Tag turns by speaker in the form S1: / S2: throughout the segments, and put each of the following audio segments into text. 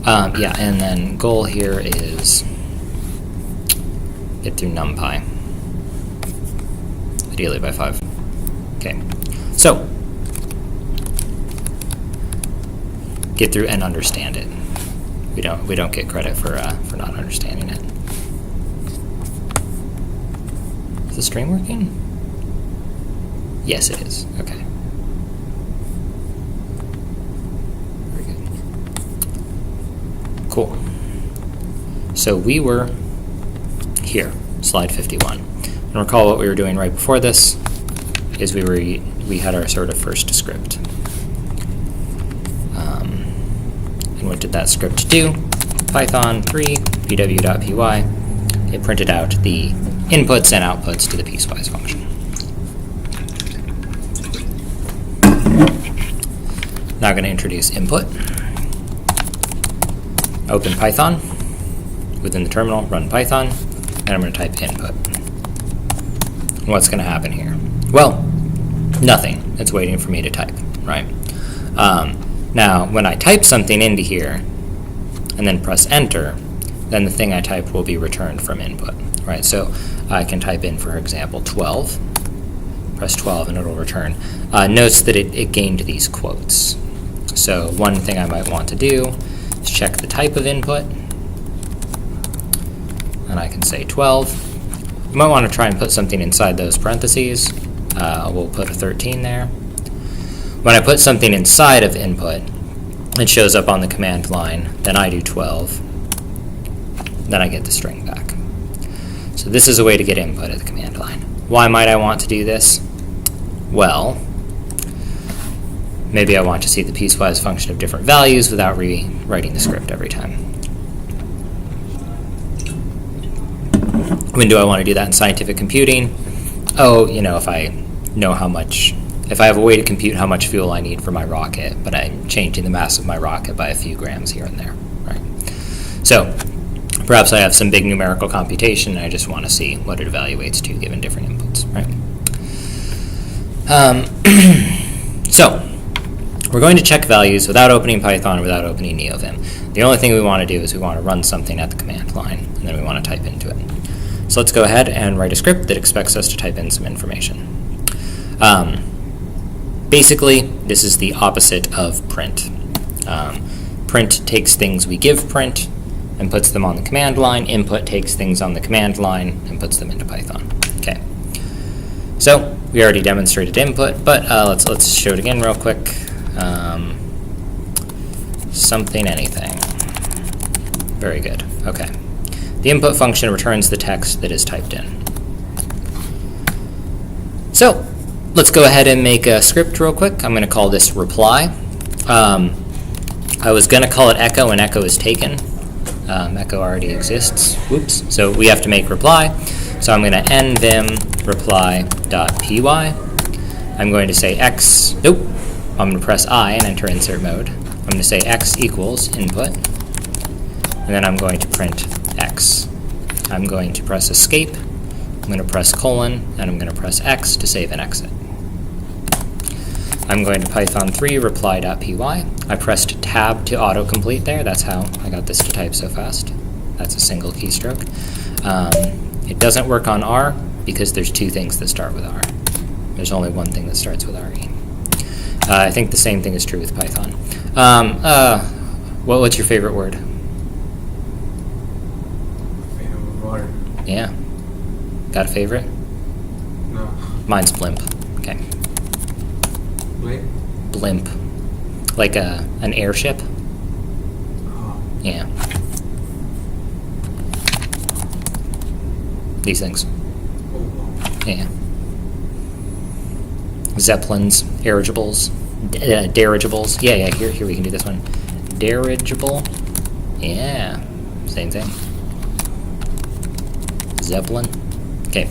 S1: Yeah, and then goal here is get through NumPy, ideally by 5. Okay, so get through and understand it. We don't get credit for not understanding it. Is the stream working? Yes, it is. Okay. Very good. Cool. So we were here, slide 51. And recall what we were doing right before this is we had our sort of first script. And what did that script do? Python 3 pw.py. It printed out the inputs and outputs to the piecewise function. Now I'm going to introduce input. Open Python. Within the terminal, run Python, and I'm going to type input. And what's going to happen here? Well, nothing. It's waiting for me to type, right? Now, when I type something into here and then press enter, then the thing I typed will be returned from input, right? So I can type in, for example, 12, press 12, and it'll return. Notice that it gained these quotes. So one thing I might want to do is check the type of input, and I can say 12. You might want to try and put something inside those parentheses. We'll put a 13 there. When I put something inside of input, it shows up on the command line, then I do 12, then I get the string back. So this is a way to get input at the command line. Why might I want to do this? Well, maybe I want to see the piecewise function of different values without rewriting the script every time. When do I want to do that in scientific computing? Oh, if I know if I have a way to compute how much fuel I need for my rocket, but I'm changing the mass of my rocket by a few grams here and there, right? So perhaps I have some big numerical computation and I just want to see what it evaluates to given different inputs, right? So we're going to check values without opening Python, without opening NeoVim. The only thing we want to do is we want to run something at the command line, and then we want to type into it. So let's go ahead and write a script that expects us to type in some information. Basically, this is the opposite of print. Print takes things we give print and puts them on the command line. Input takes things on the command line and puts them into Python. Okay. So we already demonstrated input, but let's show it again real quick. Something anything. Very good. Okay. The input function returns the text that is typed in. So let's go ahead and make a script real quick. I'm going to call this reply. I was going to call it echo, and echo is taken. Echo already exists. Whoops. So we have to make reply. So I'm going to nvim reply.py. I'm going to say x. Nope. I'm going to press I and enter insert mode. I'm going to say x equals input. And then I'm going to print x. I'm going to press escape. I'm going to press colon, and I'm going to press x to save and exit. I'm going to Python 3 reply.py. I pressed tab to autocomplete there. That's how I got this to type so fast. That's a single keystroke. It doesn't work on R because there's two things that start with R. There's only one thing that starts with RE. I think the same thing is true with Python. What's your favorite word?
S2: Water.
S1: Yeah. Got a favorite?
S2: No.
S1: Mine's blimp. Okay.
S2: Wait.
S1: Blimp. Like an airship?
S2: Oh.
S1: Yeah. These things.
S2: Oh, wow.
S1: Yeah. Zeppelins, dirigibles, dirigibles. Yeah, here we can do this one. Dirigible. Yeah, same thing. Zeppelin. Okay.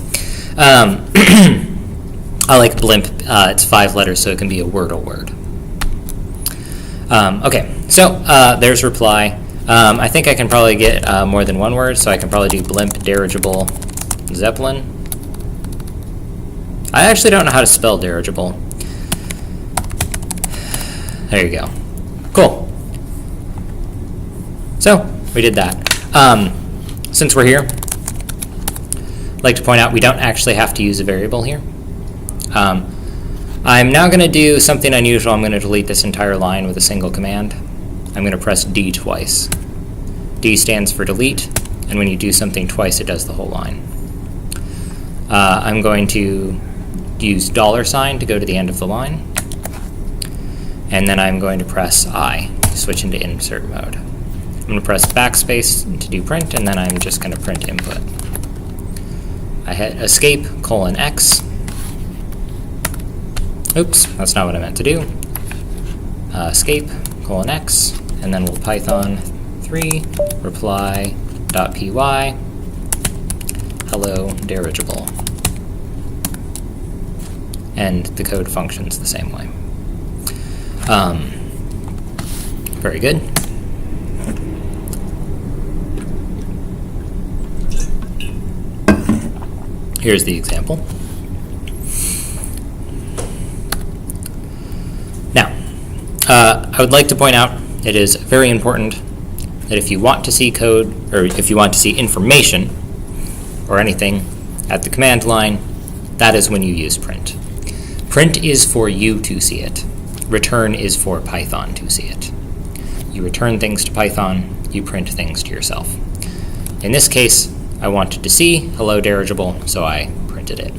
S1: I like blimp. It's 5 letters, so it can be a wordle word. Okay, so there's reply. I think I can probably get more than one word, so I can probably do blimp, dirigible, Zeppelin. I actually don't know how to spell dirigible. There you go. Cool. So we did that. Since we're here, I'd like to point out we don't actually have to use a variable here. I'm now going to do something unusual. I'm going to delete this entire line with a single command. I'm going to press D twice. D stands for delete, and when you do something twice, it does the whole line. I'm going to use $sign to go to the end of the line, and then I'm going to press I to switch into insert mode. I'm going to press backspace to do print, and then I'm just going to print input. I hit escape :X. Oops, that's not what I meant to do. Escape :X, and then we'll Python 3 reply.py hello dirigible. And the code functions the same way. Very good. Here's the example. Now, I would like to point out it is very important that if you want to see code, or if you want to see information or anything at the command line, that is when you use print. Print is for you to see it. Return is for Python to see it. You return things to Python, you print things to yourself. In this case, I wanted to see hello dirigible, so I printed it.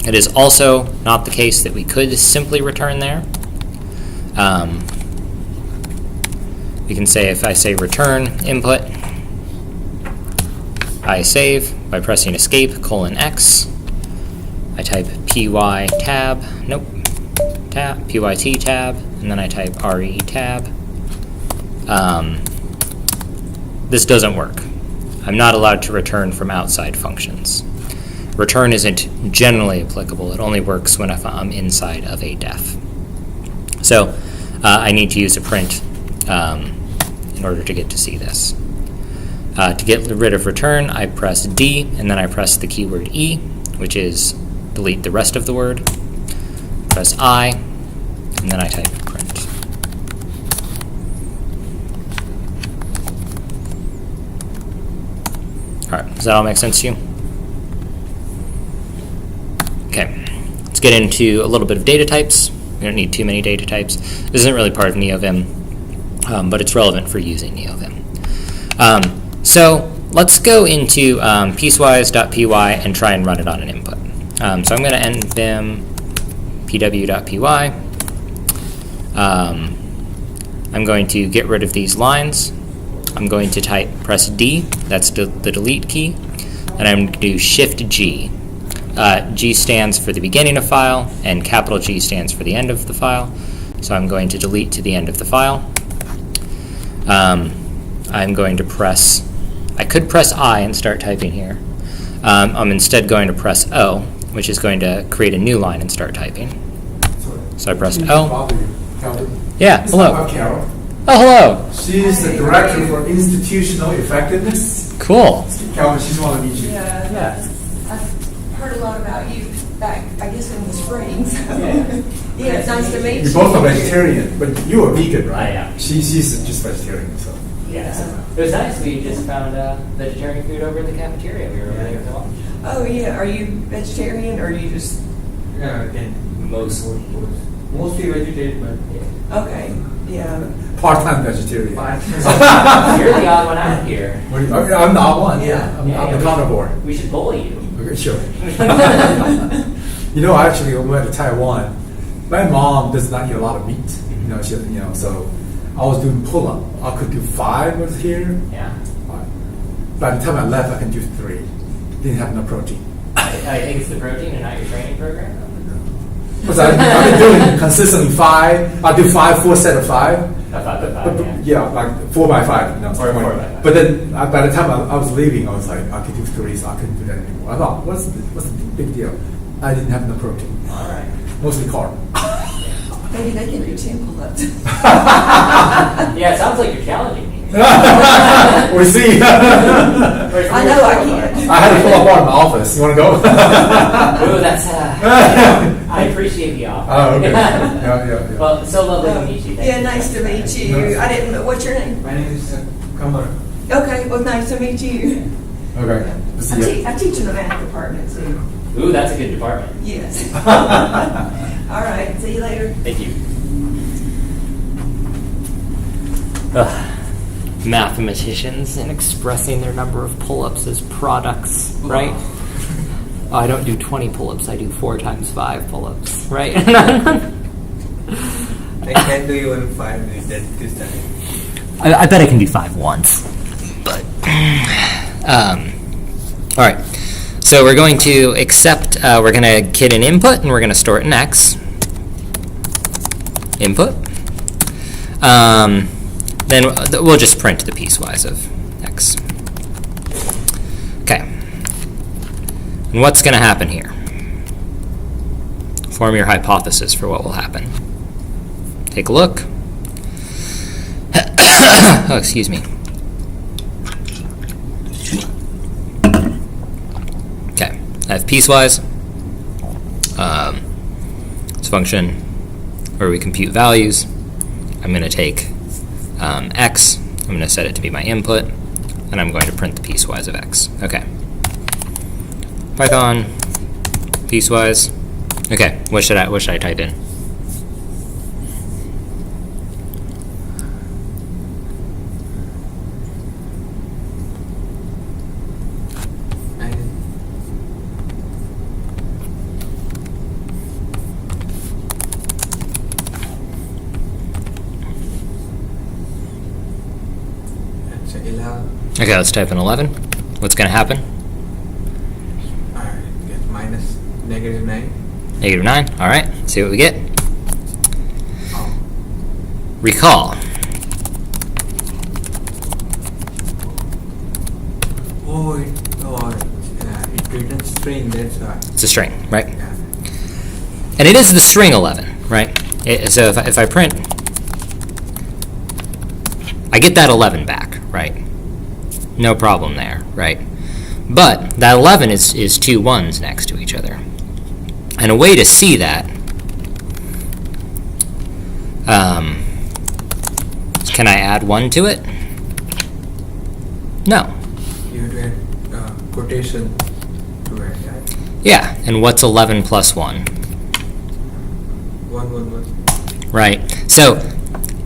S1: It is also not the case that we could simply return there. We can say, if I say return input, I save by pressing escape :X. I type py tab, pyt tab, and then I type re tab. This doesn't work. I'm not allowed to return from outside functions. Return isn't generally applicable. It only works when I'm inside of a def. So I need to use a print in order to get to see this. To get rid of return, I press D, and then I press the keyword E, which is delete the rest of the word. Press I, and then I type print. All right, does that all make sense to you? Okay, let's get into a little bit of data types. We don't need too many data types. This isn't really part of NeoVim, but it's relevant for using NeoVim. So let's go into piecewise.py and try and run it on an input. So I'm going to nvim pw.py. I'm going to get rid of these lines. I'm going to press D, that's the delete key, and I'm going to do Shift G. G stands for the beginning of file, and capital G stands for the end of the file. So I'm going to delete to the end of the file. I'm going to I could press I and start typing here. I'm instead going to press O, which is going to create a new line and start typing. So I pressed O. Yeah, hello.
S3: Carol.
S1: Oh, hello.
S3: She's the director for institutional effectiveness.
S1: Cool.
S3: Calvin, she's want to meet you.
S4: Yeah. I've heard a lot about you back, I guess, in the spring. So. Yeah, it's nice to meet you.
S3: You're both a vegetarian, but you're a vegan, right?
S1: I am.
S3: She's just vegetarian, so.
S1: Yeah. It was nice. We just found vegetarian food over in the cafeteria. We were over there for lunch.
S4: Oh, yeah. Are you vegetarian, or are you just...
S2: Yeah, again.
S1: Mostly.
S2: Mostly vegetarian, but yeah.
S4: Okay, yeah.
S3: Part-time vegetarian.
S1: You're the odd one out here.
S3: I'm the odd one, yeah. I'm the carnivore.
S1: We should bully you.
S3: Okay, sure. Actually, when we went to Taiwan, my mom does not eat a lot of meat. So I was doing pull-up. I could do 5 was here.
S1: Yeah.
S3: By the time I left, I can do 3. Didn't have no protein.
S1: I think it's the protein and not your training program.
S3: Because I've been doing consistently 5. I do 4 set of 5.
S1: I thought the 5,
S3: Yeah, like 4 by 5. No,
S1: or 4 by 5.
S3: But then by the time I was leaving, I was like, I could do 3, so I couldn't do that anymore. I thought, what's the big deal? I didn't have no protein.
S1: All right.
S3: Mostly carb.
S4: Maybe they can do 10 pull-ups.
S1: Yeah, it sounds like you're challenging me.
S3: We'll see.
S4: I know I can't.
S3: I had to pull up out of my office. You want to go?
S1: Ooh, that's I appreciate the offer.
S3: Oh, okay. Yeah.
S1: Well, so lovely to meet you. Thank
S4: Yeah,
S1: you.
S4: nice to meet you. I didn't, what's your name?
S2: My name is Kamar.
S4: Okay, well, nice to meet you.
S3: Okay. See ya.
S4: I teach in the math department, too.
S1: Ooh, that's a good department.
S4: Yes. All right, see you later.
S1: Thank you. Mathematicians and expressing their number of pull-ups as products, right? Oh, I don't do 20 pull-ups, I do 4 times 5 pull-ups, right?
S2: I can do even 5 minutes at this time.
S1: I bet I can do 5 once. But, all right. So we're going to accept, we're going to get an input, and we're going to store it in X. Input. Then we'll just print the piecewise of X. Okay. And what's going to happen here? Form your hypothesis for what will happen. Take a look. Oh, excuse me. Okay, I have piecewise. This function where we compute values. I'm going to take X. I'm going to set it to be my input, and I'm going to print the piecewise of X. Okay. Python piecewise. Okay, what should I type in?
S2: That's 11.
S1: Okay, let's type in 11. What's going to happen?
S2: I get minus -9.
S1: Negative 9. All right, let's see what we get.
S2: Oh.
S1: Recall.
S2: It written string, that's why.
S1: It's a string, right?
S2: Yeah.
S1: And it is the string 11, right? So if I print, I get that 11 back, right? No problem there, right? But that 11 is 2 1s next to each other. And a way to see that, can I add 1 to it? No.
S2: You have to add quotation to it, right?
S1: Yeah, and what's 11 plus 1?
S2: 1 1 1.
S1: Right. So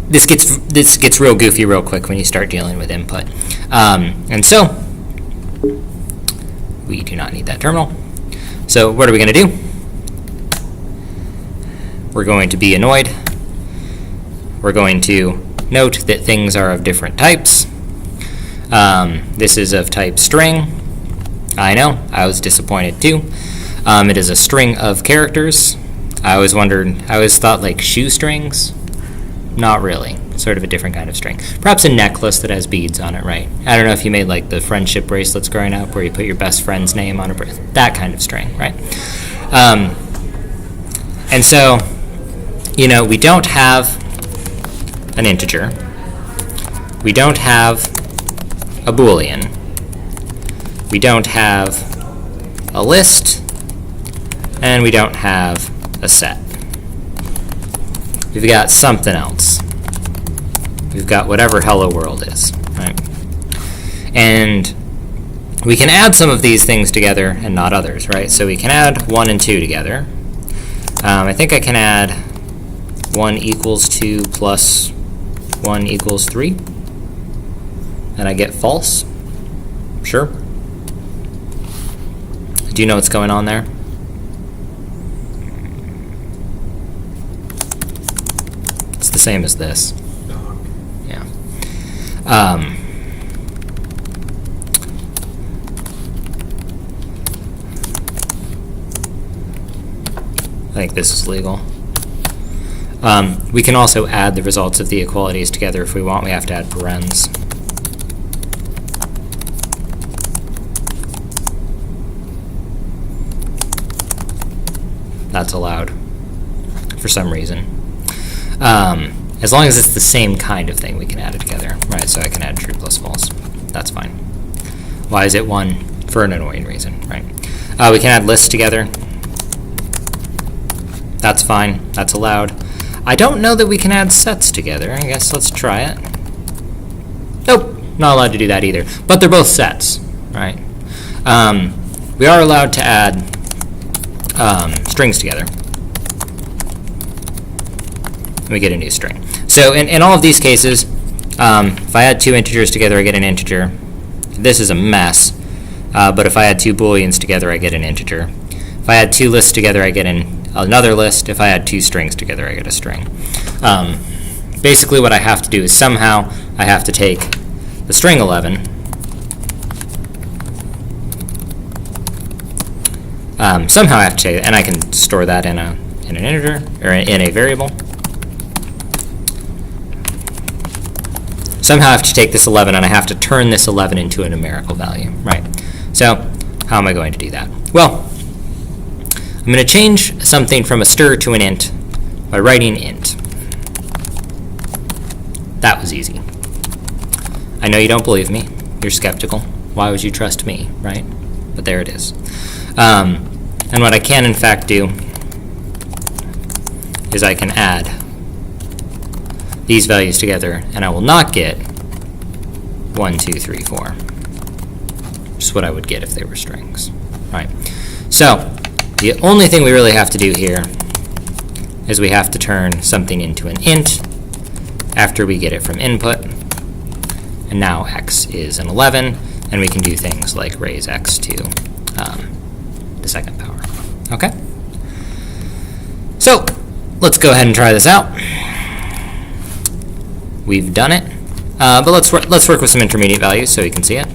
S1: this gets real goofy real quick when you start dealing with input. And so we do not need that terminal. So what are we going to do? We're going to be annoyed. We're going to note that things are of different types. This is of type string. I know, I was disappointed too. It is a string of characters. I always thought like shoestrings. Not really. Sort of a different kind of string. Perhaps a necklace that has beads on it, right? I don't know if you made like the friendship bracelets growing up where you put your best friend's name on a bracelet. That kind of string, right? And so, we don't have an integer. We don't have a Boolean. We don't have a list. And we don't have a set. We've got something else. We've got whatever hello world is, right? And we can add some of these things together and not others, right? So we can add 1 and 2 together. I think I can add 1 equals 2 plus 1 equals 3. And I get false. Sure. Do you know what's going on there? It's the same as this. Yeah. I think this is legal. We can also add the results of the equalities together if we want. We have to add parens. That's allowed for some reason. As long as it's the same kind of thing, we can add it together. Right, so I can add true plus false. That's fine. Why is it 1? For an annoying reason, right? We can add lists together. That's fine. That's allowed. I don't know that we can add sets together. I guess let's try it. Nope, not allowed to do that either. But they're both sets, right? We are allowed to add strings together. We get a new string. So in all of these cases, if I add two integers together, I get an integer. This is a mess. But if I add two booleans together, I get an integer. If I add two lists together, I get another list. If I add two strings together, I get a string. Basically, what I have to do is somehow I have to take the string 11, somehow I have to take it, and I can store that in an integer or in a variable. Somehow I have to take this 11 and I have to turn this 11 into a numerical value, right? So how am I going to do that? Well, I'm going to change something from a str to an int by writing int. That was easy. I know you don't believe me. You're skeptical. Why would you trust me, right? But there it is. And what I can in fact do is I can add these values together, and I will not get 1, 2, 3, 4. Which is what I would get if they were strings. Right. So the only thing we really have to do here is we have to turn something into an int after we get it from input. And now x is an 11, and we can do things like raise x to the second power. Okay? So let's go ahead and try this out. We've done it, but let's work with some intermediate values so you can see it.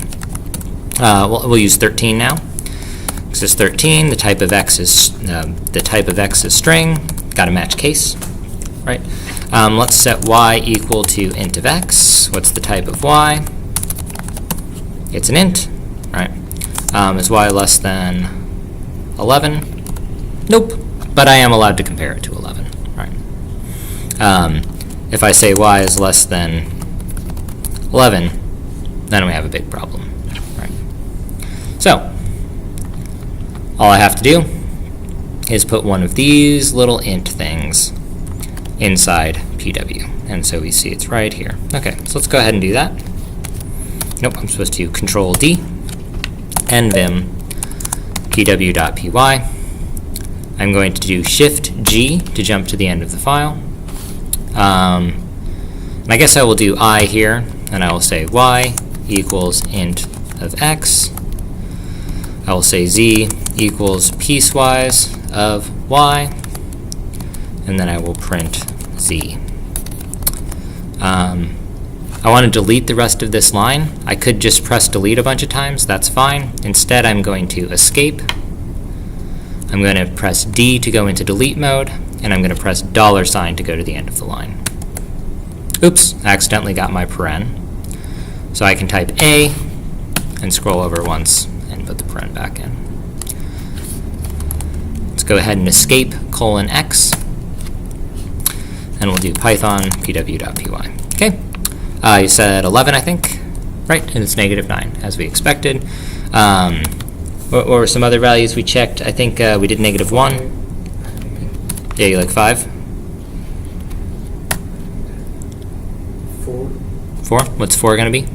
S1: We'll use 13 now. This is 13. The type of x is string. Got to match case, right? Let's set y equal to int of x. What's the type of y? It's an int, right? Is y less than 11? Nope, but I am allowed to compare it to 11, right? If I say y is less than 11, then we have a big problem, right? So, all I have to do is put one of these little int things inside PW. And so we see it's right here. Okay, so let's go ahead and do that. Nope, I'm supposed to Control D, nvim pw.py. I'm going to do Shift G to jump to the end of the file. And I guess I will do I here, and I will say y equals int of x. I will say z equals piecewise of y, and then I will print z. I want to delete the rest of this line. I could just press delete a bunch of times, that's fine. Instead, I'm going to escape. I'm going to press D to go into delete mode, and I'm going to press $sign to go to the end of the line. Oops, I accidentally got my paren. So I can type A and scroll over once and put the paren back in. Let's go ahead and escape :x, and we'll do Python pw.py. Okay, you said 11, I think, right? And it's -9, as we expected. What were some other values we checked? I think we did -1. Yeah, you like 5?
S2: 4,
S1: 4? What's 4 going to be?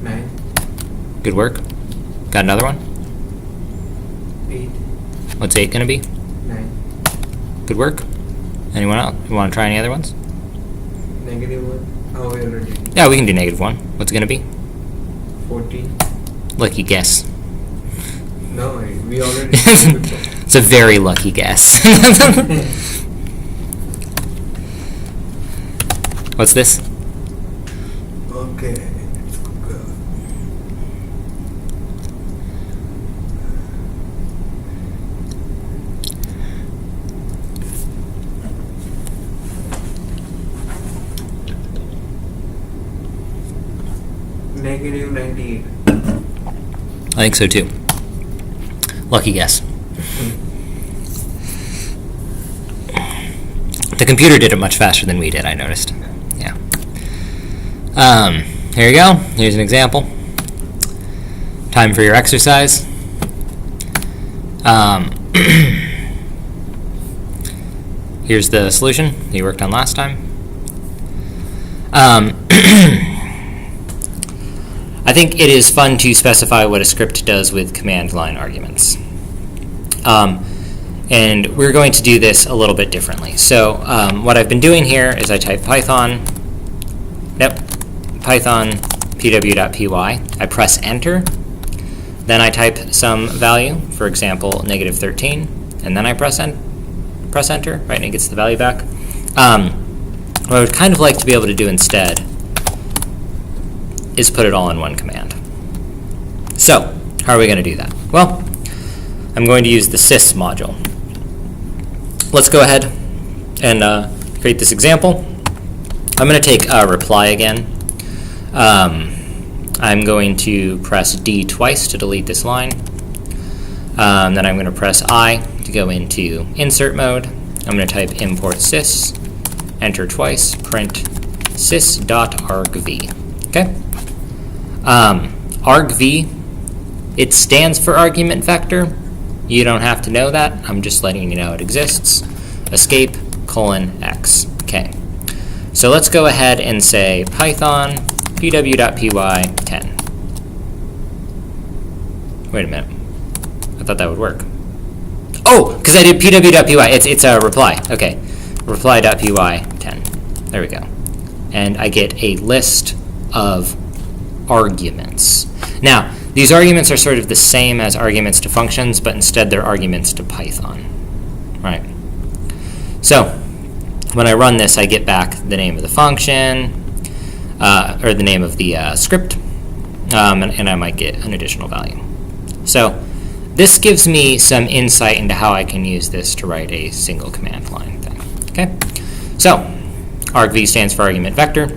S2: 9,
S1: Good work. Got another one?
S2: 8,
S1: What's 8 going to be?
S2: 9,
S1: Good work. Anyone else? You want to try any other ones?
S2: -1. Oh, we already did.
S1: Yeah, we can do -1. What's it going to be?
S2: 14.
S1: Lucky guess.
S2: No, we already did before.
S1: It's a very lucky guess. What's this?
S2: Okay, let's go. -98.
S1: I think so too. Lucky guess. The computer did it much faster than we did, I noticed. Yeah. Here you go. Here's an example. Time for your exercise. here's the solution that you worked on last time. I think it is fun to specify what a script does with command line arguments. And we're going to do this a little bit differently. So what I've been doing here is I type Python pw.py. I press enter. Then I type some value, for example, -13, and then I press enter, right, and it gets the value back. What I would kind of like to be able to do instead is put it all in one command. So, how are we going to do that? Well, I'm going to use the sys module. Let's go ahead and create this example. I'm going to take reply again. I'm going to press D twice to delete this line. Then I'm going to press I to go into insert mode. I'm going to type import sys, enter twice, print sys.argv. Okay? Argv, it stands for argument vector. You don't have to know that. I'm just letting you know it exists. Escape, :x. Okay. So let's go ahead and say Python pw.py 10. Wait a minute. I thought that would work. Oh, because I did pw.py. It's a reply. Okay. Reply.py 10. There we go. And I get a list of arguments. Now, these arguments are sort of the same as arguments to functions, but instead they're arguments to Python. Right. So, when I run this, I get back the name of the function, or the name of the script, and I might get an additional value. So, this gives me some insight into how I can use this to write a single command line thing. Okay? So, argv stands for argument vector.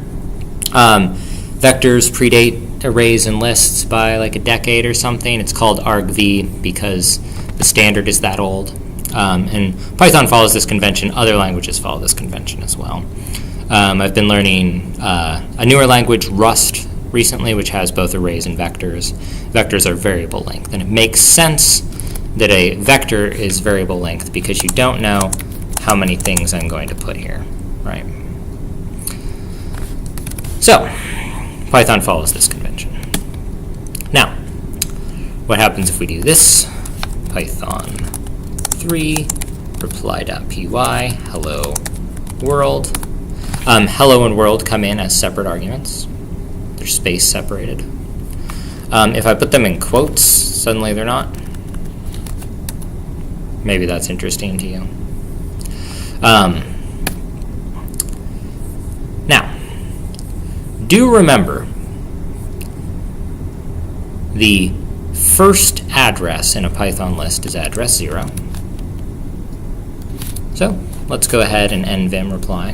S1: Vectors predate arrays and lists by like a decade or something. It's called argv because the standard is that old. And Python follows this convention. Other languages follow this convention as well. I've been learning a newer language, Rust, recently, which has both arrays and vectors. Vectors are variable length, and it makes sense that a vector is variable length because you don't know how many things I'm going to put here, right? So, Python follows this convention. Now, what happens if we do this? Python 3 reply.py hello world. Hello and world come in as separate arguments. They're space separated. If I put them in quotes, suddenly they're not. Maybe that's interesting to you. Now, do remember the first address in a Python list is address 0. So let's go ahead and nvim reply.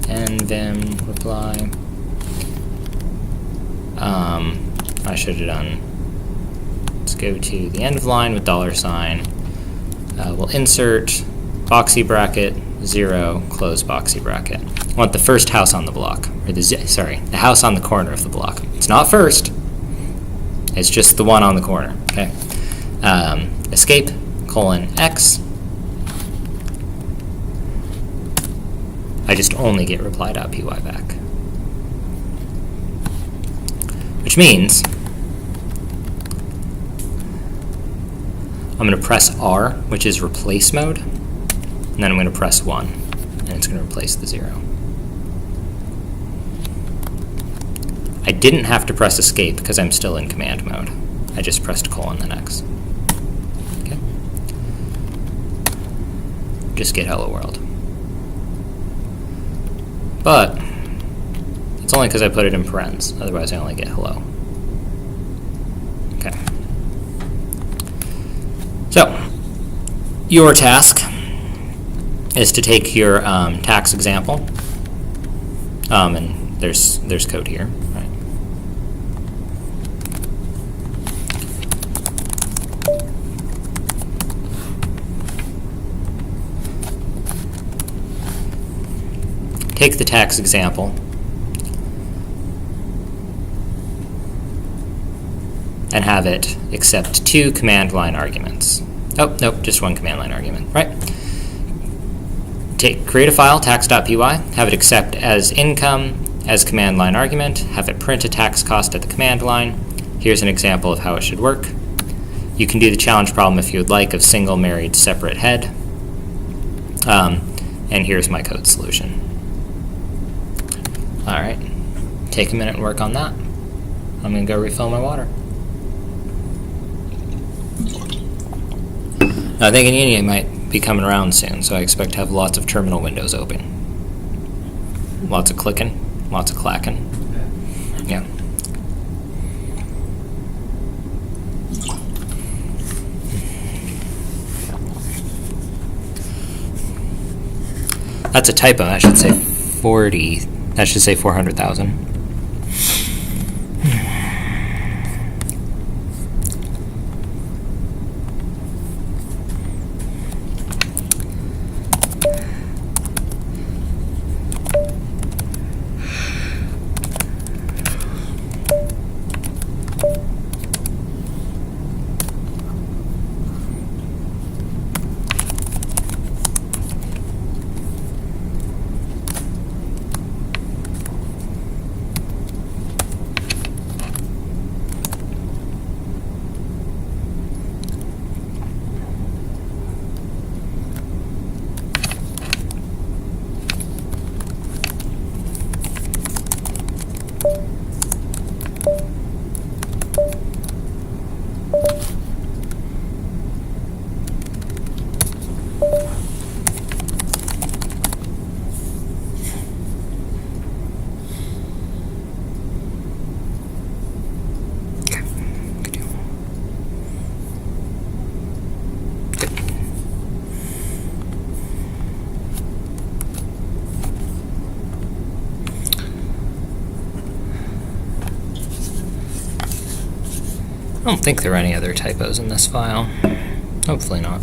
S1: Nvim reply. I should have done. Let's go to the end of line with $. We'll insert boxy bracket 0 close boxy bracket. I want the first house on the block, or the house on the corner of the block. It's not first. It's just the one on the corner. Okay. Escape :x. I just only get reply.py back, which means I'm going to press R, which is replace mode, and then I'm going to press 1, and it's going to replace the 0. I didn't have to press escape because I'm still in command mode. I just pressed then X. Okay. Just get hello world. But it's only because I put it in parens. Otherwise, I only get hello. Okay. So, your task is to take your tax example, and there's code here, right? Take the tax example and have it accept 2 command line arguments. Oh, nope, just one command line argument, right? Create a file, tax.py, have it accept as income as command line argument, have it print a tax cost at the command line. Here's an example of how it should work. You can do the challenge problem if you would like of single, married, separate head. And here's my code solution. All right, take a minute and work on that. I'm going to go refill my water. I think Anini might be coming around soon, so I expect to have lots of terminal windows open. Lots of clicking, lots of clacking. Yeah. That's a typo. That should say 40. That should say 400,000. I don't think there are any other typos in this file. Hopefully not.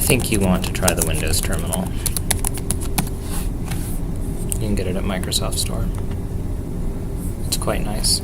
S1: think you want to try the Windows terminal. You can get it at Microsoft Store. It's quite nice.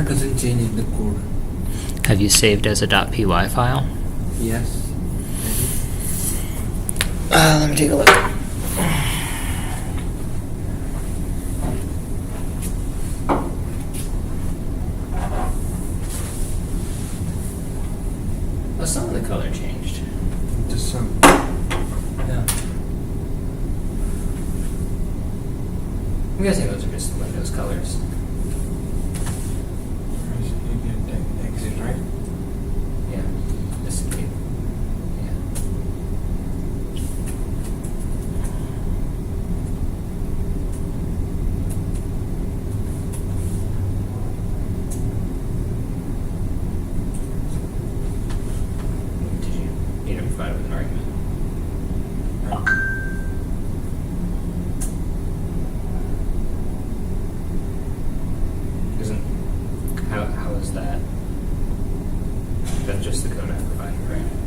S2: doesn't change in the code.
S1: Have you saved as a .py file?
S2: Yes.
S1: Let me take a look. Oh, some of the color changed.
S2: Just some.
S1: Yeah. I'm guessing those are just the Windows colors.
S2: Exit, right?
S1: Yeah. Escape. Yeah. Did you need to provide with an argument? How is that? That's just the code I provided, right?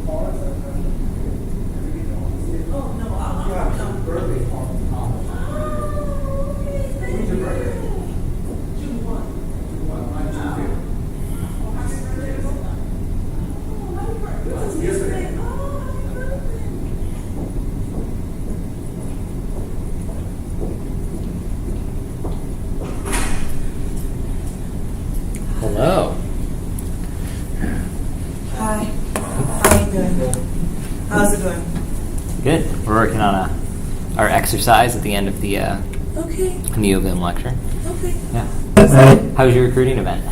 S4: Oh, no, I'll come.
S3: Birthday party. When's your birthday?
S4: June 1.
S3: Mine Tuesday. Yesterday.
S1: Hello.
S5: Hi. How are you doing? How's it going?
S1: Good. We're working on our exercise at the end of the
S5: Okay.
S1: Neovim lecture.
S5: Okay.
S1: Yeah. How was your recruiting event?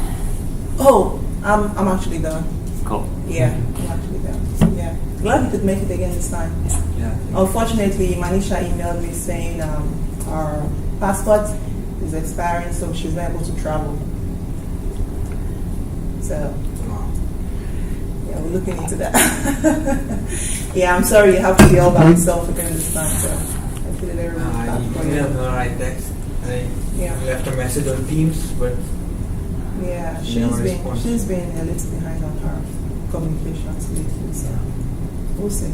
S5: Oh, I'm actually done.
S1: Cool.
S5: Yeah, I'm actually done. Yeah. Glad you could make it again this time.
S2: Yeah.
S5: Unfortunately, Manisha emailed me saying our passport is expiring, so she's not able to travel. So, yeah, we're looking into that. Yeah, I'm sorry you have to be all by yourself again this time, so I feel very bad for
S2: You
S5: you.
S2: have her right text. I
S5: Yeah.
S2: left a message on Teams, but
S5: Yeah,
S2: Never
S5: she's been a little behind on her communications lately, so we'll see.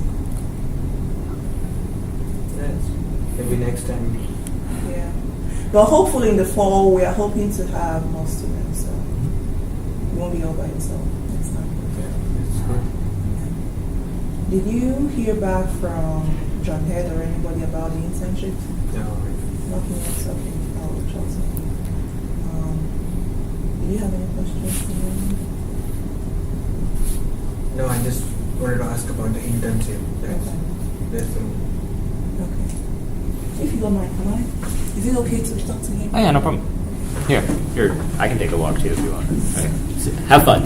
S2: maybe next time.
S5: Yeah. But hopefully in the fall we are hoping to have more students, so you won't be all by yourself next time.
S2: It's good.
S5: Did you hear back from John Head or anybody about the internship?
S2: No,
S5: Nothing else, okay. I'll reach out to you. Do you have any questions for me?
S2: no, I just wanted to ask about the internship.
S5: Okay.
S2: That's all.
S5: Okay. If you don't mind, can I? Is it okay to talk to him?
S1: Oh yeah, no problem. Here. I can take a walk too if you want. Okay. So, have fun.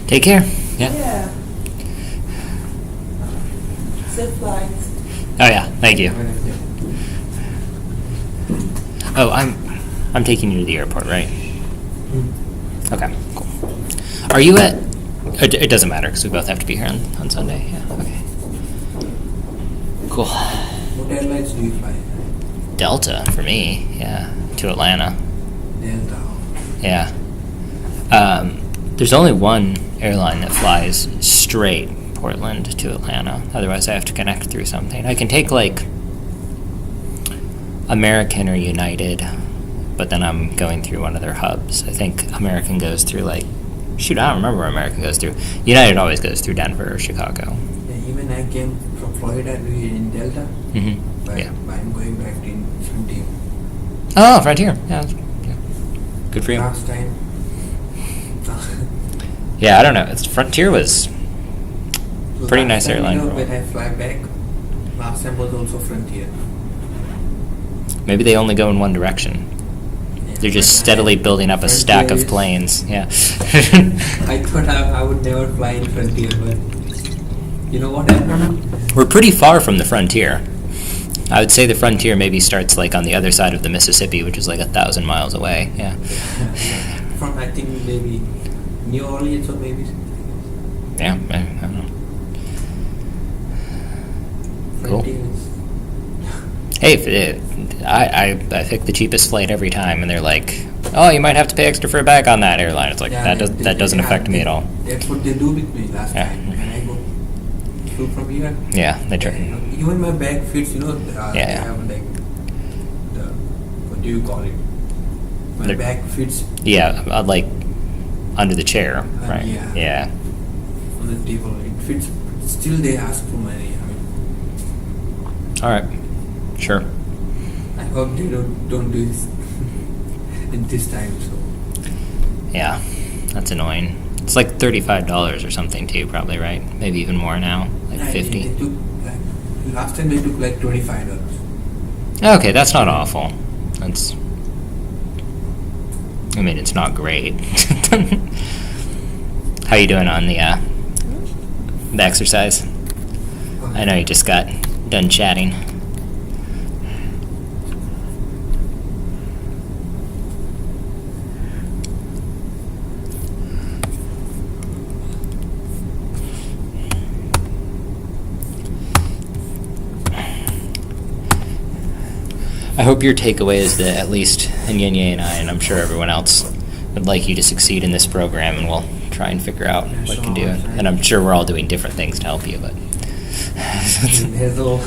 S1: Take care. Yeah.
S5: Yeah. Safe flight.
S1: Oh yeah. Thank you.
S2: Have a nice day.
S1: Oh, I'm taking you to the airport, right? Okay. Cool. Are you at? It doesn't matter because we both have to be here on Sunday. Yeah. Okay. Cool.
S2: What airlines do you fly?
S1: Delta for me. Yeah. To Atlanta.
S2: Delta.
S1: Yeah. There's only one airline that flies straight Portland to Atlanta. Otherwise, I have to connect through something. I can take like American or United, but then I'm going through one of their hubs. I think American goes through like, shoot, I don't remember where American goes through. United always goes through Denver or Chicago.
S2: Yeah, even I came from Florida in Delta,
S1: Mm-hmm.
S2: but
S1: Yeah.
S2: I'm going back in Frontier.
S1: Oh, Frontier. Yeah. Good for you.
S2: Last time.
S1: Yeah, I don't know. Frontier was pretty
S2: Last
S1: nice
S2: time,
S1: airline.
S2: when I fly back, last time was also Frontier.
S1: Maybe they only go in one direction.
S2: Yeah,
S1: They're just
S2: but
S1: steadily building up a stack of
S2: Frontier is-
S1: planes. Yeah.
S2: I thought I would never fly in Frontier, but you know what happened?
S1: We're pretty far from the Frontier. I would say the Frontier maybe starts like on the other side of the Mississippi, which is like 1,000 miles away. Yeah.
S2: From I think maybe New Orleans or maybe
S1: Yeah. I don't know. Cool.
S2: Frontier is-
S1: Hey, I pick the cheapest flight every time, and they're like, "Oh, you might have to pay extra for a bag on that airline." It's like
S2: Yeah,
S1: that doesn't affect me at all.
S2: That's what they do with me last
S1: Yeah.
S2: time when I go flew from here.
S1: Yeah, they try.
S2: Even my bag fits,
S1: Yeah,
S2: they
S1: yeah.
S2: have like the, what do you call it? My
S1: They're-
S2: bag fits
S1: Yeah, like under the chair, right?
S2: yeah.
S1: Yeah.
S2: on the table. It fits. Still, they ask for money. I mean,
S1: All right. Sure.
S2: I hope they don't do this in this time. So
S1: Yeah, that's annoying. It's like $35 or something too, probably, right? Maybe even more now, like
S2: I think
S1: 50.
S2: They took like last time they took like $25.
S1: Okay, that's not awful. That's. I mean, it's not great. How you doing on the exercise? I know you just got done chatting. I hope your takeaway is that at least Nyenye and I, and I'm sure everyone else, would like you to succeed in this program, and we'll try and figure out what we can do. And I'm sure we're all doing different things to help you, but.
S2: There's all.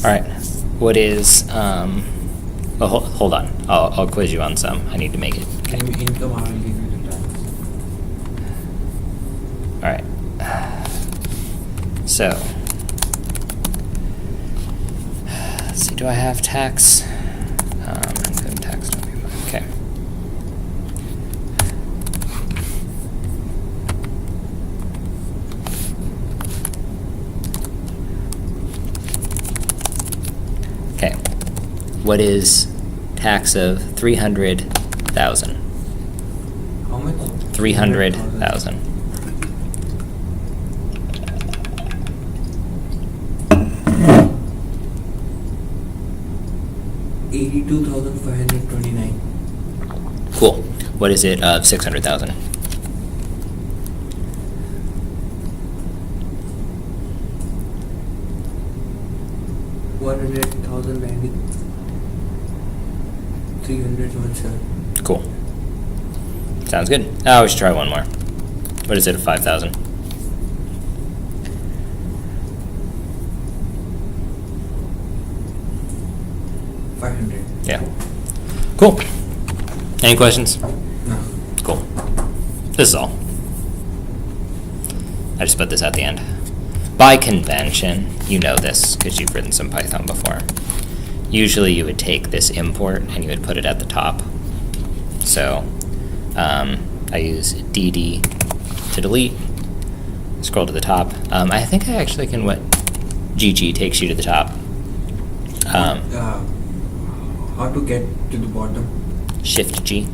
S1: All right. What is? Hold on. I'll quiz you on some. I need to make it. Okay.
S2: Income hourly tax.
S1: All right. So, let's see. Do I have tax? Income tax. Okay. Okay. What is tax of 300,000?
S2: How much?
S1: 300,000.
S2: $82,529.
S1: Cool. What is it of 600,000?
S2: $100,090. 317.
S1: Cool. Sounds good. Oh, we should try one more. What is it of 5,000?
S2: $500.
S1: Yeah. Cool. Any questions?
S2: No.
S1: Cool. This is all. I just put this at the end. By convention, you know this because you've written some Python before. Usually you would take this import and you would put it at the top. So I use dd to delete, scroll to the top. I think I actually can, GG takes you to the top.
S2: How to get to the bottom?
S1: Shift G.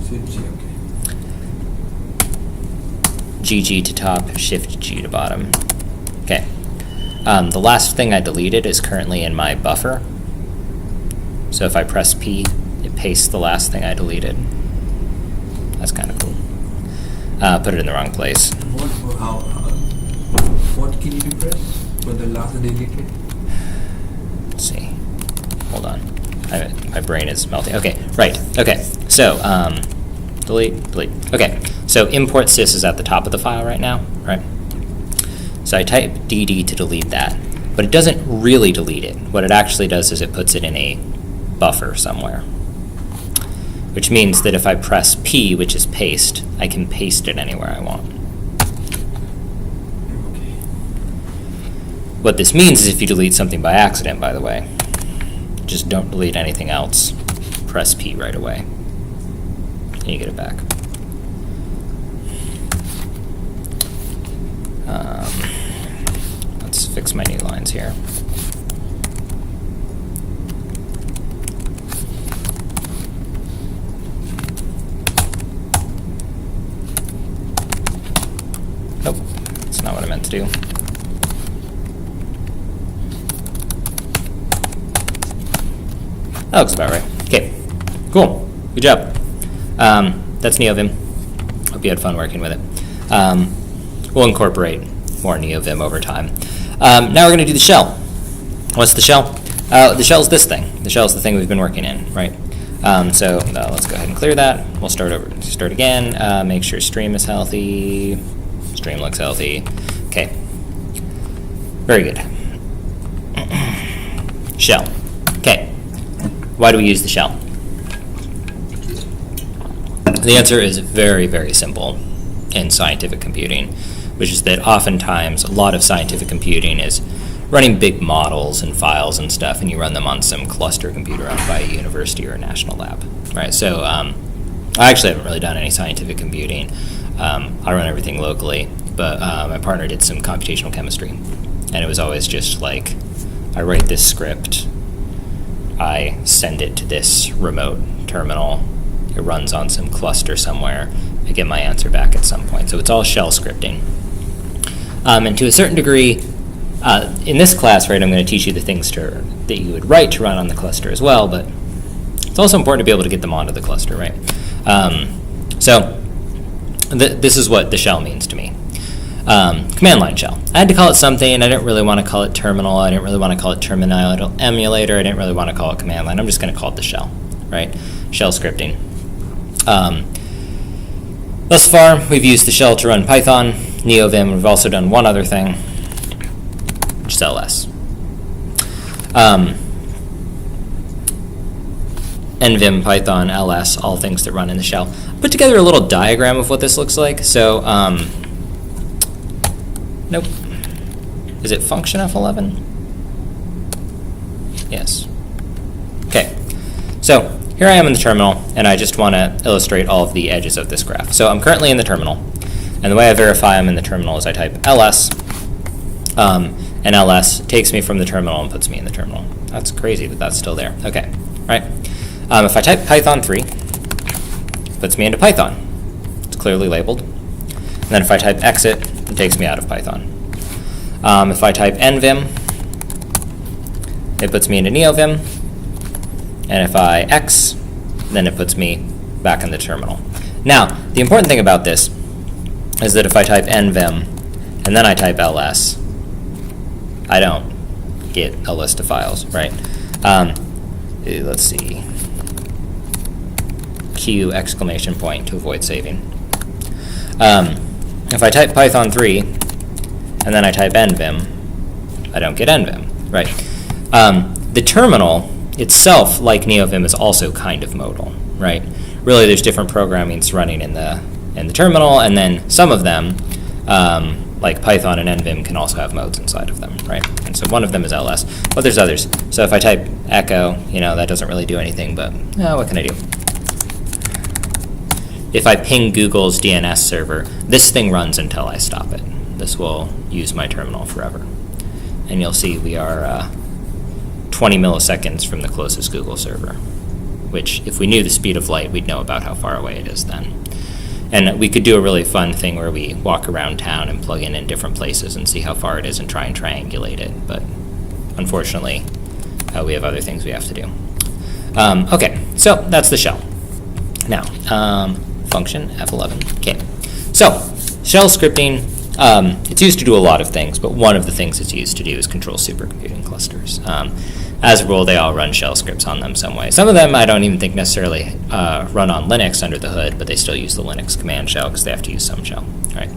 S2: Shift G, okay.
S1: GG to top, Shift G to bottom. Okay. The last thing I deleted is currently in my buffer. So if I press P, it pastes the last thing I deleted. That's kind of cool. Put it in the wrong place.
S2: What key did you press for the last deleted?
S1: Let's see. Hold on. My brain is melting. Okay, right. Okay, so delete. Okay, so import sys is at the top of the file right now, right? So I type dd to delete that, but it doesn't really delete it. What it actually does is it puts it in a buffer somewhere, which means that if I press P, which is paste, I can paste it anywhere I want.
S2: Okay.
S1: What this means is if you delete something by accident, by the way, just don't delete anything else. Press P right away, and you get it back. Let's fix my new lines here. Nope, that's not what I meant to do. That looks about right. Okay, cool. Good job. That's NeoVim. Hope you had fun working with it. We'll incorporate more NeoVim over time. Now we're going to do the shell. What's the shell? The shell is this thing. The shell is the thing we've been working in, right? So let's go ahead and clear that. We'll start again. Make sure stream is healthy. Stream looks healthy. Okay. Very good. Shell. Okay. Why do we use the shell? The answer is very, very simple in scientific computing, which is that oftentimes a lot of scientific computing is running big models and files and stuff, and you run them on some cluster computer owned by a university or a national lab, right? So I actually haven't really done any scientific computing. I run everything locally, but my partner did some computational chemistry, and it was always just like, I write this script, I send it to this remote terminal, it runs on some cluster somewhere, I get my answer back at some point. So it's all shell scripting. And to a certain degree, in this class, right, I'm going to teach you the things that you would write to run on the cluster as well, but it's also important to be able to get them onto the cluster, right? This is what the shell means to me. Command line shell. I had to call it something. I didn't really want to call it terminal. I didn't really want to call it terminal emulator. I didn't really want to call it command line. I'm just going to call it the shell, right? Shell scripting. Thus far, we've used the shell to run Python, NeoVim. We've also done one other thing, which is LS. NVim, Python, ls, all things that run in the shell. Put together a little diagram of what this looks like. So, nope. Is it function F11? Yes. Okay. So here I am in the terminal, and I just want to illustrate all of the edges of this graph. So I'm currently in the terminal, and the way I verify I'm in the terminal is I type ls, and ls takes me from the terminal and puts me in the terminal. That's crazy that that's still there. Okay, right. If I type Python 3, it puts me into Python. It's clearly labeled. And then if I type exit, it takes me out of Python. If I type nvim, it puts me into neovim. And if I X, then it puts me back in the terminal. Now, the important thing about this is that if I type nvim and then I type ls, I don't get a list of files, right? Let's see. Q exclamation point to avoid saving. If I type Python 3 and then I type nvim, I don't get nvim, right? The terminal itself, like neovim, is also kind of modal, right? Really, there's different programmings running in the terminal, and then some of them, like Python and nvim, can also have modes inside of them, right? And so one of them is ls, but there's others. So if I type echo, that doesn't really do anything, but what can I do? If I ping Google's DNS server, this thing runs until I stop it. This will use my terminal forever. And you'll see we are 20 milliseconds from the closest Google server, which if we knew the speed of light, we'd know about how far away it is then. And we could do a really fun thing where we walk around town and plug in different places and see how far it is and try and triangulate it. But unfortunately, we have other things we have to do. Okay, so that's the shell. Now, function F11. Okay, so shell scripting, it's used to do a lot of things, but one of the things it's used to do is control supercomputing clusters. As a rule, they all run shell scripts on them some way. Some of them I don't even think necessarily run on Linux under the hood, but they still use the Linux command shell because they have to use some shell. Right?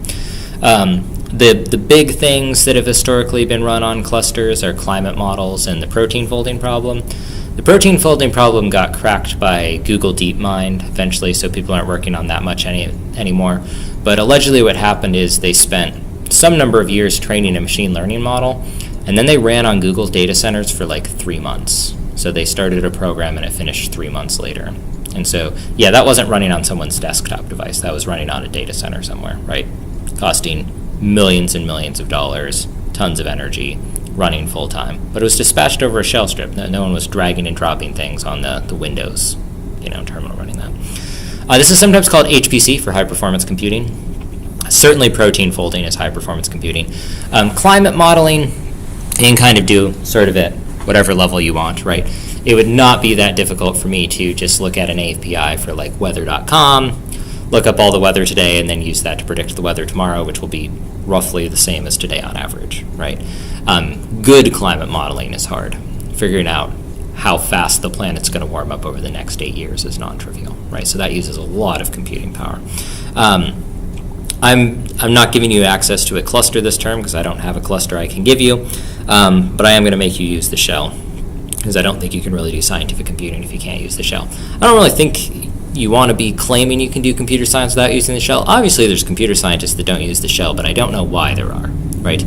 S1: The big things that have historically been run on clusters are climate models and the protein folding problem. The protein folding problem got cracked by Google DeepMind eventually, so people aren't working on that much anymore. But allegedly what happened is they spent some number of years training a machine learning model, and then they ran on Google's data centers for like 3 months. So they started a program and it finished 3 months later. And so, yeah, that wasn't running on someone's desktop device. That was running on a data center somewhere, right? Costing millions and millions of dollars, tons of energy, running full time. But it was dispatched over a shell script. No one was dragging and dropping things on the Windows, terminal running that. This is sometimes called HPC for high performance computing. Certainly protein folding is high performance computing. Climate modeling, you can kind of do sort of at whatever level you want, right? It would not be that difficult for me to just look at an API for like weather.com, look up all the weather today, and then use that to predict the weather tomorrow, which will be roughly the same as today on average, right? Good climate modeling is hard. Figuring out how fast the planet's going to warm up over the next 8 years is non-trivial, right? So that uses a lot of computing power. I'm not giving you access to a cluster this term because I don't have a cluster I can give you, but I am going to make you use the shell because I don't think you can really do scientific computing if you can't use the shell. I don't really think you want to be claiming you can do computer science without using the shell. Obviously, there's computer scientists that don't use the shell, but I don't know why there are, right?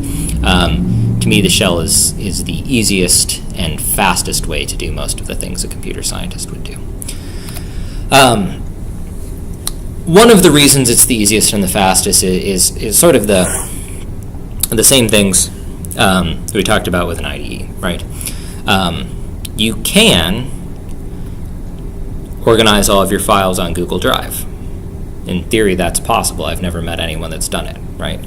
S1: To me, the shell is the easiest and fastest way to do most of the things a computer scientist would do. One of the reasons it's the easiest and the fastest is sort of the same things we talked about with an IDE, right? You can organize all of your files on Google Drive. In theory, that's possible. I've never met anyone that's done it, right?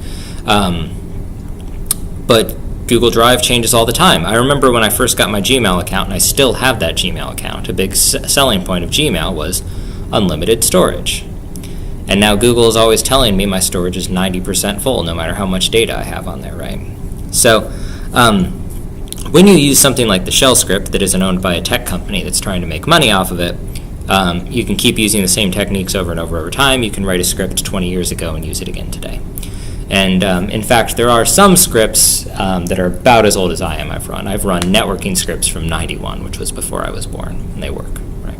S1: But Google Drive changes all the time. I remember when I first got my Gmail account, and I still have that Gmail account. A big selling point of Gmail was unlimited storage. And now Google is always telling me my storage is 90% full, no matter how much data I have on there, right? So when you use something like the shell script that isn't owned by a tech company that's trying to make money off of it, you can keep using the same techniques over and over time. You can write a script 20 years ago and use it again today. And in fact, there are some scripts that are about as old as I am I've run networking scripts from 91, which was before I was born, and they work, right?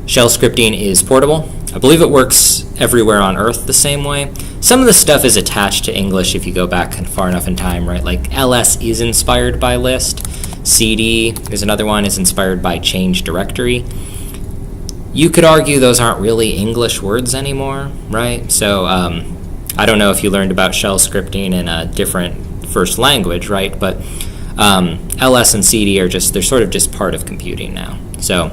S1: Shell scripting is portable. I believe it works everywhere on Earth the same way. Some of the stuff is attached to English if you go back far enough in time, right? Like ls is inspired by list. CD is another one, is inspired by change directory. You could argue those aren't really English words anymore, right? So I don't know if you learned about shell scripting in a different first language, right? But ls and CD are they're sort of just part of computing now. So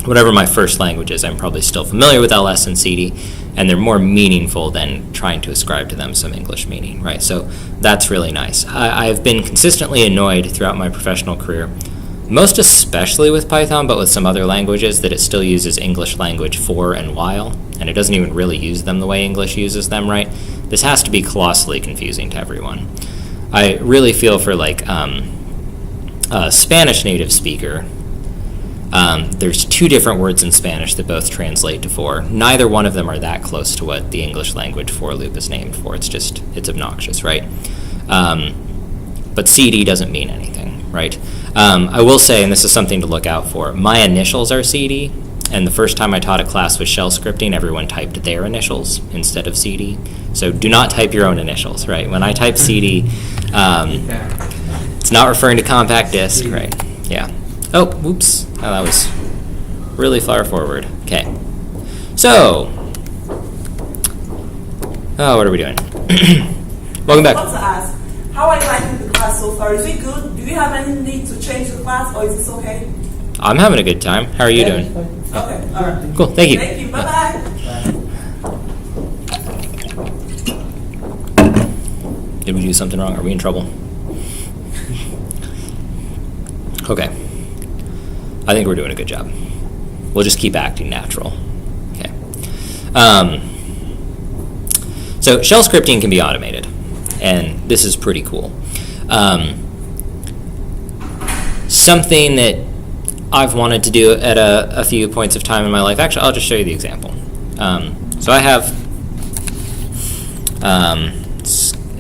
S1: whatever my first language is, I'm probably still familiar with ls and CD, and they're more meaningful than trying to ascribe to them some English meaning, right? So that's really nice. I've been consistently annoyed throughout my professional career, most especially with Python, but with some other languages, that it still uses English language for and while, and it doesn't even really use them the way English uses them, right? This has to be colossally confusing to everyone. I really feel for like a Spanish native speaker. There's two different words in Spanish that both translate to for. Neither one of them are that close to what the English language for loop is named for. It's obnoxious, right? But CD doesn't mean anything, right? I will say, and this is something to look out for, my initials are CD, and the first time I taught a class with shell scripting, everyone typed their initials instead of CD. So do not type your own initials, right? When I type CD, it's not referring to compact disk, right? Yeah. Oh, whoops. Oh, that was really far forward. Okay. So, what are we doing? Welcome back.
S6: I want to ask, how are you liking the class so far? Is it good? Do you have any need to change the class, or is this okay?
S1: I'm having a good time. How are you doing?
S6: Okay, all right.
S1: Cool. Thank you.
S6: Thank you. Bye-bye.
S1: Did we do something wrong? Are we in trouble? Okay. I think we're doing a good job. We'll just keep acting natural. Okay. So shell scripting can be automated, and this is pretty cool. Something that I've wanted to do at a few points of time in my life. Actually, I'll just show you the example. So I have.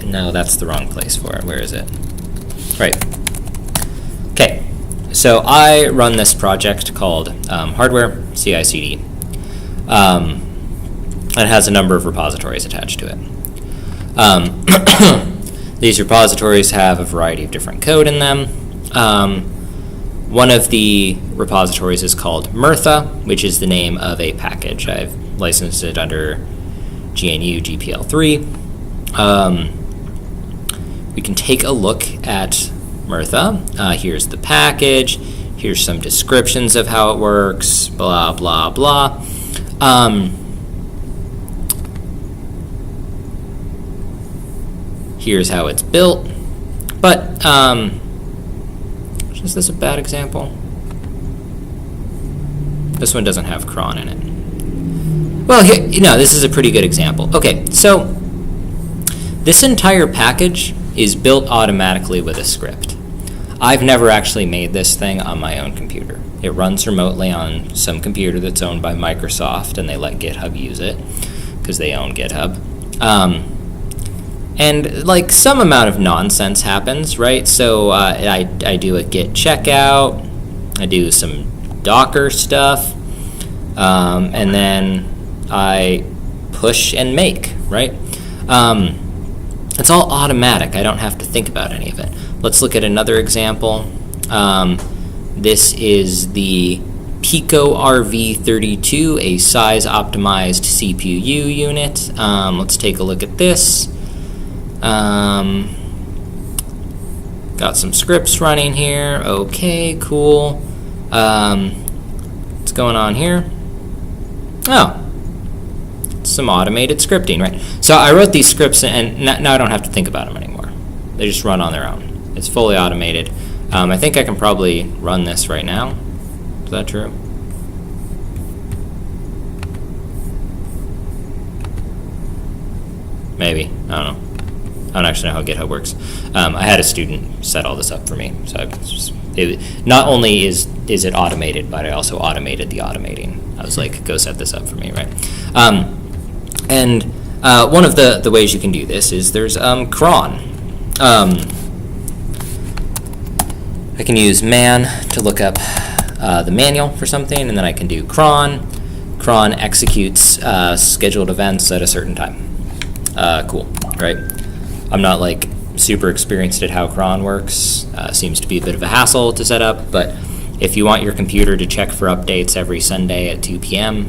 S1: No, that's the wrong place for it. Where is it? Right. Okay. So I run this project called Hardware CI/CD. It has a number of repositories attached to it. These repositories have a variety of different code in them. One of the repositories is called Mirtha, which is the name of a package. I've licensed it under GNU GPL3. We can take a look at Mirtha. Here's the package. Here's some descriptions of how it works. Blah, blah, blah. Here's how it's built. But, is this a bad example? This one doesn't have cron in it. Well, here, this is a pretty good example. Okay, so this entire package is built automatically with a script. I've never actually made this thing on my own computer. It runs remotely on some computer that's owned by Microsoft, and they let GitHub use it because they own GitHub. And like some amount of nonsense happens, right? So I do a git checkout, I do some Docker stuff, and then I push and make, right? It's all automatic. I don't have to think about any of it. Let's look at another example. This is the Pico RV32, a size-optimized CPU unit. Let's take a look at this. Got some scripts running here. Okay, cool. What's going on here? Oh, some automated scripting, right? So I wrote these scripts, and now I don't have to think about them anymore. They just run on their own. It's fully automated. I think I can probably run this right now. Is that true? Maybe. I don't know. I don't actually know how GitHub works. I had a student set all this up for me. So not only is it automated, but I also automated the automating. I was like, go set this up for me, right? And One of the ways you can do this is there's cron. I can use man to look up the manual for something, and then I can do cron. Cron executes scheduled events at a certain time. Cool, right? I'm not like super experienced at how cron works. Seems to be a bit of a hassle to set up, but if you want your computer to check for updates every Sunday at 2 p.m.,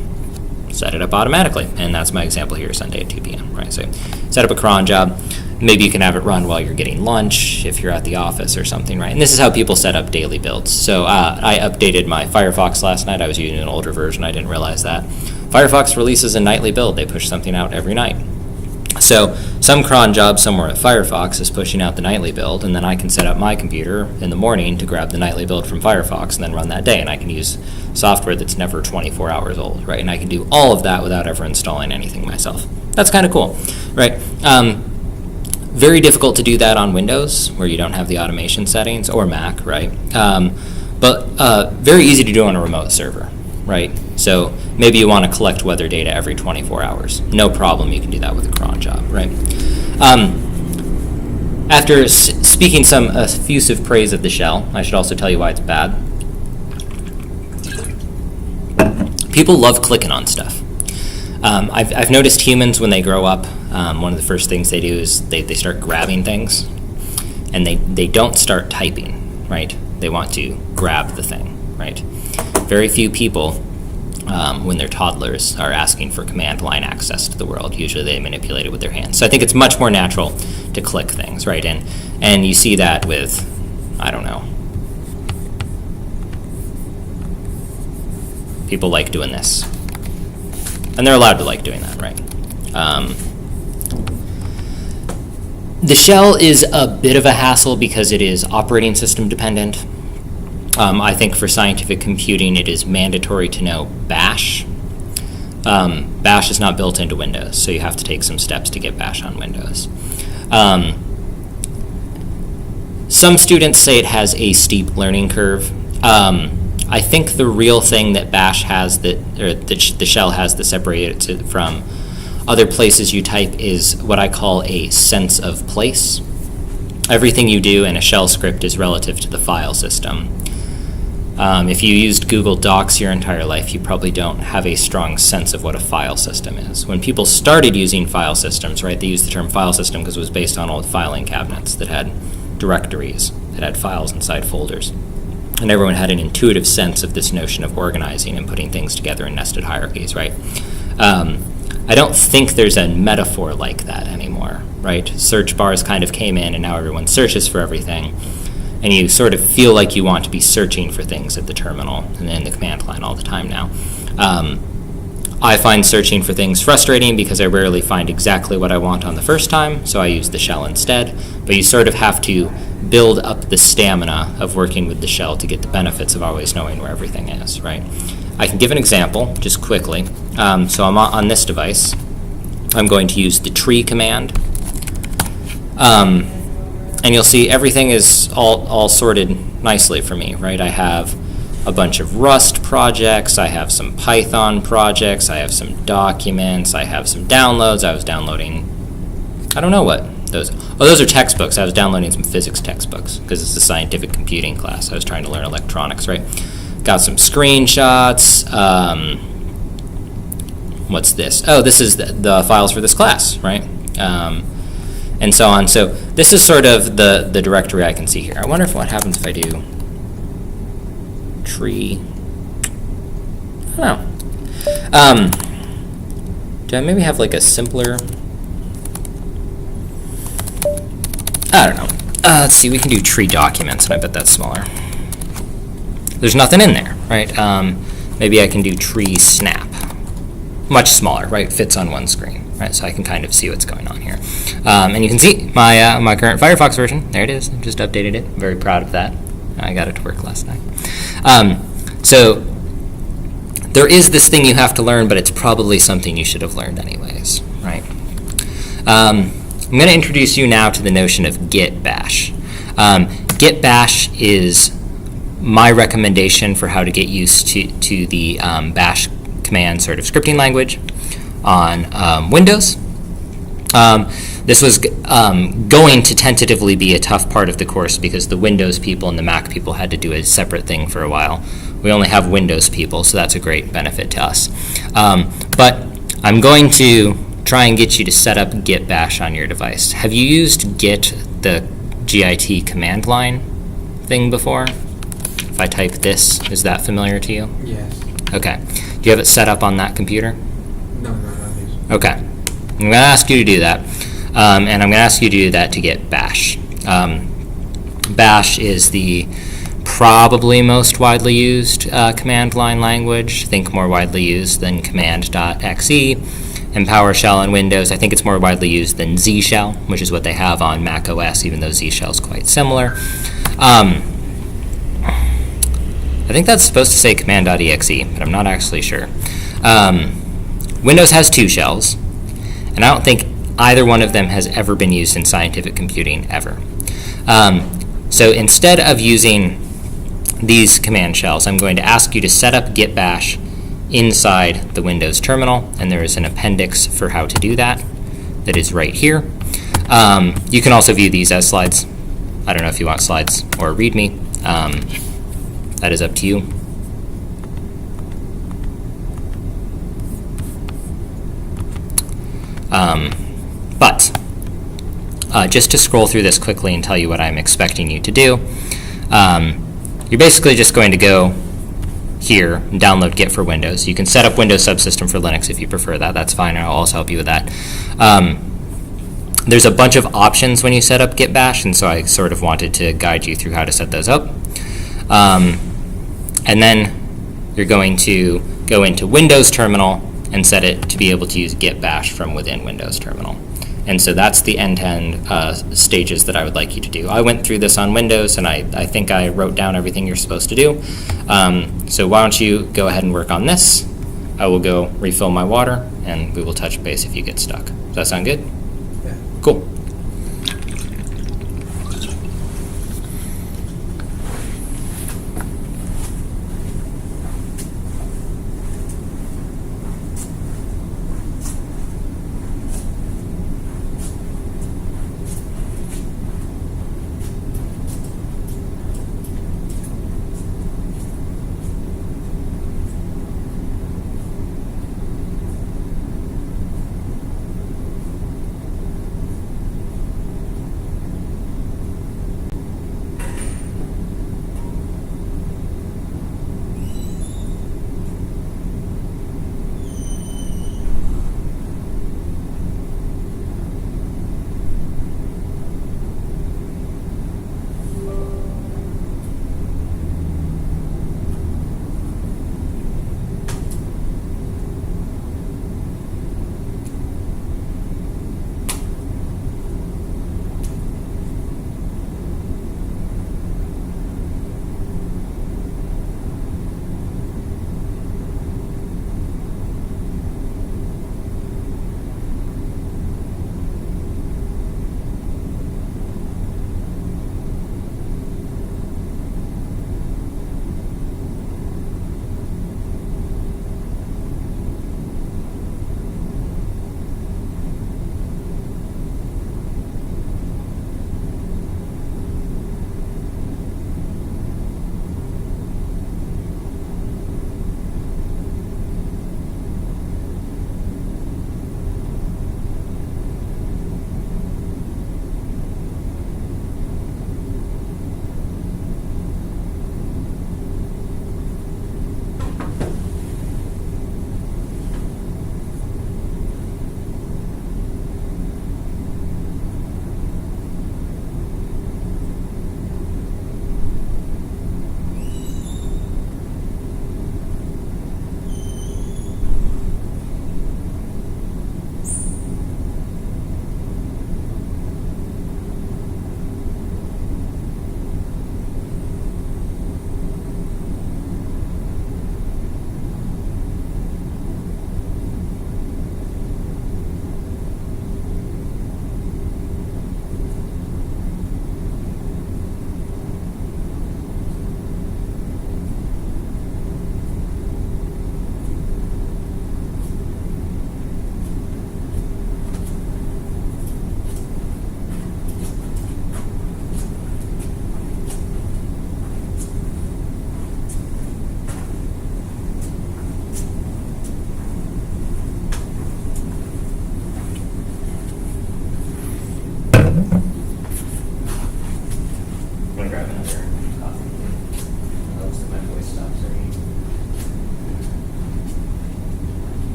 S1: set it up automatically. And that's my example here, Sunday at 2 p.m., right? So set up a cron job. Maybe you can have it run while you're getting lunch if you're at the office or something, right? And this is how people set up daily builds. So I updated my Firefox last night. I was using an older version. I didn't realize that. Firefox releases a nightly build. They push something out every night. So some cron job somewhere at Firefox is pushing out the nightly build, and then I can set up my computer in the morning to grab the nightly build from Firefox and then run that day. And I can use software that's never 24 hours old, right? And I can do all of that without ever installing anything myself. That's kind of cool, right? Very difficult to do that on Windows, where you don't have the automation settings, or Mac, right? But very easy to do on a remote server, right? So maybe you want to collect weather data every 24 hours. No problem, you can do that with a cron job, right? After speaking some effusive praise of the shell, I should also tell you why it's bad. People love clicking on stuff. I've noticed humans, when they grow up, one of the first things they do is they start grabbing things, and they don't start typing, right? They want to grab the thing, right? Very few people, when they're toddlers, are asking for command line access to the world. Usually they manipulate it with their hands. So I think it's much more natural to click things, right? And you see that with, I don't know, people like doing this. And they're allowed to like doing that, right? The shell is a bit of a hassle because it is operating system dependent. I think for scientific computing it is mandatory to know Bash. Bash is not built into Windows, so you have to take some steps to get Bash on Windows. Some students say it has a steep learning curve. I think the real thing that Bash has the shell has that separates it from other places you type is what I call a sense of place. Everything you do in a shell script is relative to the file system. If you used Google Docs your entire life, you probably don't have a strong sense of what a file system is. When people started using file systems, right, they used the term file system because it was based on old filing cabinets that had directories, that had files inside folders. And everyone had an intuitive sense of this notion of organizing and putting things together in nested hierarchies, right? I don't think there's a metaphor like that anymore, right? Search bars kind of came in and now everyone searches for everything. And you sort of feel like you want to be searching for things at the terminal and in the command line all the time now. I find searching for things frustrating because I rarely find exactly what I want on the first time, so I use the shell instead. But you sort of have to build up the stamina of working with the shell to get the benefits of always knowing where everything is, right? I can give an example just quickly. So I'm on this device. I'm going to use the tree command. And you'll see everything is all sorted nicely for me, right? I have a bunch of Rust projects, I have some Python projects, I have some documents, I have some downloads. I was downloading, I don't know what those. Oh, those are textbooks. I was downloading some physics textbooks because it's a scientific computing class. I was trying to learn electronics, right? Got some screenshots. What's this? Oh, this is the files for this class, right? And so on. So this is sort of the directory I can see here. I wonder what happens if I do tree. I don't know. Do I maybe have like a simpler? I don't know. Let's see. We can do tree documents, and I bet that's smaller. There's nothing in there, right? Maybe I can do tree snap. Much smaller, right? Fits on one screen, right? So I can kind of see what's going on here. And you can see my current Firefox version. There it is. I just updated it. I'm very proud of that. I got it to work last night. So there is this thing you have to learn, but it's probably something you should have learned anyways, right? I'm going to introduce you now to the notion of git bash. Git bash is my recommendation for how to get used to the bash command sort of scripting language on Windows. This was going to tentatively be a tough part of the course because the Windows people and the Mac people had to do a separate thing for a while. We only have Windows people, so that's a great benefit to us. But I'm going to try and get you to set up git bash on your device. Have you used git, the git command line thing before? If I type this, is that familiar to you?
S2: Yes.
S1: Okay. Do you have it set up on that computer?
S2: No, not this.
S1: Okay. I'm going to ask you to do that. And I'm going to ask you to do that to get bash. Bash is the probably most widely used command line language. Think more widely used than command.exe. And PowerShell on Windows, I think it's more widely used than Z Shell, which is what they have on Mac OS, even though Z Shell is quite similar. I think that's supposed to say command.exe, but I'm not actually sure. Windows has 2 shells, and I don't think either one of them has ever been used in scientific computing ever. So instead of using these command shells, I'm going to ask you to set up git bash inside the Windows terminal, and there is an appendix for how to do that that is right here. You can also view these as slides. I don't know if you want slides or README. That is up to you. But just to scroll through this quickly and tell you what I'm expecting you to do, you're basically just going to go here and download Git for Windows. You can set up Windows Subsystem for Linux if you prefer that. That's fine. I'll also help you with that. There's a bunch of options when you set up Git bash, and so I sort of wanted to guide you through how to set those up. And then you're going to go into Windows Terminal and set it to be able to use git bash from within Windows Terminal. And so that's the end-to-end stages that I would like you to do. I went through this on Windows, and I think I wrote down everything you're supposed to do. So why don't you go ahead and work on this. I will go refill my water, and we will touch base if you get stuck. Does that sound good?
S2: Yeah.
S1: Cool.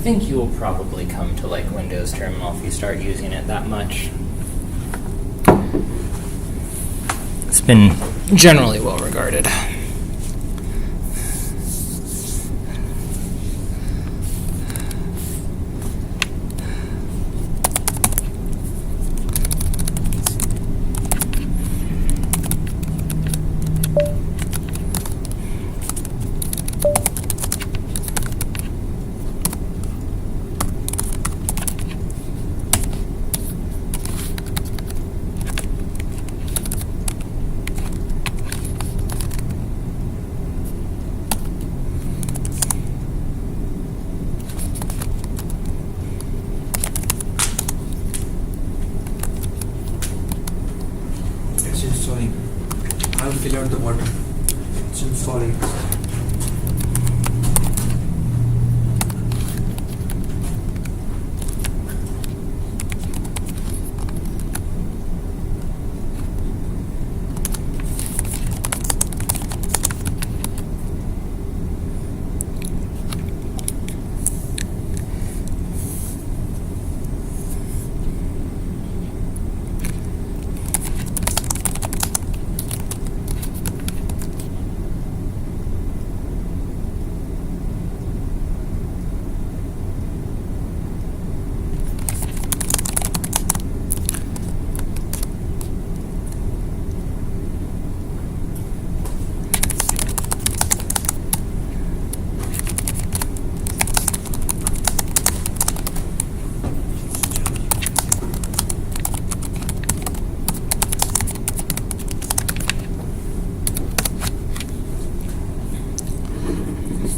S1: think you will probably come to like Windows Terminal if you start using it that much. It's been generally well regarded.
S2: It's installing. I'll fill out the bottom. It's installing.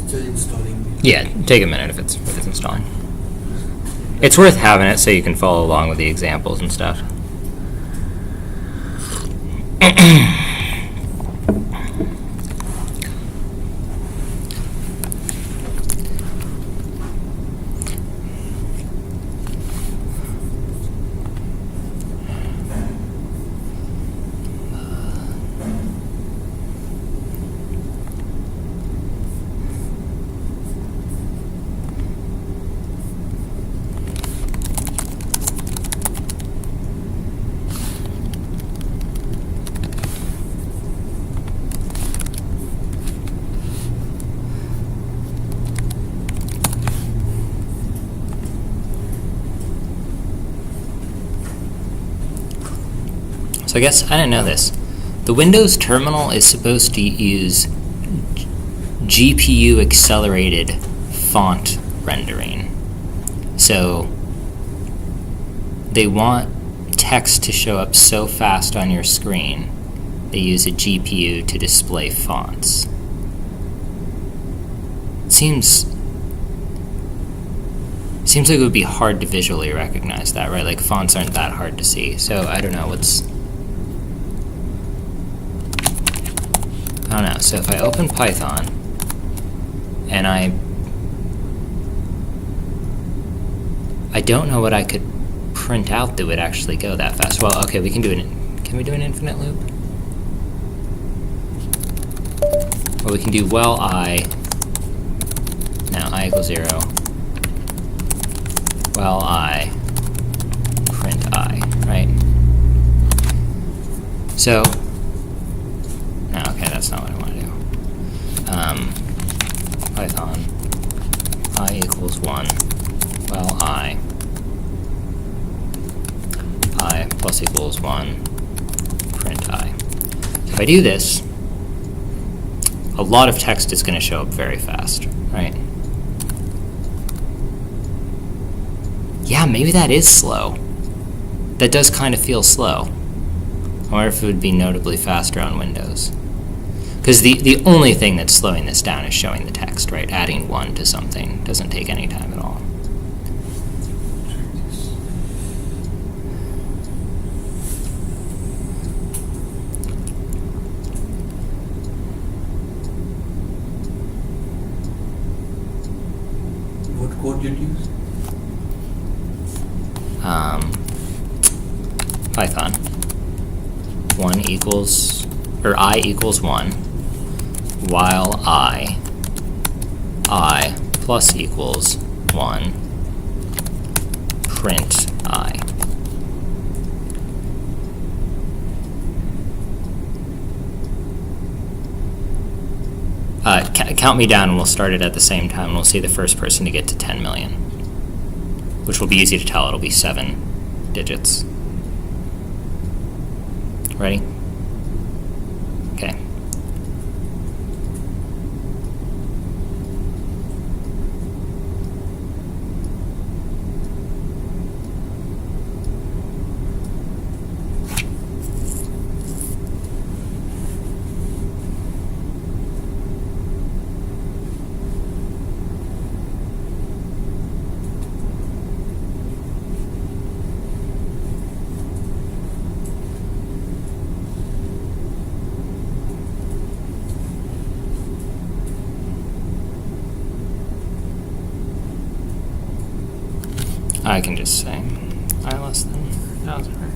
S2: Still installing.
S1: Yeah, take a minute if it's installing. It's worth having it so you can follow along with the examples and stuff. So I guess I didn't know this. The Windows terminal is supposed to use GPU accelerated font rendering. So they want text to show up so fast on your screen, they use a GPU to display fonts. Seems like it would be hard to visually recognize that, right? Like fonts aren't that hard to see. So I don't know what's... I don't know. So if I open Python and I don't know what I could print out that would actually go that fast. Well, okay, we can do can we do an infinite loop? Well, we can do I equals 0. Well, print I, right? So, no, okay, that's not what I want to do. Python, I equals 1, well, I plus equals 1, print I. So if I do this, a lot of text is going to show up very fast, right? Yeah, maybe that is slow. That does kind of feel slow. I wonder if it would be notably faster on Windows. Because the only thing that's slowing this down is showing the text, right? Adding 1 to something doesn't take any time at all.
S2: What code did you use?
S1: Python. I equals 1, while I plus equals 1 print I. Count me down and we'll start it at the same time and we'll see the first person to get to 10 million, which will be easy to tell. It'll be 7 digits. Ready? Okay. I can just say I less than 1,000, right?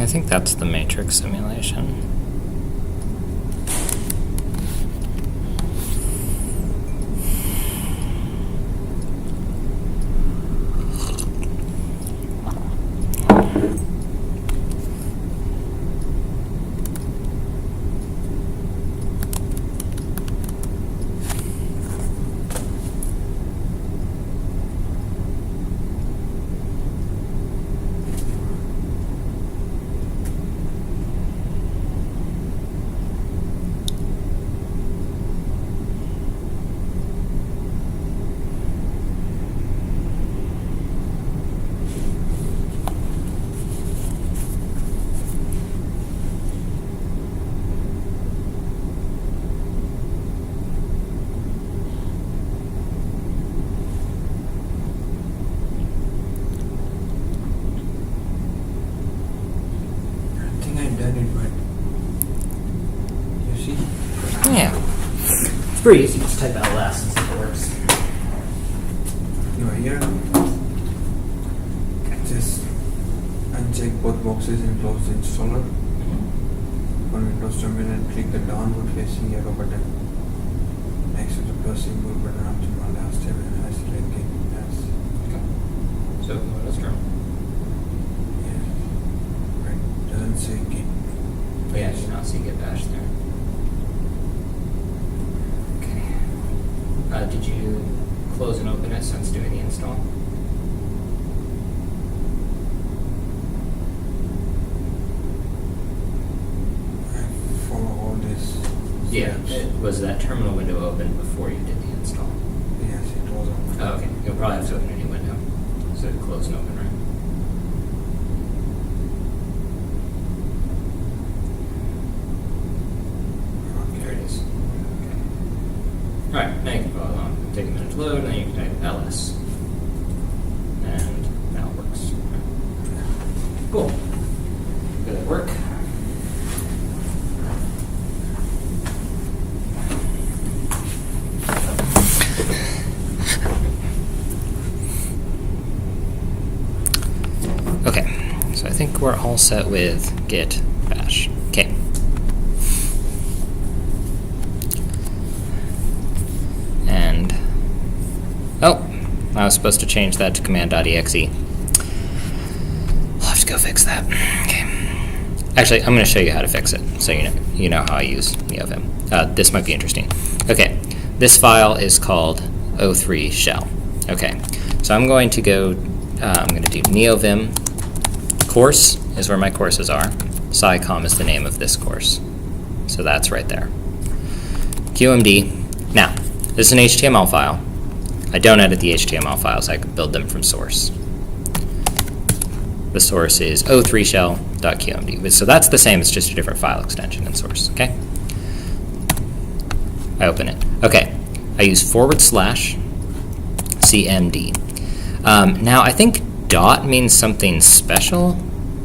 S1: think that's the matrix simulation. Pretty easy, just type LS and see if it works.
S2: You are here. Just uncheck both boxes and close the installer. On Windows terminal, click the downward facing arrow button next to the plus symbol button after my last step and I select it as.
S1: So, Windows terminal.
S2: Yes. Right. Doesn't say git.
S1: Oh, yeah, I did not see git bash there. Did you close and open it since doing the install?
S2: I follow all this.
S1: Yeah.
S2: steps.
S1: Was that terminal window open before you did the install?
S2: Yes, it was on.
S1: Oh, okay. You'll probably have to open a new window. So close and open, right? There it is. Okay. Alright, now you can follow along. Take a minute to load, and then you can type ls. And now it works. Cool. Did it work? Okay, so I think we're all set with git bash. Okay. And, oh, I was supposed to change that to command.exe. I'll have to go fix that. Okay. Actually, I'm going to show you how to fix it, so you know how I use NeoVim. This might be interesting. Okay, this file is called O3 shell. Okay, so I'm going to go, I'm going to do NeoVim course is where my courses are. SciCom is the name of this course. So that's right there. QMD. Now, this is an HTML file. I don't edit the HTML files. I build them from source. The source is o3shell.qmd. So that's the same. It's just a different file extension in source. Okay? I open it. Okay. I use /cmd. Now, I think dot means something special.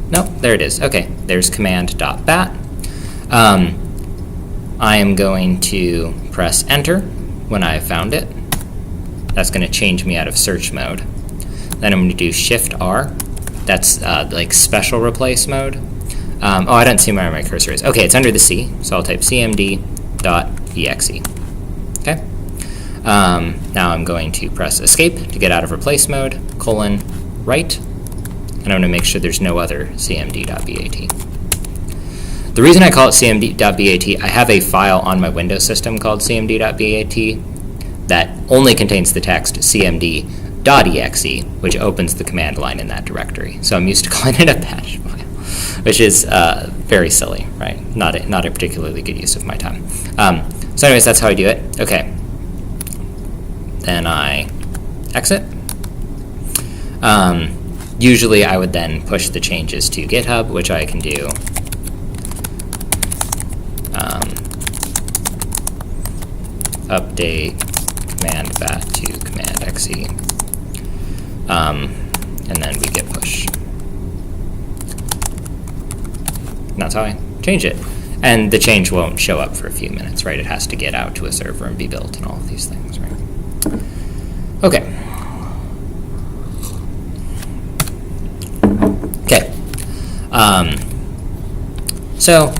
S1: Nope, there it is. Okay, there's command.bat. I am going to press enter when I have found it. That's going to change me out of search mode. Then I'm going to do shift R. That's like special replace mode. Oh, I don't see where my cursor is. Okay, it's under the C, so I'll type cmd.exe. Okay. Now I'm going to press escape to get out of replace mode, :right, and I'm going to make sure there's no other cmd.bat. The reason I call it cmd.bat, I have a file on my Windows system called cmd.bat that only contains the text cmd.exe, which opens the command line in that directory. So I'm used to calling it a bash file, which is very silly, right? Not a particularly good use of my time. So anyways, that's how I do it. Okay. Then I exit. Usually I would then push the changes to GitHub, which I can do. Update command bat to command exe. And then we git push. And that's how I change it. And the change won't show up for a few minutes, right? It has to get out to a server and be built and all of these things, right? Okay. Okay. So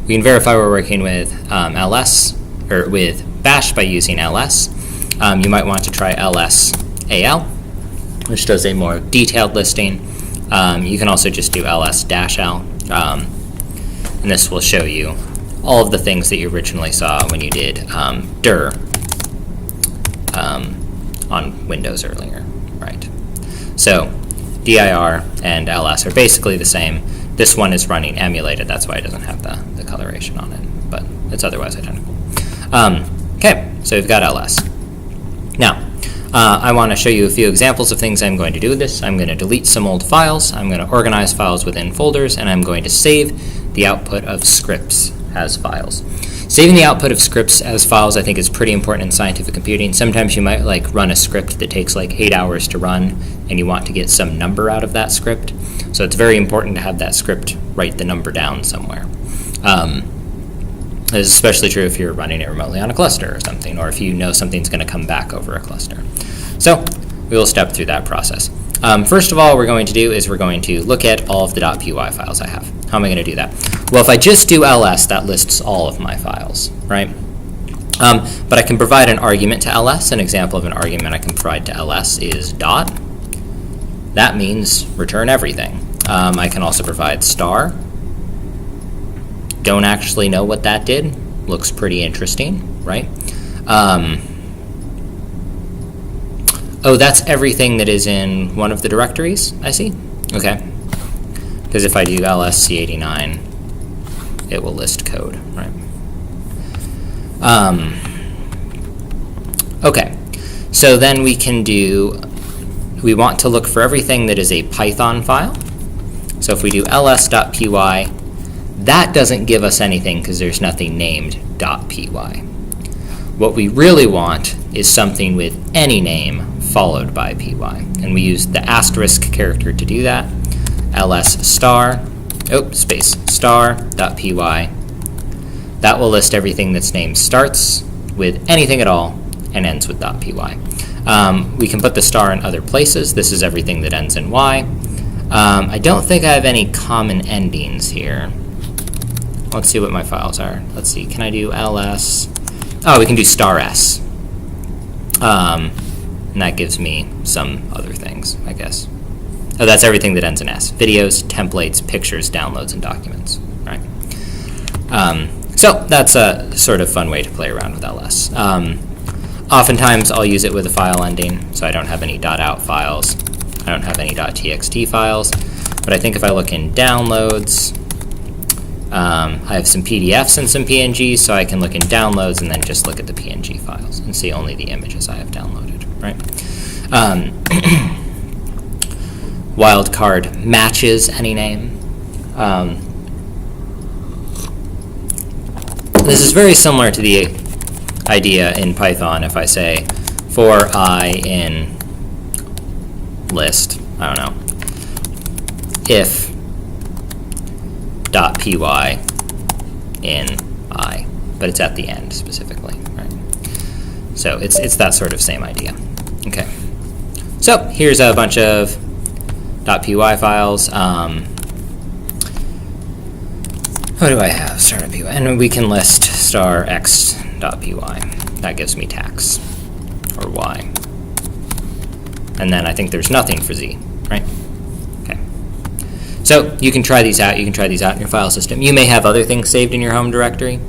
S1: we can verify we're working with ls, or with bash by using ls. You might want to try ls-al, which does a more detailed listing. You can also just do ls-l, and this will show you all of the things that you originally saw when you did dir on Windows earlier, right? So dir and ls are basically the same. This one is running emulated, that's why it doesn't have the coloration on it, but it's otherwise identical. Okay, so we've got ls. Now, I want to show you a few examples of things I'm going to do with this. I'm going to delete some old files, I'm going to organize files within folders, and I'm going to save the output of scripts as files. Saving the output of scripts as files I think is pretty important in scientific computing. Sometimes you might run a script that takes 8 hours to run, and you want to get some number out of that script. So it's very important to have that script write the number down somewhere. This is especially true if you're running it remotely on a cluster or something, or if you know something's going to come back over a cluster. So we will step through that process. First of all, we're going to look at all of the .py files I have. How am I going to do that? Well, if I just do ls, that lists all of my files, right? But I can provide an argument to ls. An example of an argument I can provide to ls is dot. That means return everything. I can also provide star. Don't actually know what that did. Looks pretty interesting, right? Oh, that's everything that is in one of the directories, I see. Okay. Because if I do lsc89, it will list code, right? Okay. So then we want to look for everything that is a Python file. So if we do ls.py, that doesn't give us anything because there's nothing named .py. What we really want is something with any name followed by py. And we use the asterisk character to do that. ls star, space, star.py. That will list everything that's named starts with anything at all and ends with .py. We can put the star in other places. This is everything that ends in y. I don't think I have any common endings here. Let's see what my files are. Let's see, can I do ls? Oh, we can do star s. And that gives me some other things, I guess. Oh, that's everything that ends in s. Videos, templates, pictures, downloads, and documents, right? So that's a sort of fun way to play around with ls. Oftentimes I'll use it with a file ending, so I don't have any .out files. I don't have any .txt files. But I think if I look in downloads, I have some PDFs and some PNGs, so I can look in downloads and then just look at the PNG files and see only the images I have downloaded, right? Wildcard matches any name. This is very similar to the idea in Python if I say for I in list, I don't know, if .py in I, but it's at the end specifically, right? So it's that sort of same idea. Okay. So here's a bunch of .py files. What do I have? Star.py, and we can list star x.py. That gives me tax or y. And then I think there's nothing for z, right? Okay. So you can try these out. You can try these out in your file system. You may have other things saved in your home directory,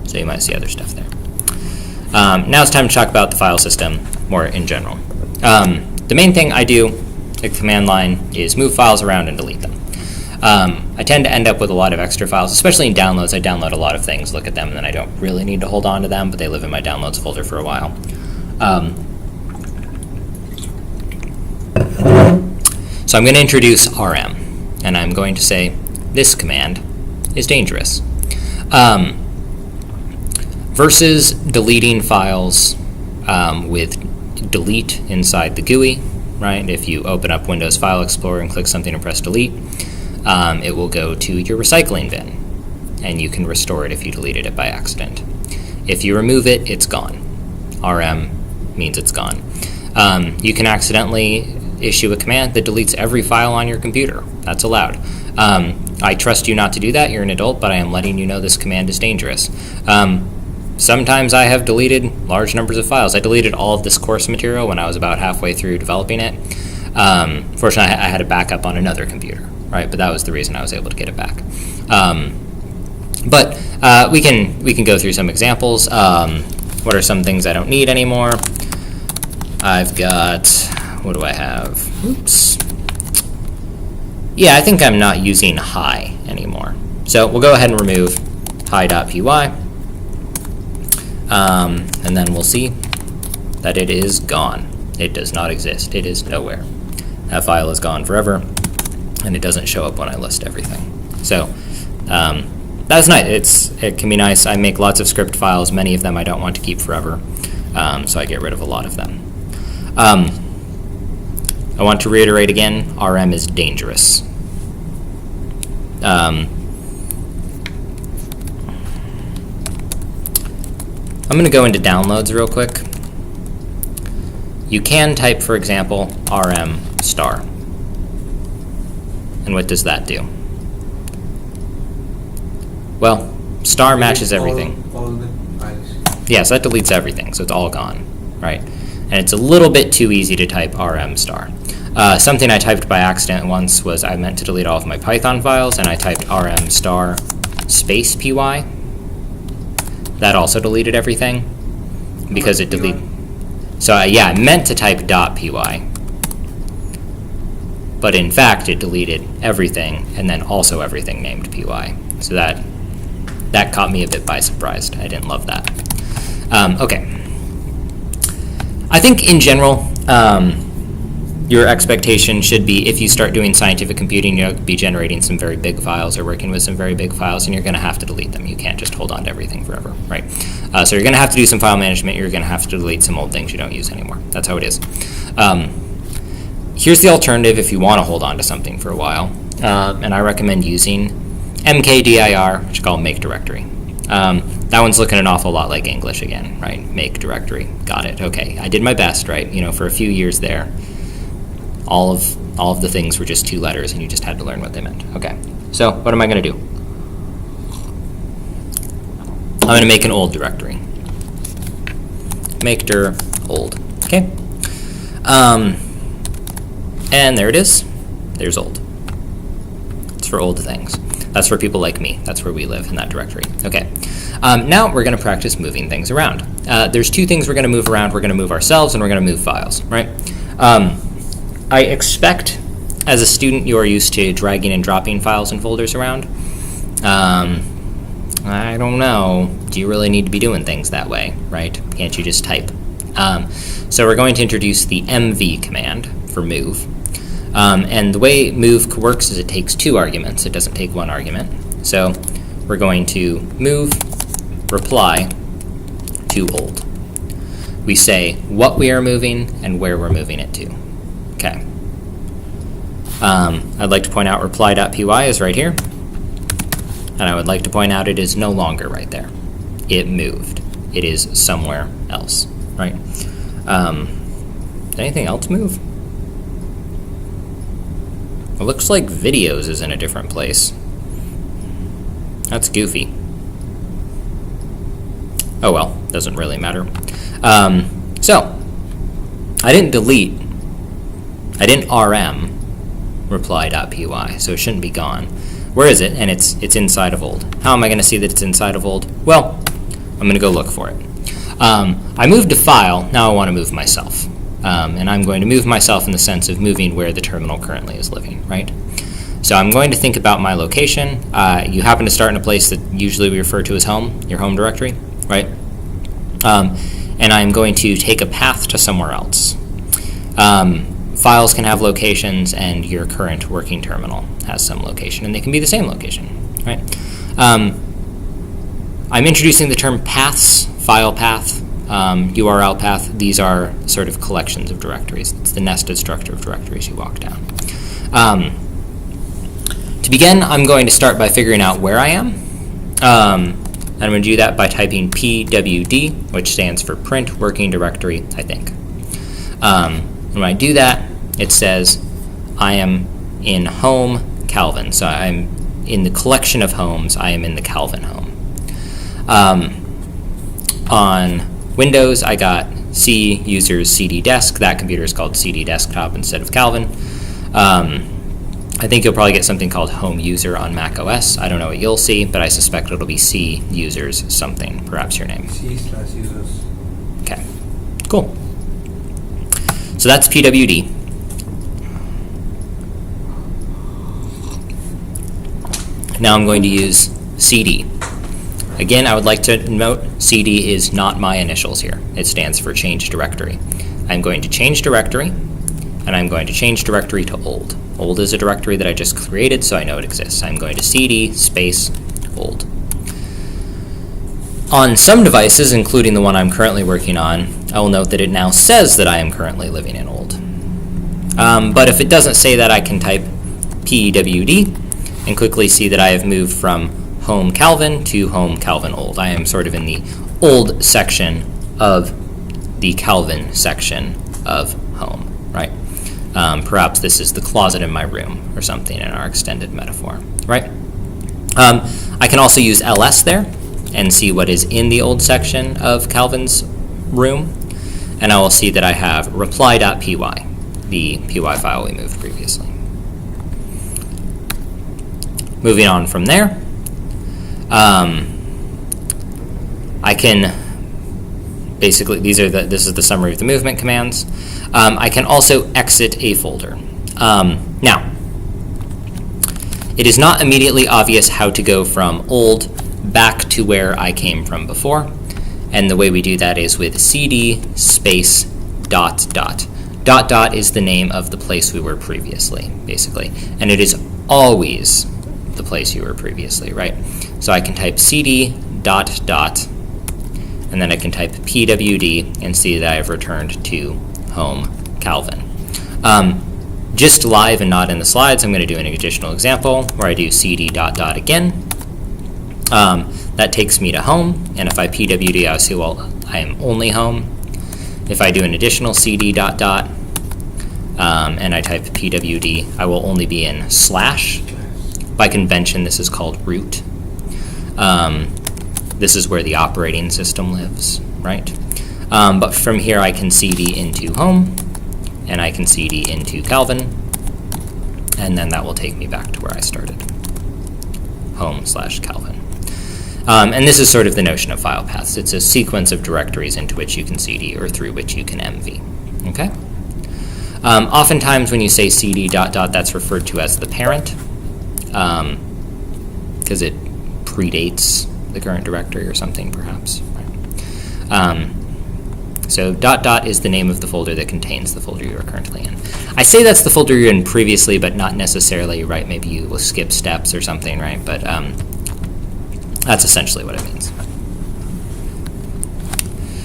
S1: so you might see other stuff there. Now it's time to talk about the file system more in general. The main thing I do at the command line is move files around and delete them. I tend to end up with a lot of extra files, especially in downloads. I download a lot of things, look at them, and then I don't really need to hold on to them, but they live in my downloads folder for a while. So I'm going to introduce RM, and I'm going to say this command is dangerous. Versus deleting files with delete inside the GUI, right? If you open up Windows File Explorer and click something and press delete, it will go to your recycling bin, and you can restore it if you deleted it by accident. If you remove it, it's gone. RM means it's gone. You can accidentally issue a command that deletes every file on your computer. That's allowed. I trust you not to do that. You're an adult, but I am letting you know this command is dangerous. Sometimes I have deleted large numbers of files. I deleted all of this course material when I was about halfway through developing it. Fortunately, I had a backup on another computer, right? But that was the reason I was able to get it back. But we can go through some examples. What are some things I don't need anymore? I've got, what do I have? Oops. Yeah, I think I'm not using hi anymore. So we'll go ahead and remove hi.py. And then we'll see that it is gone. It does not exist. It is nowhere. That file is gone forever, and it doesn't show up when I list everything. So that's nice. It can be nice. I make lots of script files. Many of them I don't want to keep forever, so I get rid of a lot of them. I want to reiterate again, RM is dangerous. I'm going to go into downloads real quick. You can type, for example, rm star. And what does that do? Well, star matches everything.
S2: All the files.
S1: Yes, that deletes everything, so it's all gone, right? And it's a little bit too easy to type rm star. Something I typed by accident once was I meant to delete all of my Python files, and I typed rm star space py. That also deleted everything because it deleted. So yeah, I meant to type .py, but in fact it deleted everything and then also everything named py. So that caught me a bit by surprise. I didn't love that. Okay. I think in general, your expectation should be if you start doing scientific computing, you'll be generating some very big files or working with some very big files, and you're going to have to delete them. You can't just hold on to everything forever, right? So you're going to have to do some file management. You're going to have to delete some old things you don't use anymore. That's how it is. Here's the alternative if you want to hold on to something for a while, and I recommend using mkdir, which I call make directory. That one's looking an awful lot like English again, right? Make directory. Got it. Okay, I did my best, right? For a few years there. All of the things were just two letters, and you just had to learn what they meant. Okay, so what am I going to do? I'm going to make an old directory. Make dir old. Okay. And there it is. There's old. It's for old things. That's for people like me. That's where we live, in that directory. Okay. Now we're going to practice moving things around. There's two things we're going to move around. We're going to move ourselves, and we're going to move files, right? I expect, as a student, you are used to dragging and dropping files and folders around. I don't know. Do you really need to be doing things that way, right? Can't you just type? So we're going to introduce the mv command for move. And the way move works is it takes two arguments. It doesn't take one argument. So we're going to move reply to old. We say what we are moving and where we're moving it to. Okay. I'd like to point out reply.py is right here. And I would like to point out it is no longer right there. It moved. It is somewhere else, right? Did anything else move? It looks like videos is in a different place. That's goofy. Oh well, doesn't really matter. So, I didn't delete. I didn't rm reply.py, so it shouldn't be gone. Where is it? And it's inside of old. How am I going to see that it's inside of old? Well, I'm going to go look for it. I moved a file. Now I want to move myself. And I'm going to move myself in the sense of moving where the terminal currently is living, right? So I'm going to think about my location. You happen to start in a place that usually we refer to as home, your home directory, right? And I'm going to take a path to somewhere else. Files can have locations, and your current working terminal has some location, and they can be the same location, right? I'm introducing the term paths, file path, URL path. These are sort of collections of directories. It's the nested structure of directories you walk down. To begin, I'm going to start by figuring out where I am. And I'm going to do that by typing pwd, which stands for print working directory, I think. When I do that, it says I am in home Calvin. So I'm in the collection of homes, I am in the Calvin home. On Windows, I got C users CD desk. That computer is called CD desktop instead of Calvin. I think you'll probably get something called home user on Mac OS. I don't know what you'll see, but I suspect it'll be C users something, perhaps your name.
S2: C/users.
S1: Okay, cool. So that's PWD. Now I'm going to use CD. Again, I would like to note CD is not my initials here. It stands for change directory. I'm going to change directory, and I'm going to change directory to old. Old is a directory that I just created, so I know it exists. I'm going to CD space old. On some devices, including the one I'm currently working on, I will note that it now says that I am currently living in old. But if it doesn't say that, I can type PWD and quickly see that I have moved from home Calvin to home Calvin old. I am sort of in the old section of the Calvin section of home, right? Perhaps this is the closet in my room or something in our extended metaphor, right? I can also use ls there and see what is in the old section of Calvin's room, and I will see that I have reply.py, the py file we moved previously. Moving on from there, I can basically, this is the summary of the movement commands. I can also exit a folder. Now, it is not immediately obvious how to go from old back to where I came from before, and the way we do that is with cd space dot dot. Dot dot is the name of the place we were previously, basically, and it is always the place you were previously, right? So I can type cd dot dot, and then I can type pwd and see that I have returned to home Calvin. Just live and not in the slides, I'm going to do an additional example where I do cd dot dot again. That takes me to home, and if I pwd, I'll see, well, I am only home. If I do an additional cd dot dot, and I type pwd, I will only be in slash. By convention, this is called root. This is where the operating system lives, right? But from here, I can cd into home, and I can cd into Calvin, and then that will take me back to where I started, home/Calvin. And this is sort of the notion of file paths. It's a sequence of directories into which you can cd or through which you can mv, okay? Oftentimes when you say cd dot dot, that's referred to as the parent, because it predates the current directory or something, perhaps, right? So dot dot is the name of the folder that contains the folder you are currently in. I say that's the folder you're in previously, but not necessarily, right? Maybe you will skip steps or something, right? But that's essentially what it means.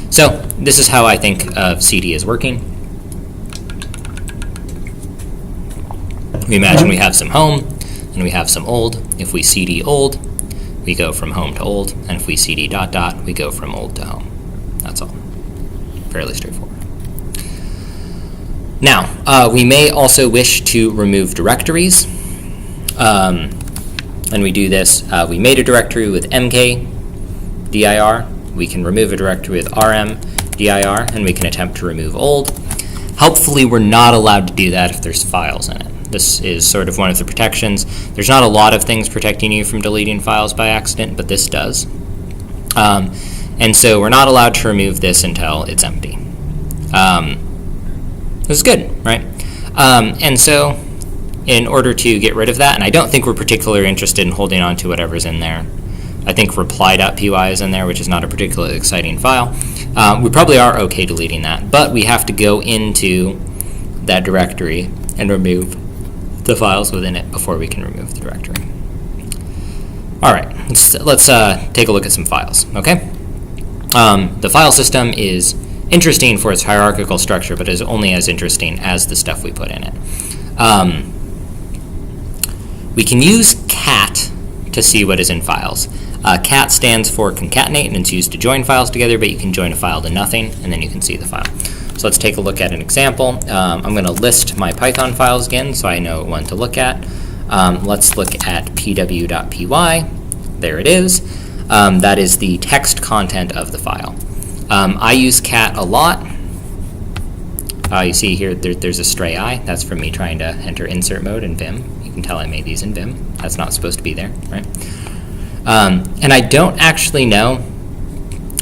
S1: So this is how I think of CD as working. We imagine we have some home and we have some old. If we CD old, we go from home to old, and if we cd dot dot, we go from old to home. That's all. Fairly straightforward. Now, we may also wish to remove directories. And we do this, we made a directory with mkdir, we can remove a directory with rmdir, and we can attempt to remove old. Helpfully, we're not allowed to do that if there's files in it. This is sort of one of the protections. There's not a lot of things protecting you from deleting files by accident, but this does. And so we're not allowed to remove this until it's empty. This is good, right? And so in order to get rid of that, and I don't think we're particularly interested in holding on to whatever's in there. I think reply.py is in there, which is not a particularly exciting file. We probably are okay deleting that, but we have to go into that directory and remove the files within it before we can remove the directory. All right, let's take a look at some files, okay? The file system is interesting for its hierarchical structure, but is only as interesting as the stuff we put in it. We can use cat to see what is in files. Cat stands for concatenate, and it's used to join files together, but you can join a file to nothing, and then you can see the file. So let's take a look at an example. I'm going to list my Python files again so I know what to look at. Let's look at pw.py. There it is. That is the text content of the file. I use cat a lot. You see here, there's a stray I. That's from me trying to enter insert mode in Vim. You can tell I made these in Vim. That's not supposed to be there, right? And I don't actually know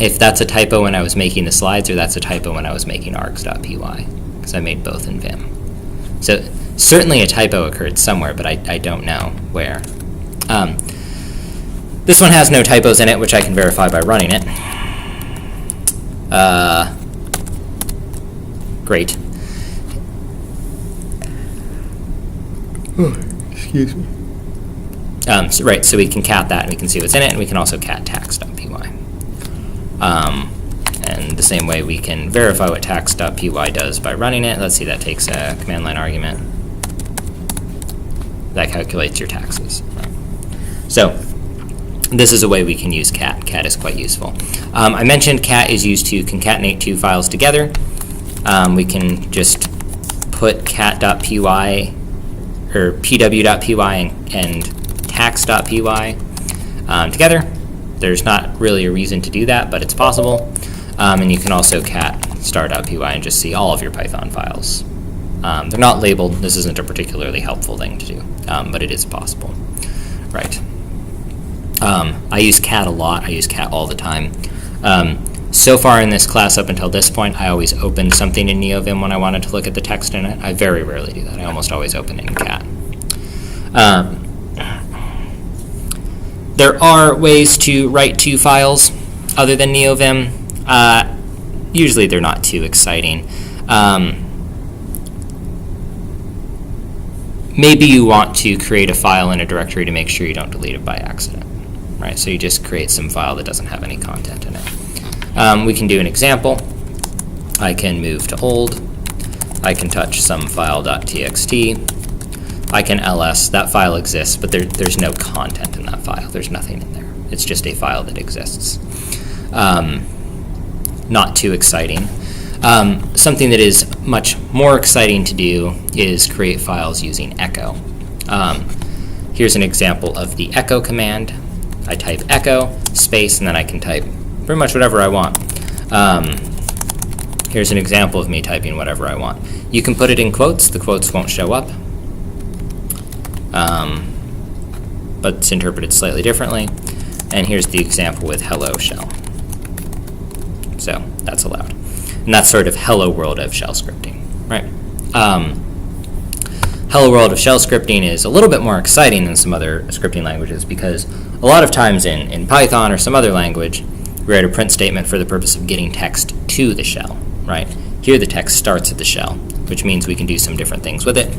S1: if that's a typo when I was making the slides or that's a typo when I was making args.py, because I made both in Vim. So certainly a typo occurred somewhere, but I don't know where. This one has no typos in it, which I can verify by running it. Great. Excuse me. So we can cat that and we can see what's in it, and we can also cat tax.py. And the same way we can verify what tax.py does by running it. Let's see, that takes a command line argument. That calculates your taxes. So this is a way we can use cat. Cat is quite useful. I mentioned cat is used to concatenate two files together. We can just put cat.py or pw.py and tax.py together. There's not really a reason to do that, but it's possible. And you can also cat star.py and just see all of your Python files. They're not labeled. This isn't a particularly helpful thing to do, but it is possible. Right. I use cat a lot. I use cat all the time. So far in this class, up until this point, I always opened something in NeoVim when I wanted to look at the text in it. I very rarely do that. I almost always open it in cat. There are ways to write two files other than NeoVim. Usually they're not too exciting. Maybe you want to create a file in a directory to make sure you don't delete it by accident, right? So you just create some file that doesn't have any content in it. We can do an example. I can move to old. I can touch some file.txt. I can ls. That file exists, but there's no content in that file. There's nothing in there. It's just a file that exists. Not too exciting. Something that is much more exciting to do is create files using echo. Here's an example of the echo command. I type echo space, and then I can type pretty much whatever I want. Here's an example of me typing whatever I want. You can put it in quotes. The quotes won't show up, but it's interpreted slightly differently. And here's the example with hello shell. So that's allowed. And that's sort of hello world of shell scripting, right? Hello world of shell scripting is a little bit more exciting than some other scripting languages, because a lot of times in Python or some other language, we write a print statement for the purpose of getting text to the shell, right? Here the text starts at the shell, which means we can do some different things with it.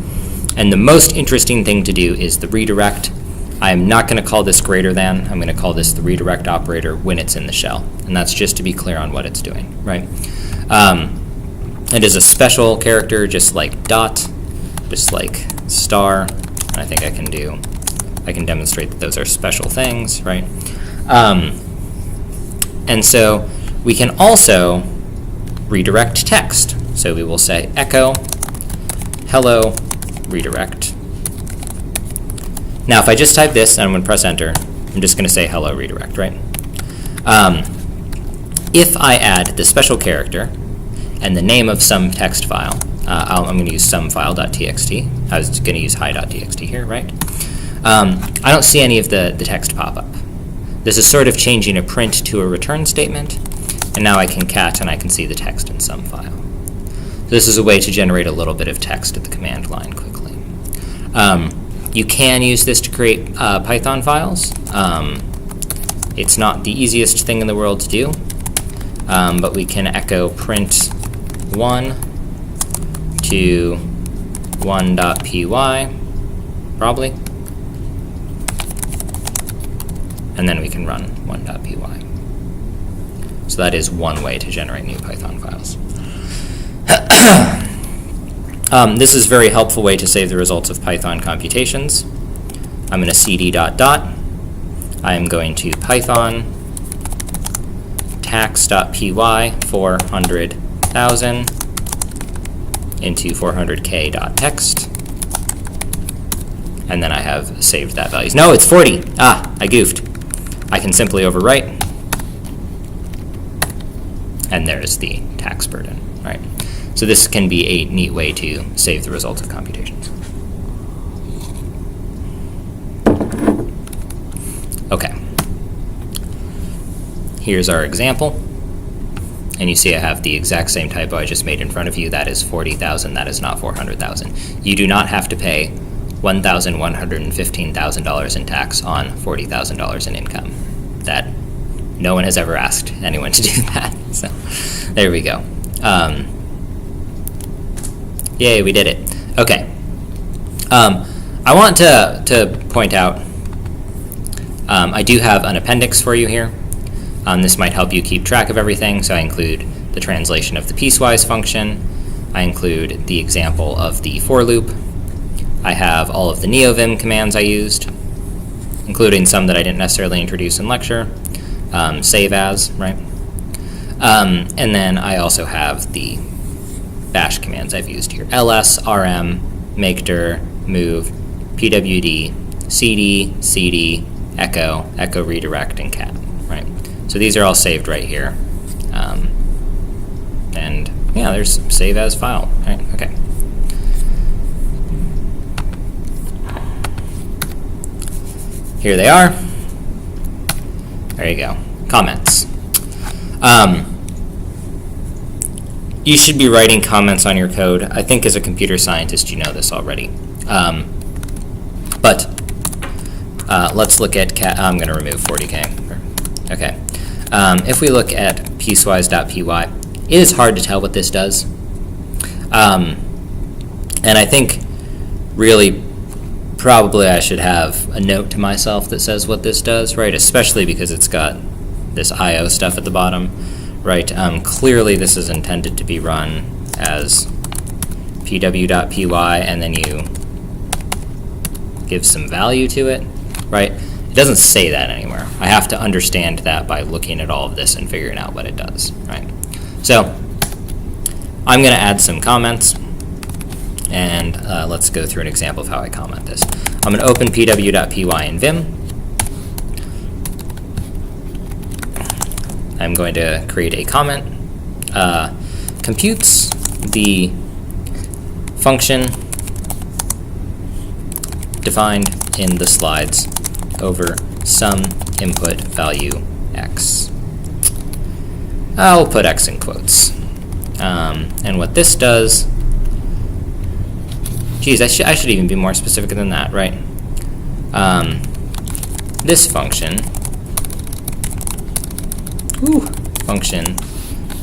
S1: And the most interesting thing to do is the redirect. I am not going to call this greater than. I'm going to call this the redirect operator when it's in the shell. And that's just to be clear on what it's doing, right? It is a special character, just like dot, just like star. And I think I can demonstrate that those are special things, right? And so we can also redirect text. So we will say echo hello redirect. Now if I just type this and I'm going to press enter, I'm just going to say hello redirect, right? If I add the special character and the name of some text file, I'm going to use some file.txt. I was going to use hi.txt here, right? I don't see any of the text pop up. This is sort of changing a print to a return statement, and now I can cat and I can see the text in some file. So this is a way to generate a little bit of text at the command line quickly. You can use this to create Python files. It's not the easiest thing in the world to do, but we can echo print 1 to 1.py, probably. And then we can run 1.py. So that is one way to generate new Python files. This is a very helpful way to save the results of Python computations. I'm going to cd ... I am going to Python tax.py 400,000 into 400k.text. and then I have saved that value. No, it's 40. Ah, I goofed. I can simply overwrite, and there's the tax burden, right? So this can be a neat way to save the results of computations. Okay. Here's our example. And you see I have the exact same typo I just made in front of you. That is 40,000. That is not 400,000. You do not have to pay $1,115,000 in tax on $40,000 in income. That no one has ever asked anyone to do that. So there we go. Yay, we did it. Okay. I want to point out, I do have an appendix for you here. This might help you keep track of everything, so I include the translation of the piecewise function. I include the example of the for loop. I have all of the neovim commands I used, including some that I didn't necessarily introduce in lecture, save as, right? And then I also have the bash commands I've used here: ls, rm, makedir, move, pwd, cd, echo, echo redirect, and cat, right? So these are all saved right here. And yeah, there's save as file, right? Okay. Here they are. There you go. Comments. You should be writing comments on your code. I think as a computer scientist, you know this already. But let's look at I'm going to remove 40K. Okay. If we look at piecewise.py, it is hard to tell what this does. And I think really probably I should have a note to myself that says what this does, right? Especially because it's got this IO stuff at the bottom, right? Clearly this is intended to be run as pw.py, and then you give some value to it, right? It doesn't say that anywhere. I have to understand that by looking at all of this and figuring out what it does, right? So I'm going to add some comments, and let's go through an example of how I comment this. I'm going to open pw.py in Vim. I'm going to create a comment. Computes the function defined in the slides over some input value x. I'll put x in quotes. And what this does, geez, I should even be more specific than that, right? This function,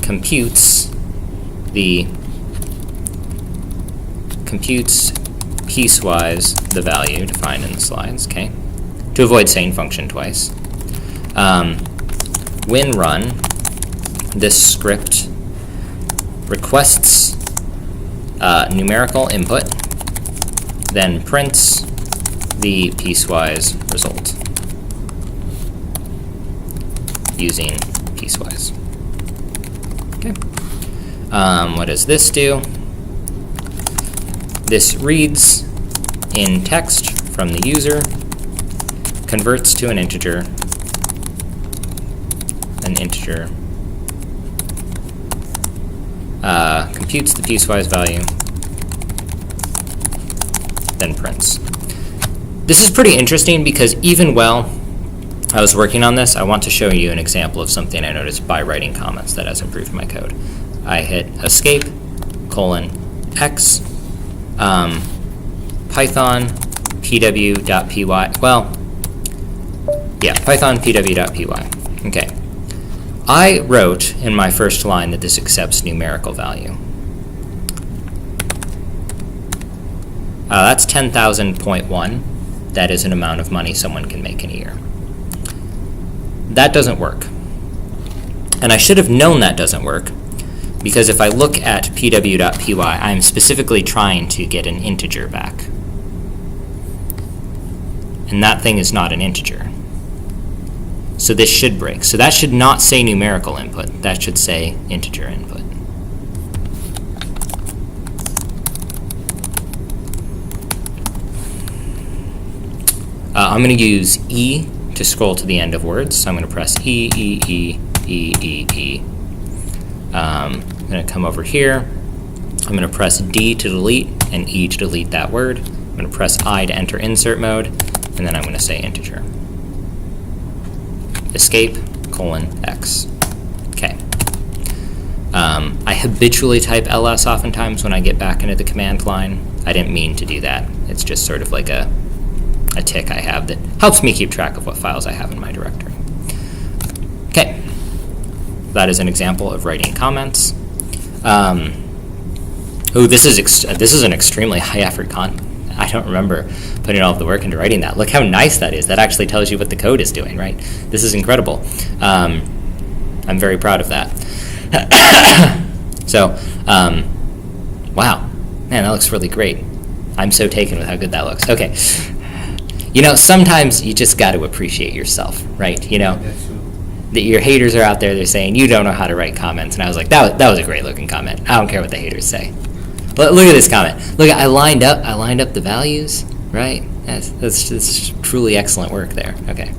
S1: computes piecewise the value defined in the slides, okay? To avoid saying function twice. When run, this script requests numerical input, then prints the piecewise result using piecewise. Okay. What does this do? This reads in text from the user, converts to an integer, computes the piecewise value, then prints. This is pretty interesting because even while I was working on this, I want to show you an example of something I noticed by writing comments that has improved my code. I hit escape, :x, Python pw.py, well, yeah, Python pw.py, okay. I wrote in my first line that this accepts numerical value. That's 10,000.1. That is an amount of money someone can make in a year. That doesn't work. And I should have known that doesn't work, because if I look at pw.py, I'm specifically trying to get an integer back. And that thing is not an integer. So this should break. So that should not say numerical input. That should say integer input. I'm going to use E to scroll to the end of words. So I'm going to press E, E, E, E, E, E. I'm going to come over here. I'm going to press D to delete and E to delete that word. I'm going to press I to enter insert mode, and then I'm going to say integer. Escape, X. Okay. I habitually type ls oftentimes when I get back into the command line. I didn't mean to do that. It's just sort of like a tick I have that helps me keep track of what files I have in my directory. Okay. That is an example of writing comments. This is an extremely high effort I don't remember putting all of the work into writing that. Look how nice that is. That actually tells you what the code is doing, right? This is incredible. I'm very proud of that. So, wow. Man, that looks really great. I'm so taken with how good that looks. Okay. You know, sometimes you just got to appreciate yourself, right? You know, that your haters are out there, they're saying, you don't know how to write comments. And I was like, that was a great looking comment. I don't care what the haters say. But look at this comment. Look, I lined up the values, right? That's truly excellent work there. Okay.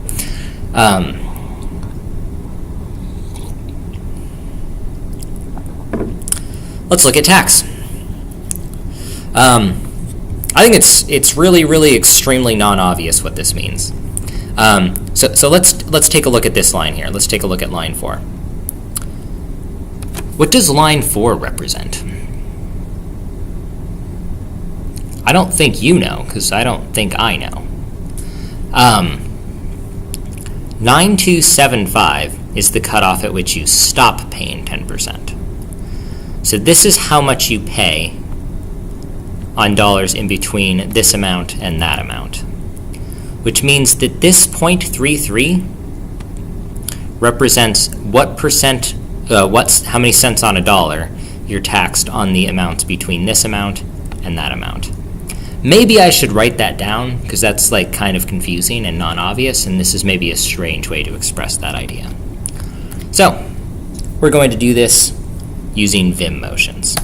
S1: Let's look at tax. I think it's really, really extremely non-obvious what this means. So let's take a look at this line here. Let's take a look at line 4. What does line 4 represent? I don't think you know, because I don't think I know. 9275 is the cutoff at which you stop paying 10%. So this is how much you pay on dollars in between this amount and that amount, which means that this 0.33 represents what percent, how many cents on a dollar you're taxed on the amounts between this amount and that amount. Maybe I should write that down, because that's like kind of confusing and non-obvious, and this is maybe a strange way to express that idea. So we're going to do this using Vim motions.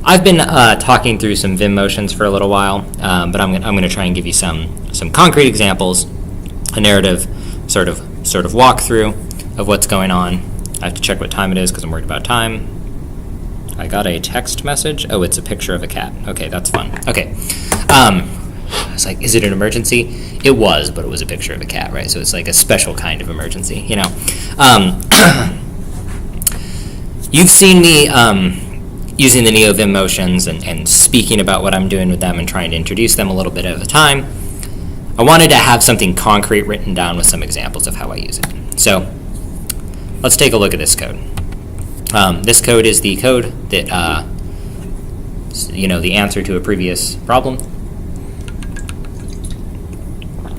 S1: I've been talking through some Vim motions for a little while, but I'm going to try and give you some concrete examples, a narrative sort of walkthrough of what's going on. I have to check what time it is because I'm worried about time. I got a text message. Oh, it's a picture of a cat. Okay, that's fun. Okay. I was like, is it an emergency? It was, but it was a picture of a cat, right? So it's like a special kind of emergency, you know. You've seen me using the NeoVim motions and speaking about what I'm doing with them and trying to introduce them a little bit at a time. I wanted to have something concrete written down with some examples of how I use it. So let's take a look at this code. This code is the code that, the answer to a previous problem.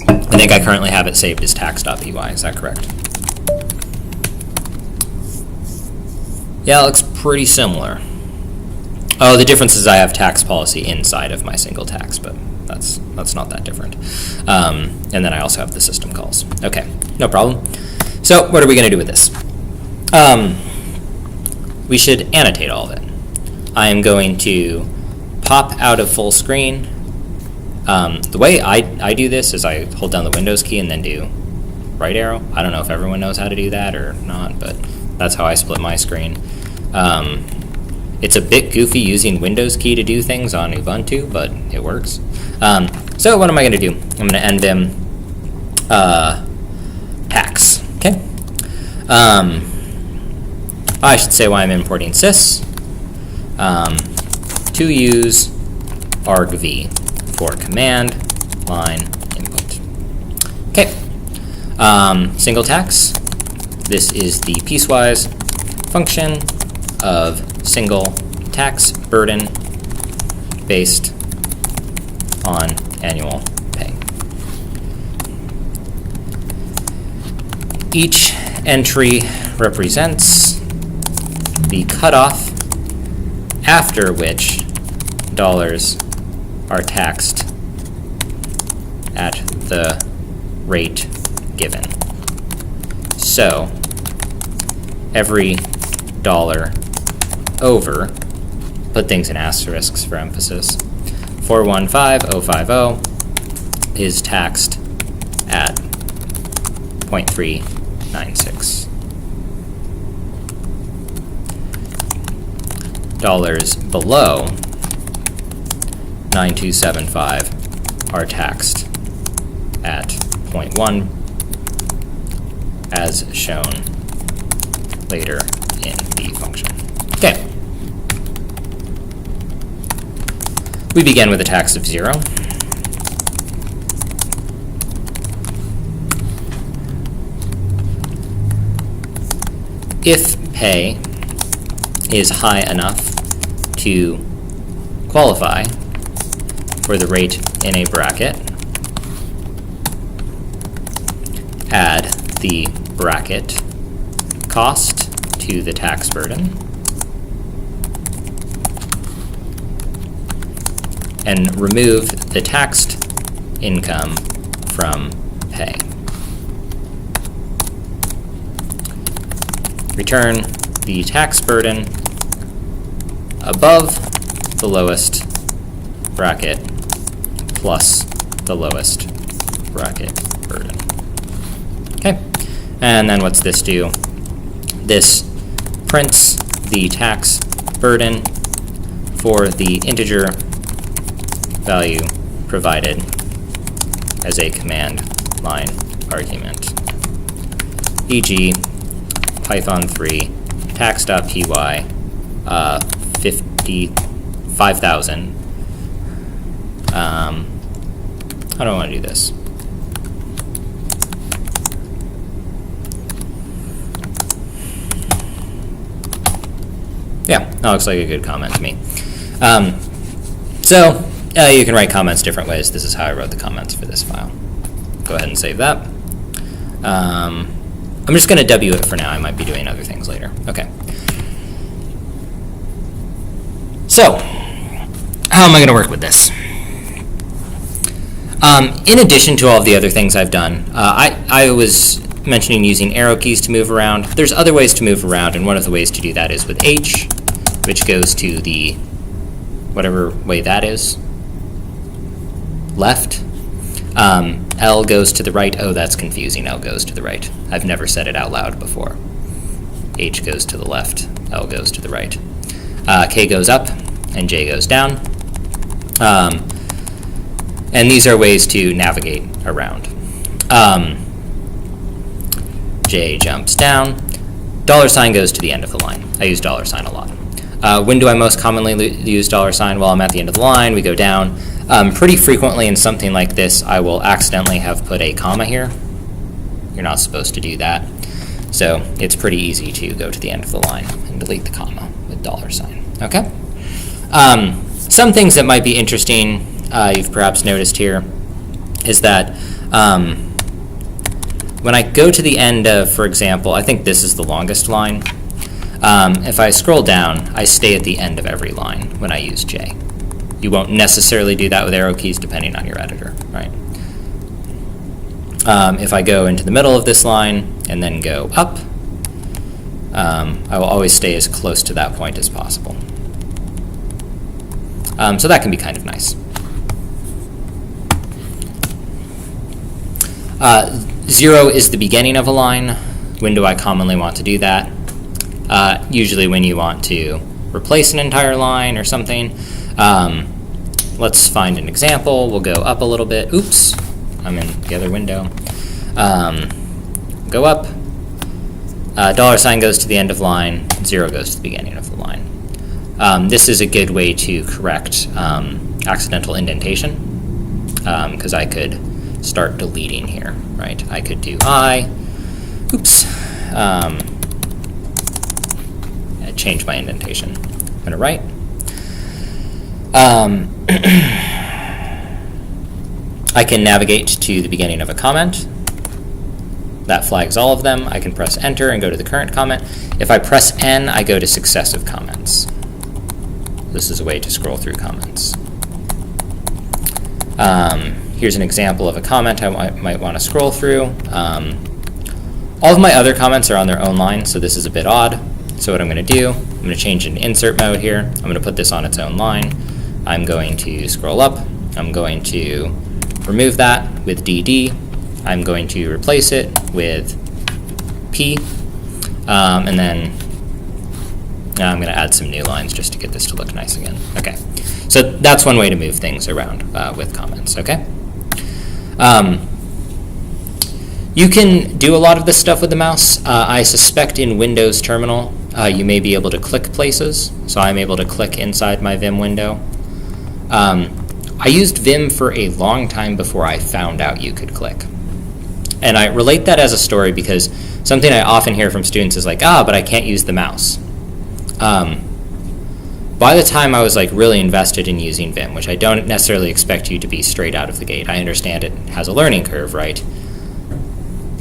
S1: I think I currently have it saved as tax.py, is that correct? Yeah, it looks pretty similar. Oh, the difference is I have tax policy inside of my single tax, but that's not that different. And then I also have the system calls. Okay, no problem. So what are we going to do with this? We should annotate all of it. I am going to pop out of full screen. The way I do this is I hold down the Windows key and then do right arrow. I don't know if everyone knows how to do that or not, but that's how I split my screen. It's a bit goofy using Windows key to do things on Ubuntu, but it works. So what am I going to do? I'm going to nvim tax. Okay. I should say why I'm importing sys to use argv for command line input. Okay. Single tax. This is the piecewise function of single tax burden based on annual pay. Each entry represents the cutoff after which dollars are taxed at the rate given. So every dollar over, put things in asterisks for emphasis, 415050 is taxed 0.396. Dollars below 9275 are taxed at 0.1 as shown later in the function. Okay. We begin with a tax of 0. If pay is high enough to qualify for the rate in a bracket, add the bracket cost to the tax burden, and remove the taxed income from pay. Return the tax burden above the lowest bracket plus the lowest bracket burden. Okay, and then what's this do? This prints the tax burden for the integer value provided as a command line argument, e.g. Python 3 tax.py 55,000. How do I want to do this? Yeah, that looks like a good comment to me. You can write comments different ways. This is how I wrote the comments for this file. Go ahead and save that. I'm just going to W it for now. I might be doing other things later. Okay. So, how am I going to work with this? In addition to all of the other things I've done, I was mentioning using arrow keys to move around. There's other ways to move around, and one of the ways to do that is with H, which goes to the whatever way that is, left. L goes to the right. Oh, that's confusing. L goes to the right. I've never said it out loud before. H goes to the left. L goes to the right. K goes up, and J goes down. And these are ways to navigate around. J jumps down. $sign goes to the end of the line. I use $sign a lot. When do I most commonly use $sign? Well, I'm at the end of the line. We go down. Pretty frequently in something like this, I will accidentally have put a comma here. You're not supposed to do that. So it's pretty easy to go to the end of the line and delete the comma with $sign. Okay? Some things that might be interesting, you've perhaps noticed here, is that when I go to the end of, for example, I think this is the longest line. If I scroll down, I stay at the end of every line when I use J. You won't necessarily do that with arrow keys depending on your editor, right? If I go into the middle of this line and then go up, I will always stay as close to that point as possible. So that can be kind of nice. 0 is the beginning of a line. When do I commonly want to do that? Usually when you want to replace an entire line or something. Let's find an example. We'll go up a little bit. Oops, I'm in the other window. Go up. $sign goes to the end of line. 0 goes to the beginning of the line. This is a good way to correct accidental indentation, because I could start deleting here, right? I could do change my indentation. I'm going to write. I can navigate to the beginning of a comment. That flags all of them. I can press enter and go to the current comment. If I press N, I go to successive comments. This is a way to scroll through comments. Here's an example of a comment I might want to scroll through. All of my other comments are on their own line, so this is a bit odd. So what I'm going to do, I'm going to change into insert mode here. I'm going to put this on its own line. I'm going to scroll up. I'm going to remove that with DD. I'm going to replace it with P, and then now I'm going to add some new lines just to get this to look nice again. Okay, so that's one way to move things around with comments, okay? You can do a lot of this stuff with the mouse. I suspect in Windows Terminal, you may be able to click places, so I'm able to click inside my Vim window. I used Vim for a long time before I found out you could click. And I relate that as a story because something I often hear from students is like, but I can't use the mouse. By the time I was like really invested in using Vim, which I don't necessarily expect you to be straight out of the gate, I understand it has a learning curve, right?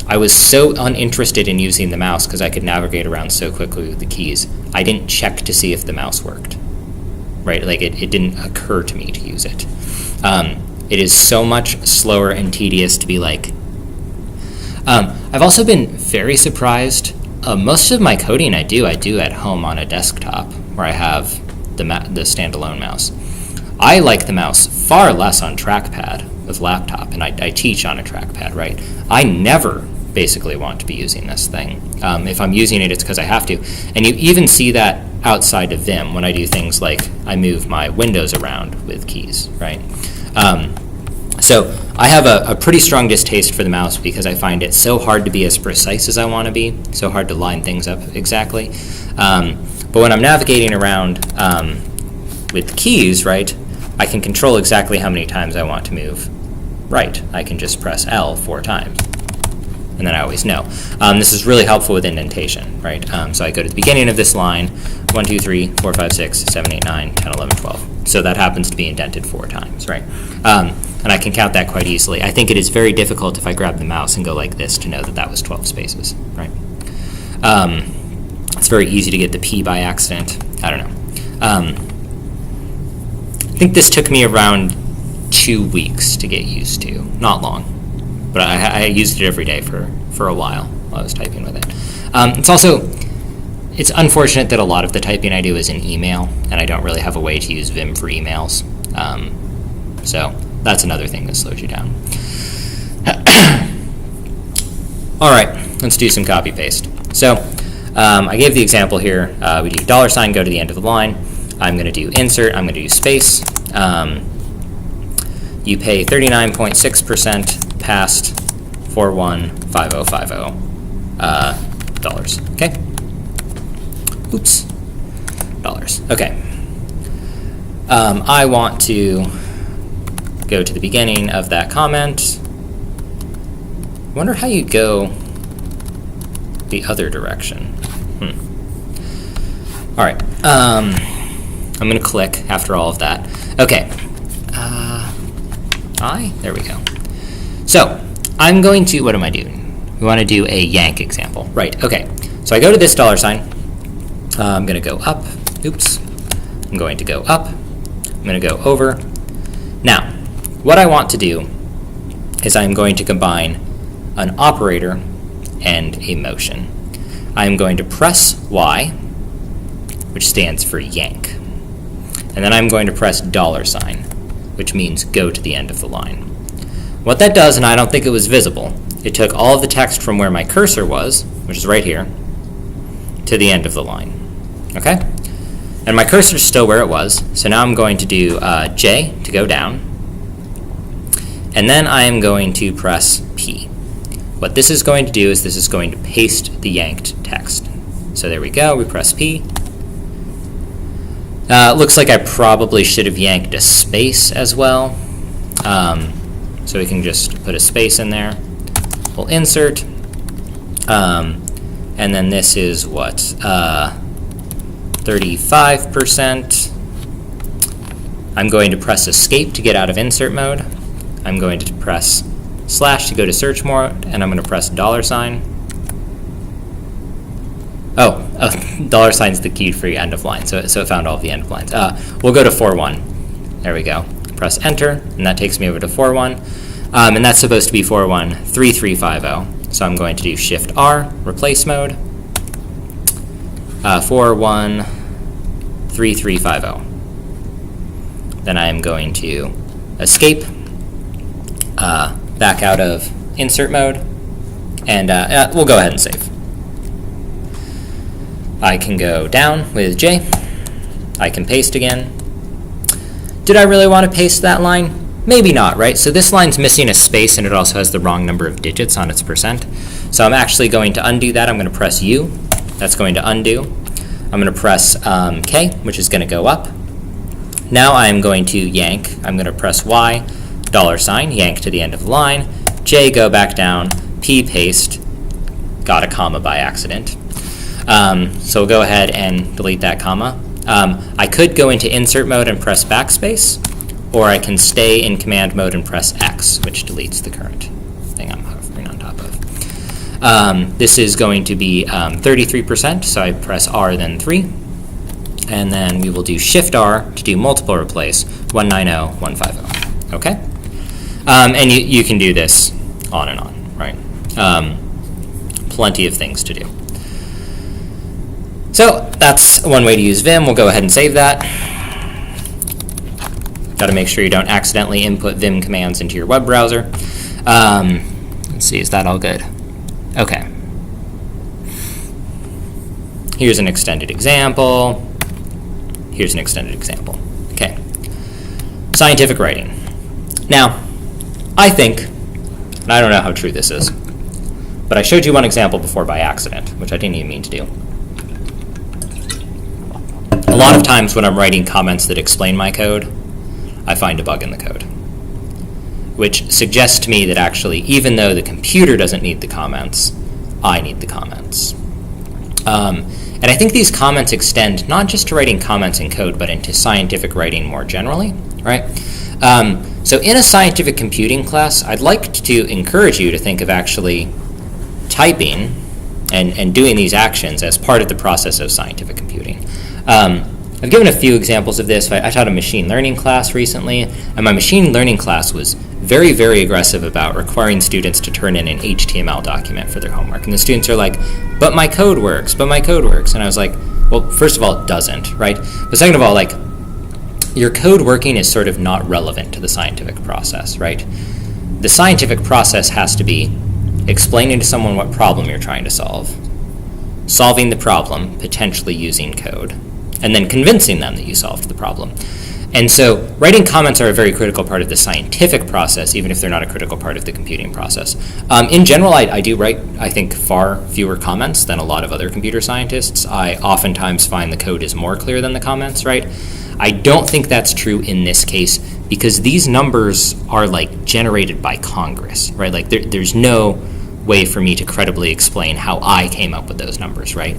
S1: I was so uninterested in using the mouse because I could navigate around so quickly with the keys. I didn't check to see if the mouse worked, right? Like it didn't occur to me to use it. It is so much slower and tedious to be like. I've also been very surprised. Most of my coding I do at home on a desktop where I have the standalone mouse. I like the mouse far less on trackpad with laptop, and I teach on a trackpad, right? I never basically want to be using this thing. If I'm using it, it's because I have to. And you even see that outside of Vim when I do things like I move my windows around with keys, right? So I have a pretty strong distaste for the mouse because I find it so hard to be as precise as I want to be, so hard to line things up exactly. But when I'm navigating around with keys, right, I can control exactly how many times I want to move right. I can just press L 4 times, and then I always know. This is really helpful with indentation, right? So I go to the beginning of this line, 1, 2, 3, 4, 5, 6, 7, 8, 9, 10, 11, 12. So that happens to be indented 4 times, right? And I can count that quite easily. I think it is very difficult if I grab the mouse and go like this to know that that was 12 spaces, right? It's very easy to get the P by accident. I don't know. I think this took me around 2 weeks to get used to. Not long, but I used it every day for a while I was typing with it. It's unfortunate that a lot of the typing I do is in email, and I don't really have a way to use Vim for emails. So that's another thing that slows you down. All right, let's do some copy paste. So I gave the example here. We do $, go to the end of the line. I'm going to do insert. I'm going to do space. You pay 39.6% past 415050 dollars. Okay. Oops. Dollars. Okay. I want to go to the beginning of that comment. I wonder how you go the other direction. All right. I'm going to click after all of that. Okay. There we go. So I'm going to, what am I doing? We want to do a yank example. Right, okay. So I go to this $. I'm going to go up. Oops. I'm going to go up. I'm going to go over. Now, what I want to do is I'm going to combine an operator and a motion. I'm going to press Y, which stands for yank. And then I'm going to press $, which means go to the end of the line. What that does, and I don't think it was visible, it took all of the text from where my cursor was, which is right here, to the end of the line. Okay? And my cursor is still where it was, so now I'm going to do J to go down, and then I am going to press P. What this is going to do is this is going to paste the yanked text. So there we go, we press P. Looks like I probably should have yanked a space as well. So we can just put a space in there. We'll insert. And then this is what? 35%. I'm going to press escape to get out of insert mode. I'm going to press / to go to search mode, and I'm going to press $. $sign is the key for your end of line, so it found all of the end of lines. We'll go to 4.1. There we go. Press enter, and that takes me over to 4.1. And that's supposed to be 4.1.3350. So I'm going to do Shift R, replace mode, 4.1.3350. Then I am going to escape, back out of insert mode, and we'll go ahead and save. I can go down with J. I can paste again. Did I really want to paste that line? Maybe not, right? So this line's missing a space, and it also has the wrong number of digits on its percent. So I'm actually going to undo that. I'm going to press U. That's going to undo. I'm going to press K, which is going to go up. Now I'm going to yank. I'm going to press Y, $, yank to the end of the line. J, go back down. P, paste. Got a comma by accident. So we'll go ahead and delete that comma. I could go into insert mode and press backspace, or I can stay in command mode and press X, which deletes the current thing I'm hovering on top of. This is going to be 33%, so I press R, then 3. And then we will do Shift-R to do multiple replace, 190, 150. Okay? And you can do this on and on, right? Plenty of things to do. So that's one way to use Vim. We'll go ahead and save that. Got to make sure you don't accidentally input Vim commands into your web browser. Let's see, is that all good? Okay. Here's an extended example. Here's an extended example. Okay. Scientific writing. Now, I think, and I don't know how true this is, but I showed you one example before by accident, which I didn't even mean to do. A lot of times when I'm writing comments that explain my code, I find a bug in the code, which suggests to me that actually, even though the computer doesn't need the comments, I need the comments. And I think these comments extend not just to writing comments in code, but into scientific writing more generally, right? So in a scientific computing class, I'd like to encourage you to think of actually typing and doing these actions as part of the process of scientific computing. I've given a few examples of this. I taught a machine learning class recently, and my machine learning class was very, very aggressive about requiring students to turn in an HTML document for their homework. And the students are like, but my code works, but my code works. And I was like, well, first of all, it doesn't, right? But second of all, like, your code working is sort of not relevant to the scientific process, right? The scientific process has to be explaining to someone what problem you're trying to solve, solving the problem, potentially using code, and then convincing them that you solved the problem. And so writing comments are a very critical part of the scientific process, even if they're not a critical part of the computing process. In general, I do write, I think, far fewer comments than a lot of other computer scientists. I oftentimes find the code is more clear than the comments, right? I don't think that's true in this case because these numbers are like generated by Congress, right? Like there's no way for me to credibly explain how I came up with those numbers, right?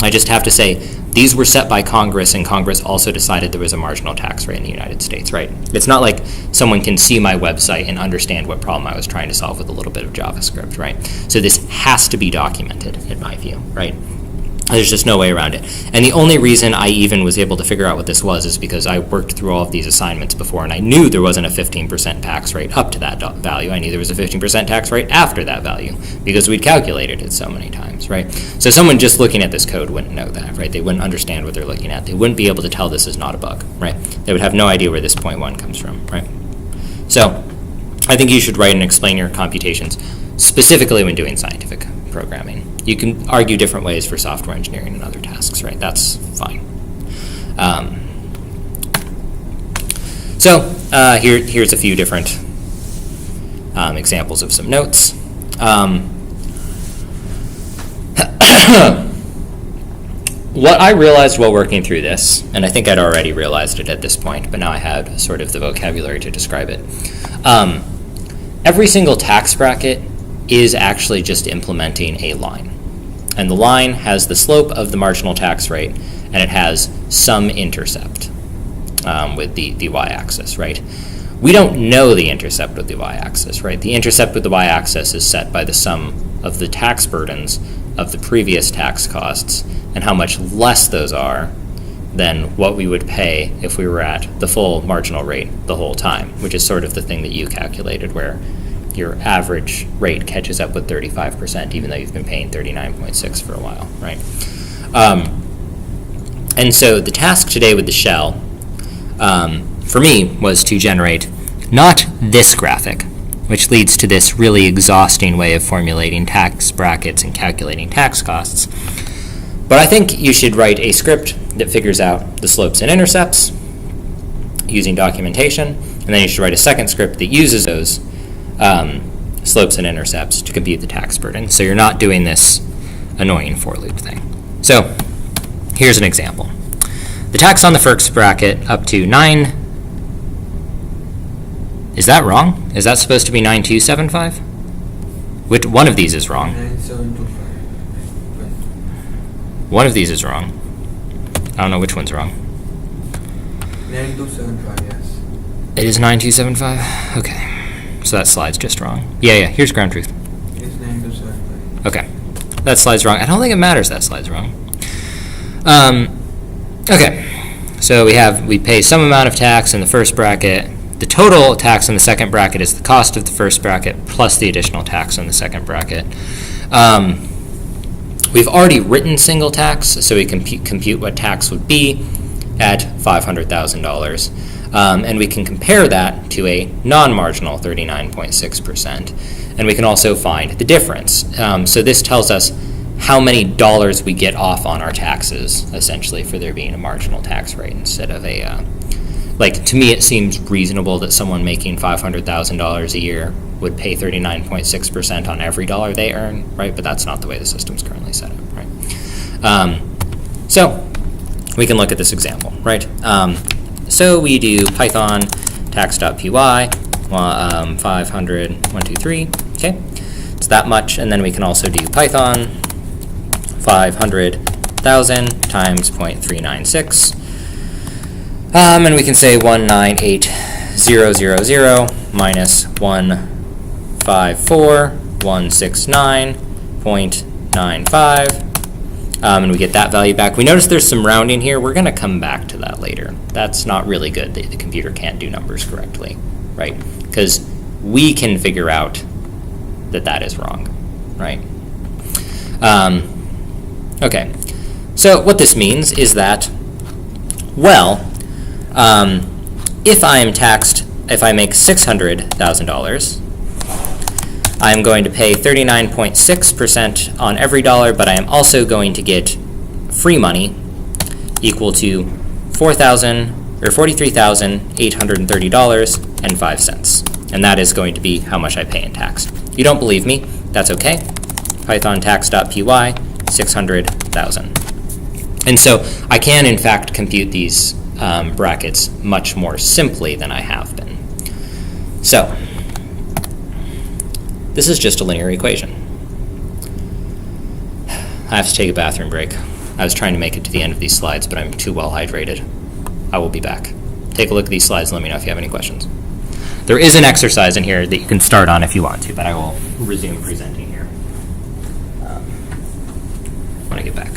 S1: I just have to say these were set by Congress, and Congress also decided there was a marginal tax rate in the United States, right? It's not like someone can see my website and understand what problem I was trying to solve with a little bit of JavaScript, right? So this has to be documented, in my view, right? There's just no way around it. And the only reason I even was able to figure out what this was is because I worked through all of these assignments before, and I knew there wasn't a 15% tax rate up to that value. I knew there was a 15% tax rate after that value because we'd calculated it so many times, right? So someone just looking at this code wouldn't know that, right? They wouldn't understand what they're looking at. They wouldn't be able to tell this is not a bug, right? They would have no idea where this 0.1 comes from, right? So I think you should write and explain your computations, specifically when doing scientific programming. You can argue different ways for software engineering and other tasks, right? That's fine. Here's a few different examples of some notes. What I realized while working through this, and I think I'd already realized it at this point, but now I had sort of the vocabulary to describe it. Every single tax bracket is actually just implementing a line. And the line has the slope of the marginal tax rate, and it has some intercept with the y-axis, right? We don't know the intercept with the y-axis, right? The intercept with the y-axis is set by the sum of the tax burdens of the previous tax costs and how much less those are than what we would pay if we were at the full marginal rate the whole time, which is sort of the thing that you calculated where your average rate catches up with 35%, even though you've been paying 39.6 for a while, right? And so the task today with the shell, for me, was to generate not this graphic, which leads to this really exhausting way of formulating tax brackets and calculating tax costs. But I think you should write a script that figures out the slopes and intercepts using documentation, and then you should write a second script that uses those slopes and intercepts to compute the tax burden. So you're not doing this annoying for loop thing. So here's an example. The tax on the first bracket up to 9. Is that wrong? Is that supposed to be 9275? Which one of these is wrong?
S2: 9725.
S1: One of these is wrong. I don't know which one's wrong.
S2: 9275, yes.
S1: It is 9275? Okay. So that slide's just wrong. Yeah, here's ground truth.
S2: It's 9275.
S1: Okay. That slide's wrong. I don't think it matters that slide's wrong. Okay. So we pay some amount of tax in the first bracket. The total tax in the second bracket is the cost of the first bracket plus the additional tax in the second bracket. We've already written single tax, so we can compute what tax would be at $500,000. And we can compare that to a non-marginal 39.6%. And we can also find the difference. So this tells us how many dollars we get off on our taxes, essentially, for there being a marginal tax rate instead of a... to me, it seems reasonable that someone making $500,000 a year would pay 39.6% on every dollar they earn, right? But that's not the way the system's currently set up, right? So we can look at this example, right? So we do Python tax.py, 500, 123, okay? It's that much, and then we can also do Python 500,000 times 0.396. And we can say 198,000 minus 154,169.95. And we get that value back. We notice there's some rounding here. We're going to come back to that later. That's not really good. The computer can't do numbers correctly, right? Because we can figure out that that is wrong, right? Okay. So what this means is that, well, if I make $600,000, I'm going to pay 39.6% on every dollar, but I am also going to get free money equal to $43,830.05, and that is going to be how much I pay in tax. If you don't believe me, that's okay. Python tax.py 600,000, and so I can in fact compute these brackets much more simply than I have been. So this is just a linear equation. I have to take a bathroom break. I was trying to make it to the end of these slides, but I'm too well hydrated. I will be back. Take a look at these slides and let me know if you have any questions. There is an exercise in here that you can start on if you want to, but I will resume presenting here when I get back.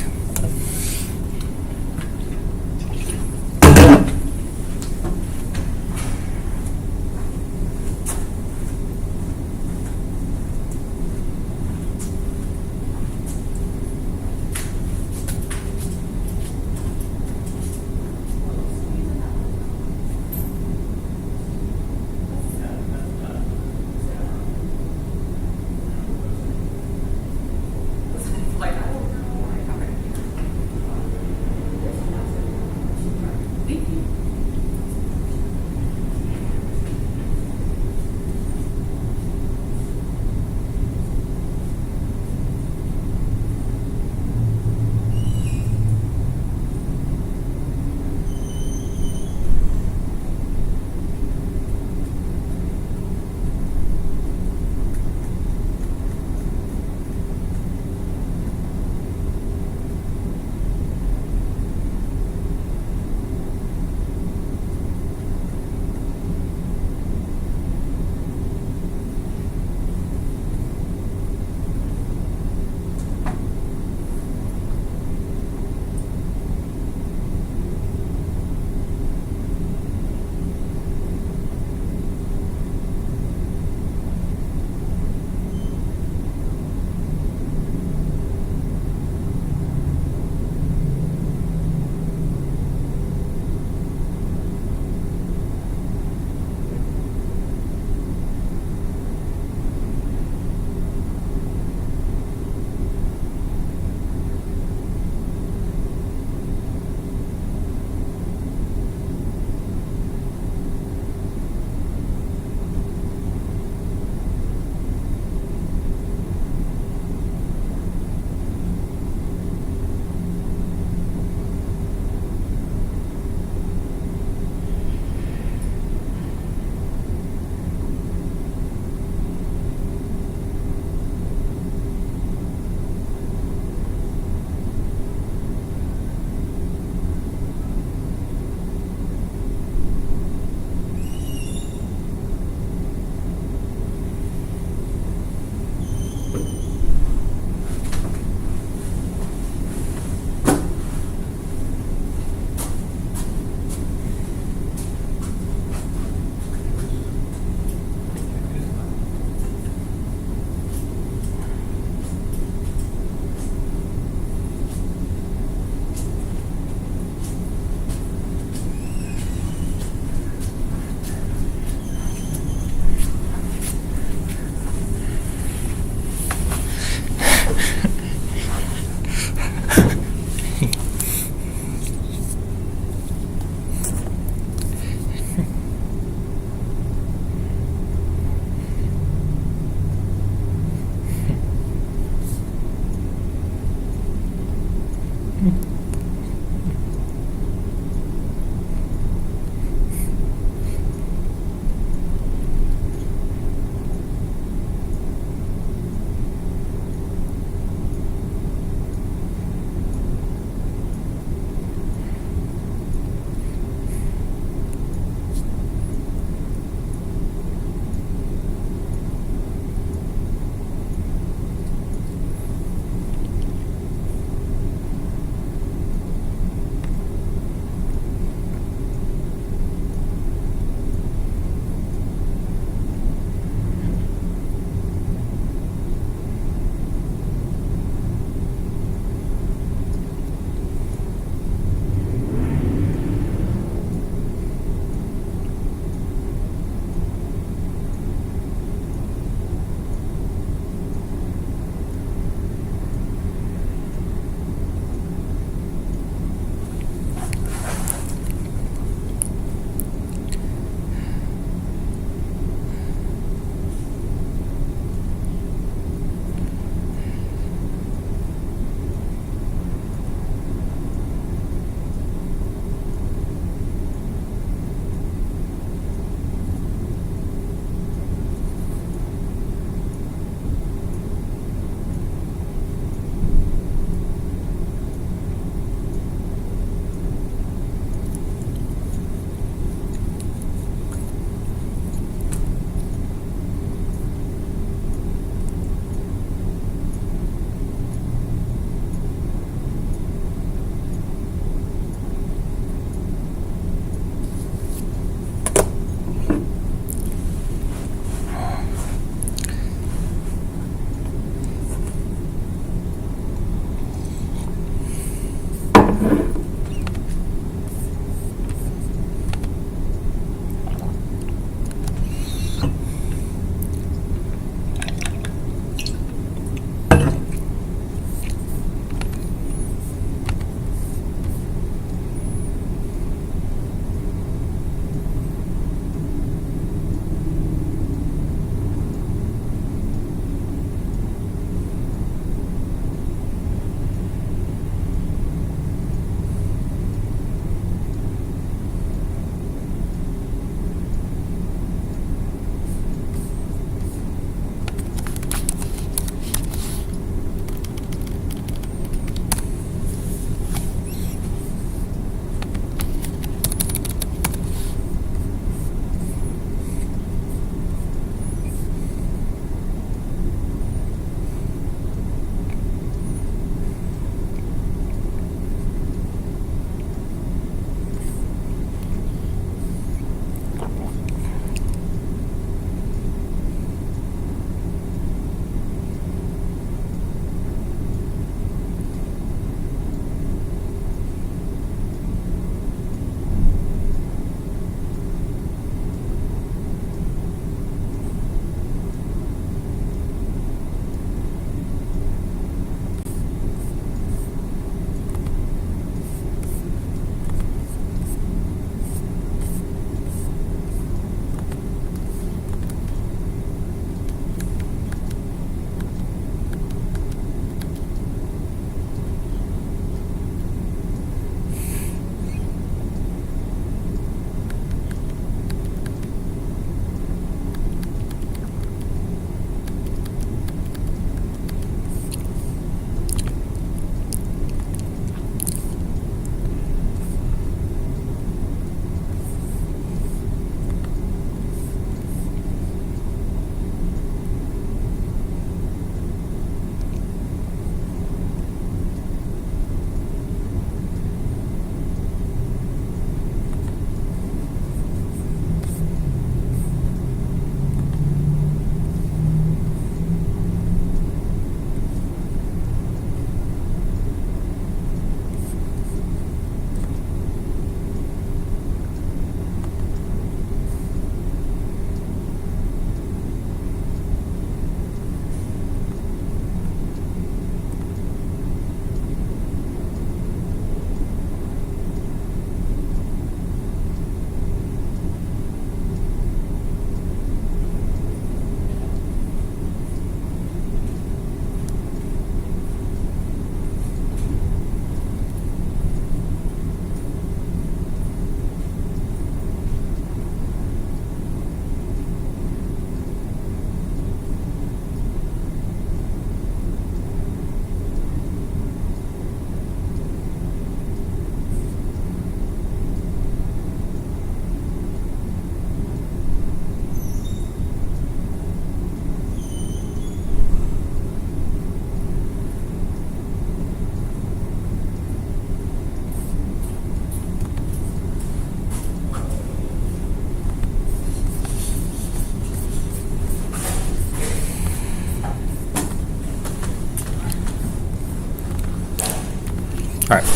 S1: All right.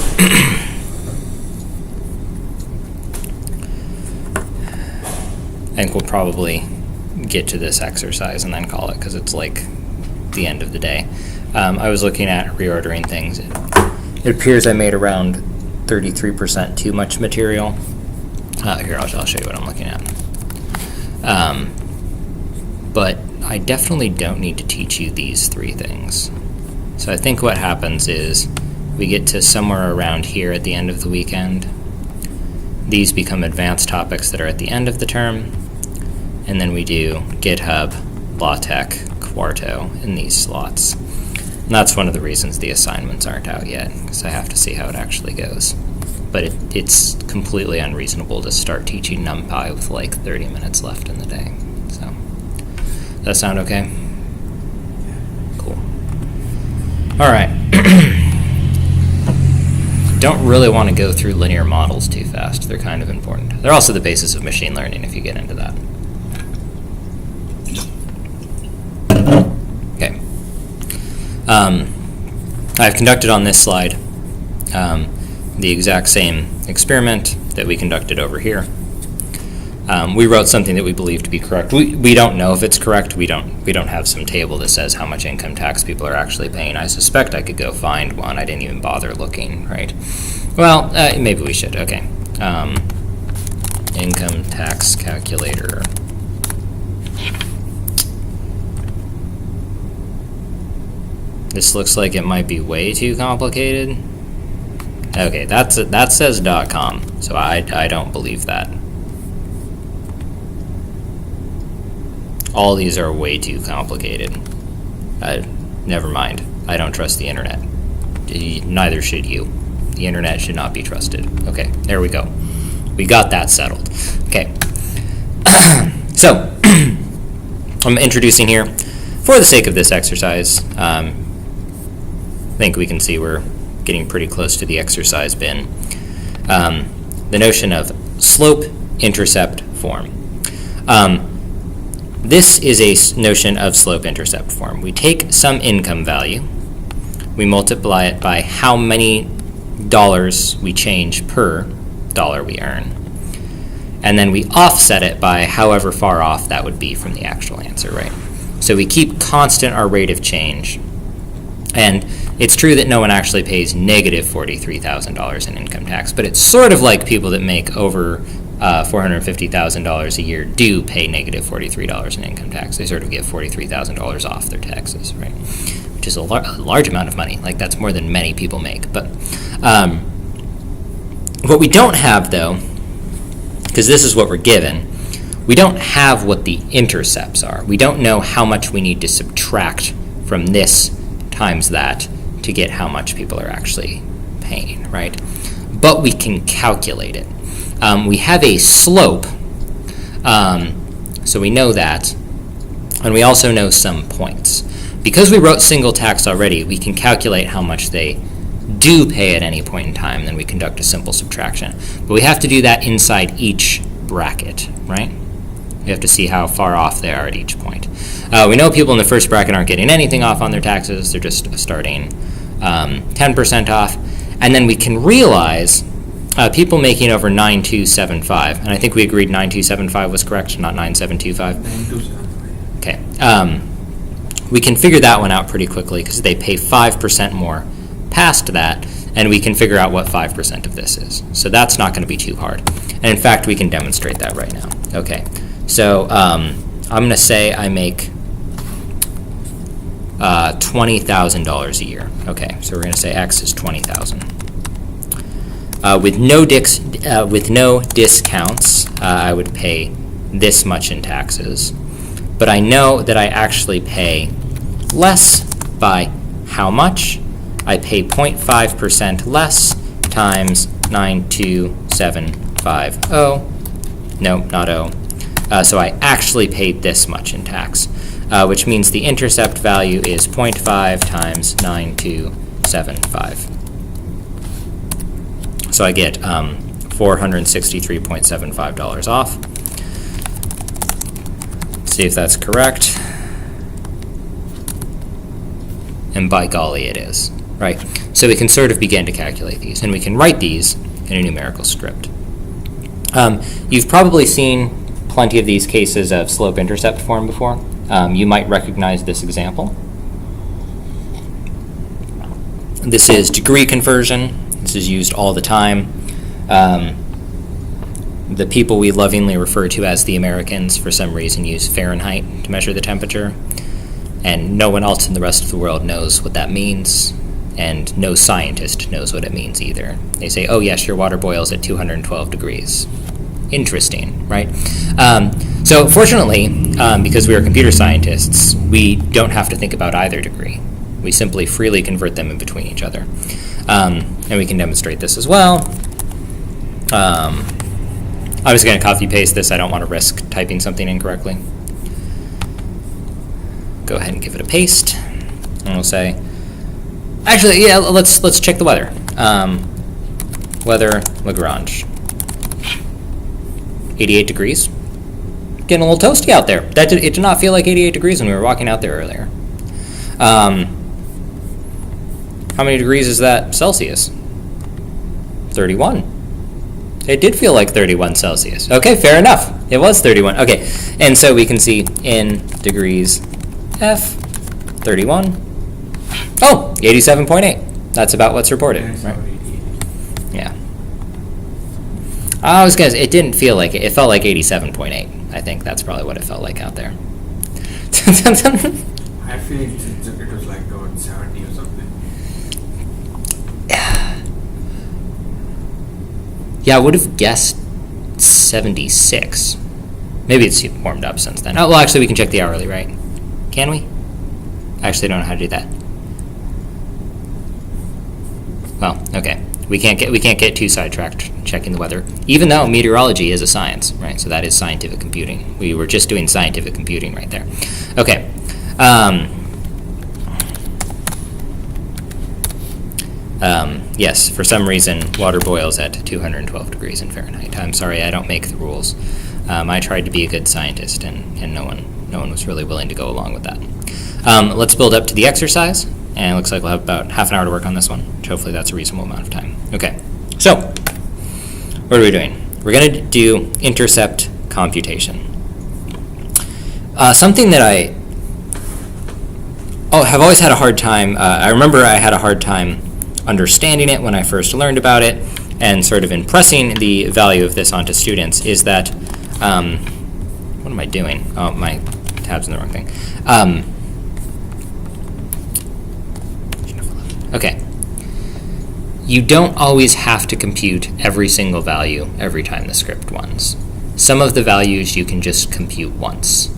S1: I think we'll probably get to this exercise and then call it because it's like the end of the day. I was looking at reordering things. It appears I made around 33% too much material. Here, I'll show you what I'm looking at. But I definitely don't need to teach you these three things. So I think what happens is we get to somewhere around here at the end of the weekend. These become advanced topics that are at the end of the term. And then we do GitHub, LaTeX, Quarto in these slots. And that's one of the reasons the assignments aren't out yet, because I have to see how it actually goes. But it's completely unreasonable to start teaching NumPy with like 30 minutes left in the day. So, does that sound okay? Cool. All right. Don't really want to go through linear models too fast. They're kind of important. They're also the basis of machine learning if you get into that. Okay. I've conducted on this slide the exact same experiment that we conducted over here. We wrote something that we believe to be correct. We don't know if it's correct. We don't have some table that says how much income tax people are actually paying. I suspect I could go find one. I didn't even bother looking, right? Well, maybe we should. Okay. Income tax calculator. This looks like it might be way too complicated. Okay, that says .com, so I don't believe that. All these are way too complicated. Never mind. I don't trust the internet. Neither should you. The internet should not be trusted. Okay, there we go. We got that settled. Okay. So, I'm introducing here, for the sake of this exercise, I think we can see we're getting pretty close to the exercise bin. The notion of slope-intercept form. This is a notion of slope-intercept form. We take some income value, we multiply it by how many dollars we change per dollar we earn, and then we offset it by however far off that would be from the actual answer, right? So we keep constant our rate of change. And it's true that no one actually pays negative $43,000 in income tax, but it's sort of like people that make over $450,000 a year do pay negative $43 in income tax. They sort of get $43,000 off their taxes, right? Which is a large amount of money. Like, that's more than many people make. But what we don't have, though, because this is what we're given, we don't have what the intercepts are. We don't know how much we need to subtract from this times that to get how much people are actually paying, right? But we can calculate it. We have a slope, so we know that, and we also know some points. Because we wrote single tax already, we can calculate how much they do pay at any point in time, then we conduct a simple subtraction. But we have to do that inside each bracket, right? We have to see how far off they are at each point. We know people in the first bracket aren't getting anything off on their taxes. They're just starting 10% off. And then we can realize people making over 9275, and I think we agreed 9275 was correct, not 9725.
S2: 9275.
S1: Okay. We can figure that one out pretty quickly because they pay 5% more past that, and we can figure out what 5% of this is. So that's not going to be too hard. And in fact, we can demonstrate that right now. Okay. So I'm going to say I make $20,000 a year. Okay, so we're going to say X is 20,000. With no discounts, I would pay this much in taxes. But I know that I actually pay less by how much? I pay 0.5% less times 92750. No, not O. So I actually paid this much in tax, which means the intercept value is 0.5 times 9275. So I get $463.75 off. Let's see if that's correct. And by golly, it is. right? So we can sort of begin to calculate these, and we can write these in a numerical script. You've probably seen plenty of these cases of slope-intercept form before. You might recognize this example. This is degree conversion. This is used all the time. The people we lovingly refer to as the Americans, for some reason, use Fahrenheit to measure the temperature, and no one else in the rest of the world knows what that means, and no scientist knows what it means either. They say, oh yes, your water boils at 212 degrees. Interesting, right? So fortunately, because we are computer scientists, we don't have to think about either degree. We simply freely convert them in between each other. And we can demonstrate this as well. I was going to copy paste this. I don't want to risk typing something incorrectly. Go ahead and give it a paste. And we'll say, actually, yeah, let's check the weather. Weather Lagrange. 88 degrees. Getting a little toasty out there. It did not feel like 88 degrees when we were walking out there earlier. How many degrees is that Celsius? 31. It did feel like 31 Celsius. Okay, fair enough. It was 31. Okay, and so we can see in degrees F, 31. Oh, 87.8. That's about what's reported, right? Yeah. I was gonna say, it didn't feel like it. It felt like 87.8. I think that's probably what it felt like out there.
S2: I feel it was like about 70 or something.
S1: Yeah, I would have guessed 76. Maybe it's warmed up since then. Oh, well, actually, we can check the hourly, right? Can we? I actually don't know how to do that. Well, okay. We can't get too sidetracked checking the weather, even though meteorology is a science, right? So that is scientific computing. We were just doing scientific computing right there. Okay. Yes, for some reason, water boils at 212 degrees in Fahrenheit. I'm sorry, I don't make the rules. I tried to be a good scientist, and no one was really willing to go along with that. Let's build up to the exercise, and it looks like we'll have about half an hour to work on this one, which hopefully that's a reasonable amount of time. Okay, so what are we doing? We're going to do intercept computation. Something that I have always had a hard time, I remember I had a hard time understanding it when I first learned about it, and sort of impressing the value of this onto students is that, what am I doing? Oh, my tab's in the wrong thing. Okay. You don't always have to compute every single value every time the script runs. Some of the values you can just compute once,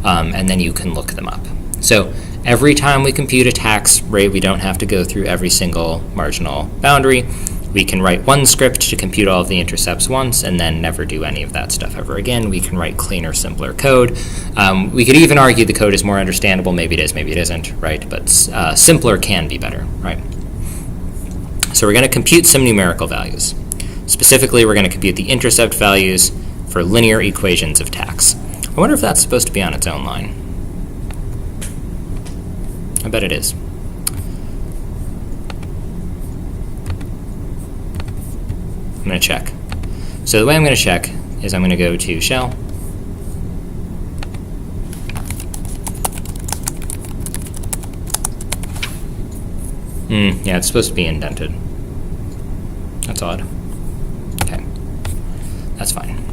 S1: and then you can look them up. So every time we compute a tax rate, we don't have to go through every single marginal boundary. We can write one script to compute all of the intercepts once and then never do any of that stuff ever again. We can write cleaner, simpler code. We could even argue the code is more understandable. Maybe it is, maybe it isn't, right? But simpler can be better, right? So we're going to compute some numerical values. Specifically, we're going to compute the intercept values for linear equations of tax. I wonder if that's supposed to be on its own line. I bet it is. I'm going to check. So the way I'm going to check is I'm going to go to shell. Yeah, it's supposed to be indented. That's odd. Okay. That's fine.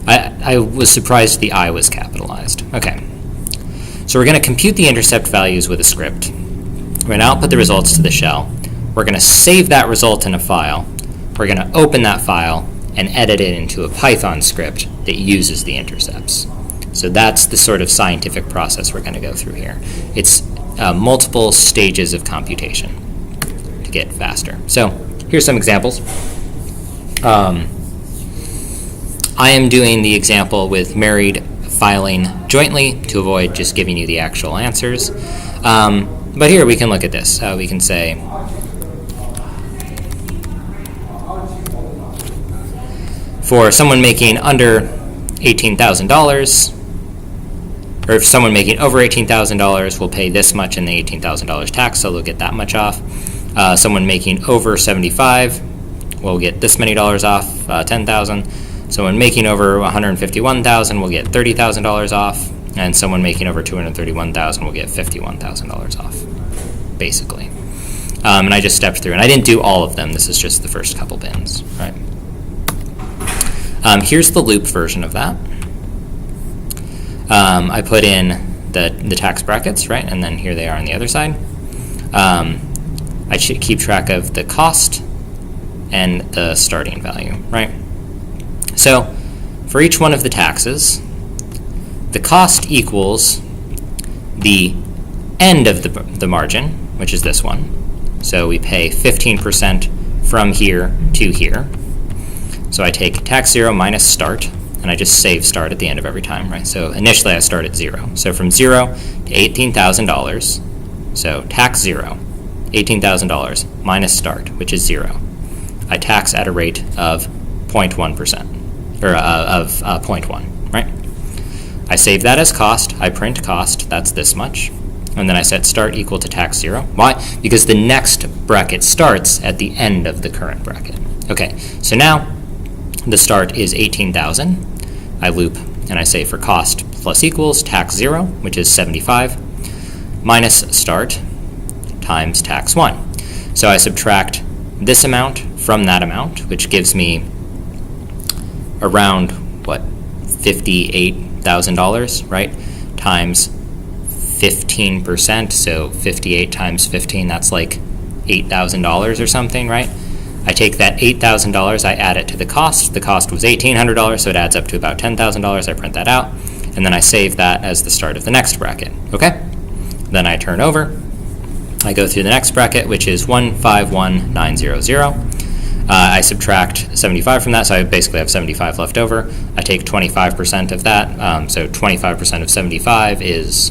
S1: I was surprised the I was capitalized. Okay. So we're going to compute the intercept values with a script. We're going to output the results to the shell. We're going to save that result in a file. We're going to open that file and edit it into a Python script that uses the intercepts. So that's the sort of scientific process we're going to go through here. It's multiple stages of computation to get faster. So here's some examples. I am doing the example with married filing jointly to avoid just giving you the actual answers. But here we can look at this. We can say, for someone making under $18,000, or if someone making over $18,000 will pay this much in the $18,000 tax, so they'll get that much off. Someone making over 75 will get this many dollars off, 10,000. Someone making over 151,000 will get $30,000 off, and someone making over 231,000 will get $51,000 off, basically. And I just stepped through, and I didn't do all of them. This is just the first couple bins, right? Here's the loop version of that. I put in the tax brackets, right, and then here they are on the other side. I should keep track of the cost and the starting value, right? So for each one of the taxes, the cost equals the end of the margin, which is this one. So we pay 15% from here to here. So I take tax 0 minus start, and I just save start at the end of every time, right? So initially I start at 0. So from 0 to $18,000, so tax 0, $18,000 minus start, which is 0. I tax at a rate of 0.1%, or of 0.1, right? I save that as cost, I print cost, that's this much, and then I set start equal to tax 0. Why? Because the next bracket starts at the end of the current bracket. Okay, so now the start is 18,000. I loop and I say for cost plus equals tax 0, which is 75, minus start times tax 1. So I subtract this amount from that amount, which gives me around, what, $58,000, right? Times 15%, so 58 times 15, that's like $8,000 or something, right? I take that $8,000, I add it to the cost. The cost was $1,800, so it adds up to about $10,000. I print that out, and then I save that as the start of the next bracket, okay? Then I turn over. I go through the next bracket, which is 151,900. I subtract 75 from that, so I basically have 75 left over. I take 25% of that, so 25% of 75 is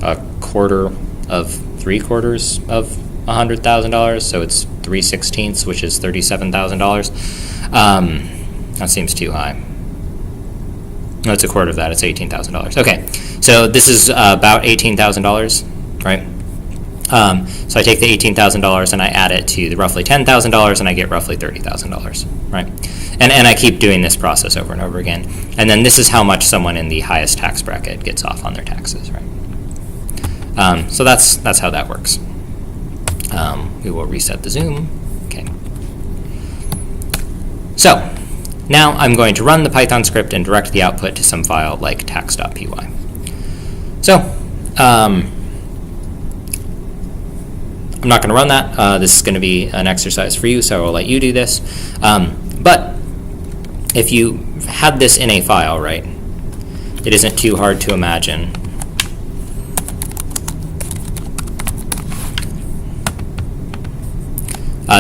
S1: a quarter of 3/4 of $100,000, so it's 3/16, which is $37,000. That seems too high. No, it's a quarter of that. It's $18,000. Okay, so this is about $18,000, right? So I take the $18,000 and I add it to the roughly $10,000, and I get roughly $30,000, right? And I keep doing this process over and over again. And then this is how much someone in the highest tax bracket gets off on their taxes, right? So that's how that works. We will reset the Zoom. Okay. So now I'm going to run the Python script and direct the output to some file like tax.py. So I'm not going to run that. This is going to be an exercise for you, so I will let you do this. But if you had this in a file, right, it isn't too hard to imagine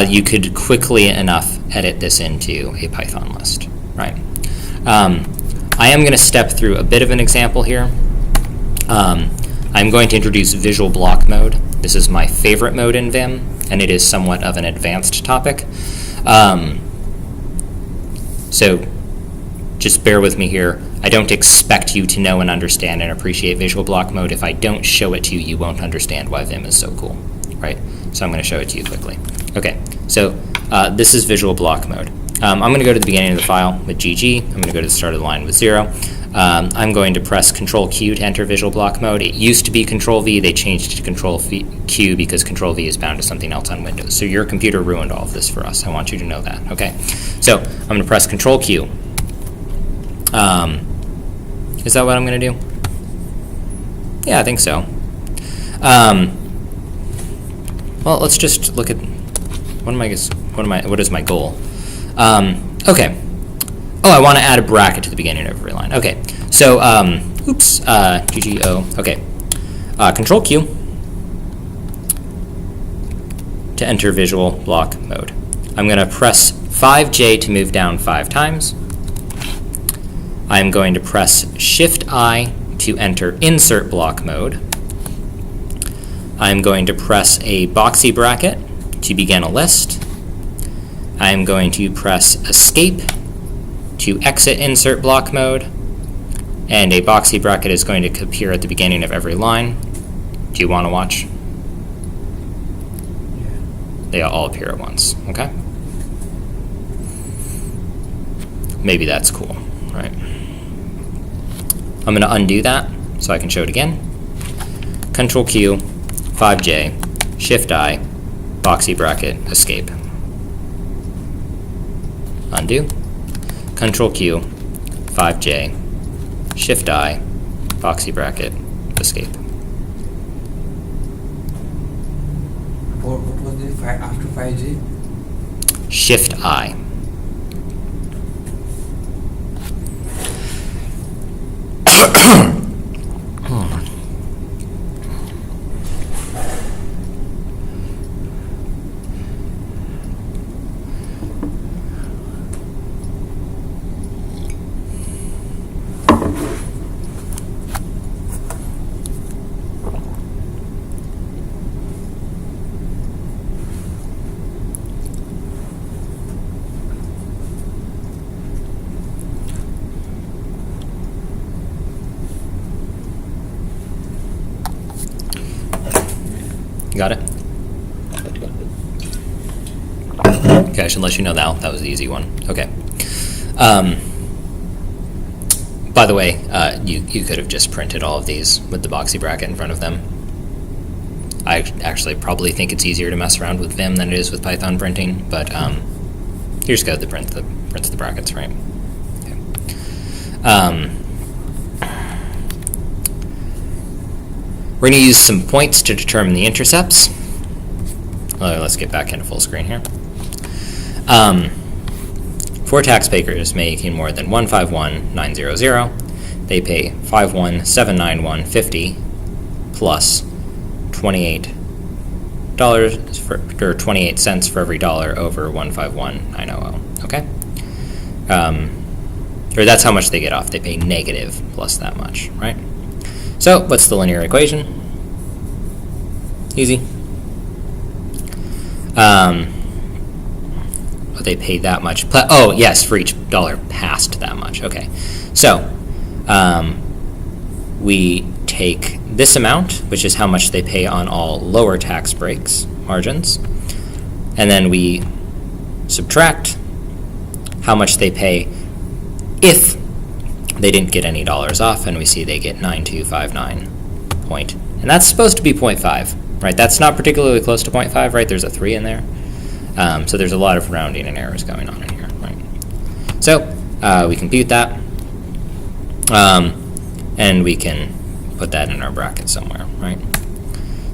S1: you could quickly enough edit this into a Python list, right? I am going to step through a bit of an example here. I'm going to introduce visual block mode. This is my favorite mode in Vim, and it is somewhat of an advanced topic. So just bear with me here. I don't expect you to know and understand and appreciate visual block mode. If I don't show it to you, you won't understand why Vim is so cool, right? So I'm going to show it to you quickly. Okay, so this is visual block mode. I'm going to go to the beginning of the file with GG. I'm going to go to the start of the line with 0. I'm going to press Control-Q to enter visual block mode. It used to be Control-V. They changed it to Control-Q because Control-V is bound to something else on Windows. So your computer ruined all of this for us. I want you to know that. Okay, so I'm going to press Control-Q. Is that what I'm going to do? Yeah, I think so. Well, let's just look at what is my goal? Okay. Oh, I want to add a bracket to the beginning of every line. Okay. So, GGO. Okay. Control Q to enter visual block mode. I'm going to press 5J to move down 5 times. I'm going to press Shift I to enter insert block mode. I'm going to press a boxy bracket to begin a list. I'm going to press Escape to exit insert block mode. and a boxy bracket is going to appear at the beginning of every line. Do you want to watch? They all appear at once, okay? Maybe that's cool, right? I'm going to undo that so I can show it again. Control Q, 5J, Shift I, boxy bracket, escape. Undo. Control Q, 5J, Shift I, boxy bracket, escape.
S2: What was the after 5G?
S1: Shift I. Got it? Okay, I should let you know now. That was the easy one. Okay. By the way, you could have just printed all of these with the boxy bracket in front of them. I actually probably think it's easier to mess around with Vim than it is with Python printing, but here's code that prints the brackets, right? Okay. We're going to use some points to determine the intercepts. Let's get back into full screen here. For taxpayers making more than $151,900, they pay $51,791.50 plus $28 or 28 cents for every dollar over $151,900. Okay, or that's how much they get off. They pay negative plus that much, right? So, what's the linear equation? Easy. They pay that much. Oh, yes, for each dollar past that much. Okay. So, we take this amount, which is how much they pay on all lower tax breaks margins, and then we subtract how much they pay if they didn't get any dollars off, and we see they get 9259 point. And that's supposed to be 0.5, right? That's not particularly close to 0.5, right? There's a 3 in there. So there's a lot of rounding and errors going on in here, right? So we compute that, and we can put that in our bracket somewhere, right?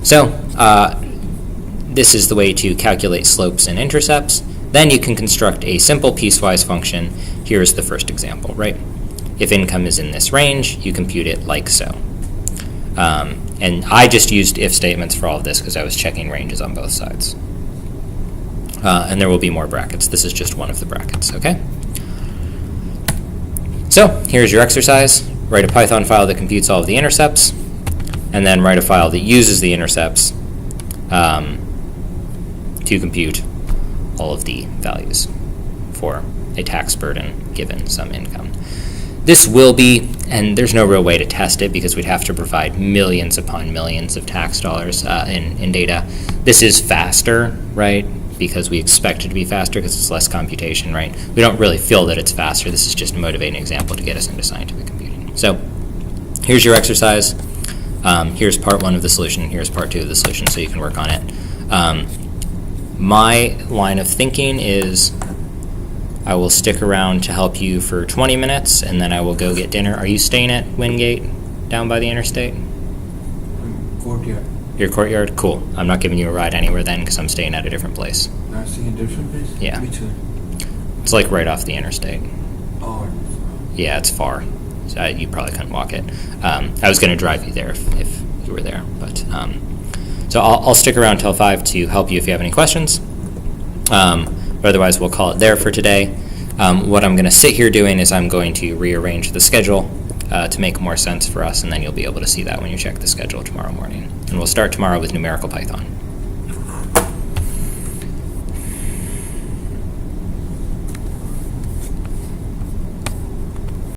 S1: So this is the way to calculate slopes and intercepts. Then you can construct a simple piecewise function. Here's the first example, right? If income is in this range, you compute it like so. And I just used if statements for all of this because I was checking ranges on both sides. And there will be more brackets. This is just one of the brackets, okay? So here's your exercise. Write a Python file that computes all of the intercepts, and then write a file that uses the intercepts to compute all of the values for a tax burden given some income. This will be, and there's no real way to test it because we'd have to provide millions upon millions of tax dollars in data. This is faster, right? Because we expect it to be faster because it's less computation, right? We don't really feel that it's faster. This is just a motivating example to get us into scientific computing. So here's your exercise. Here's part 1 of the solution. Here's part 2 of the solution, so you can work on it. My line of thinking is I will stick around to help you for 20 minutes, and then I will go get dinner. Are you staying at Wingate down by the interstate?
S2: Courtyard.
S1: Your courtyard? Cool. I'm not giving you a ride anywhere then because I'm staying at a different place.
S2: Not staying at a different place?
S1: Yeah.
S2: Which one?
S1: It's like right off the interstate.
S2: Oh.
S1: Yeah, it's far. So you probably couldn't walk it. I was going to drive you there if you were there. But so I'll stick around till 5 to help you if you have any questions. But otherwise, we'll call it there for today. What I'm going to sit here doing is I'm going to rearrange the schedule to make more sense for us, and then you'll be able to see that when you check the schedule tomorrow morning. And we'll start tomorrow with numerical Python.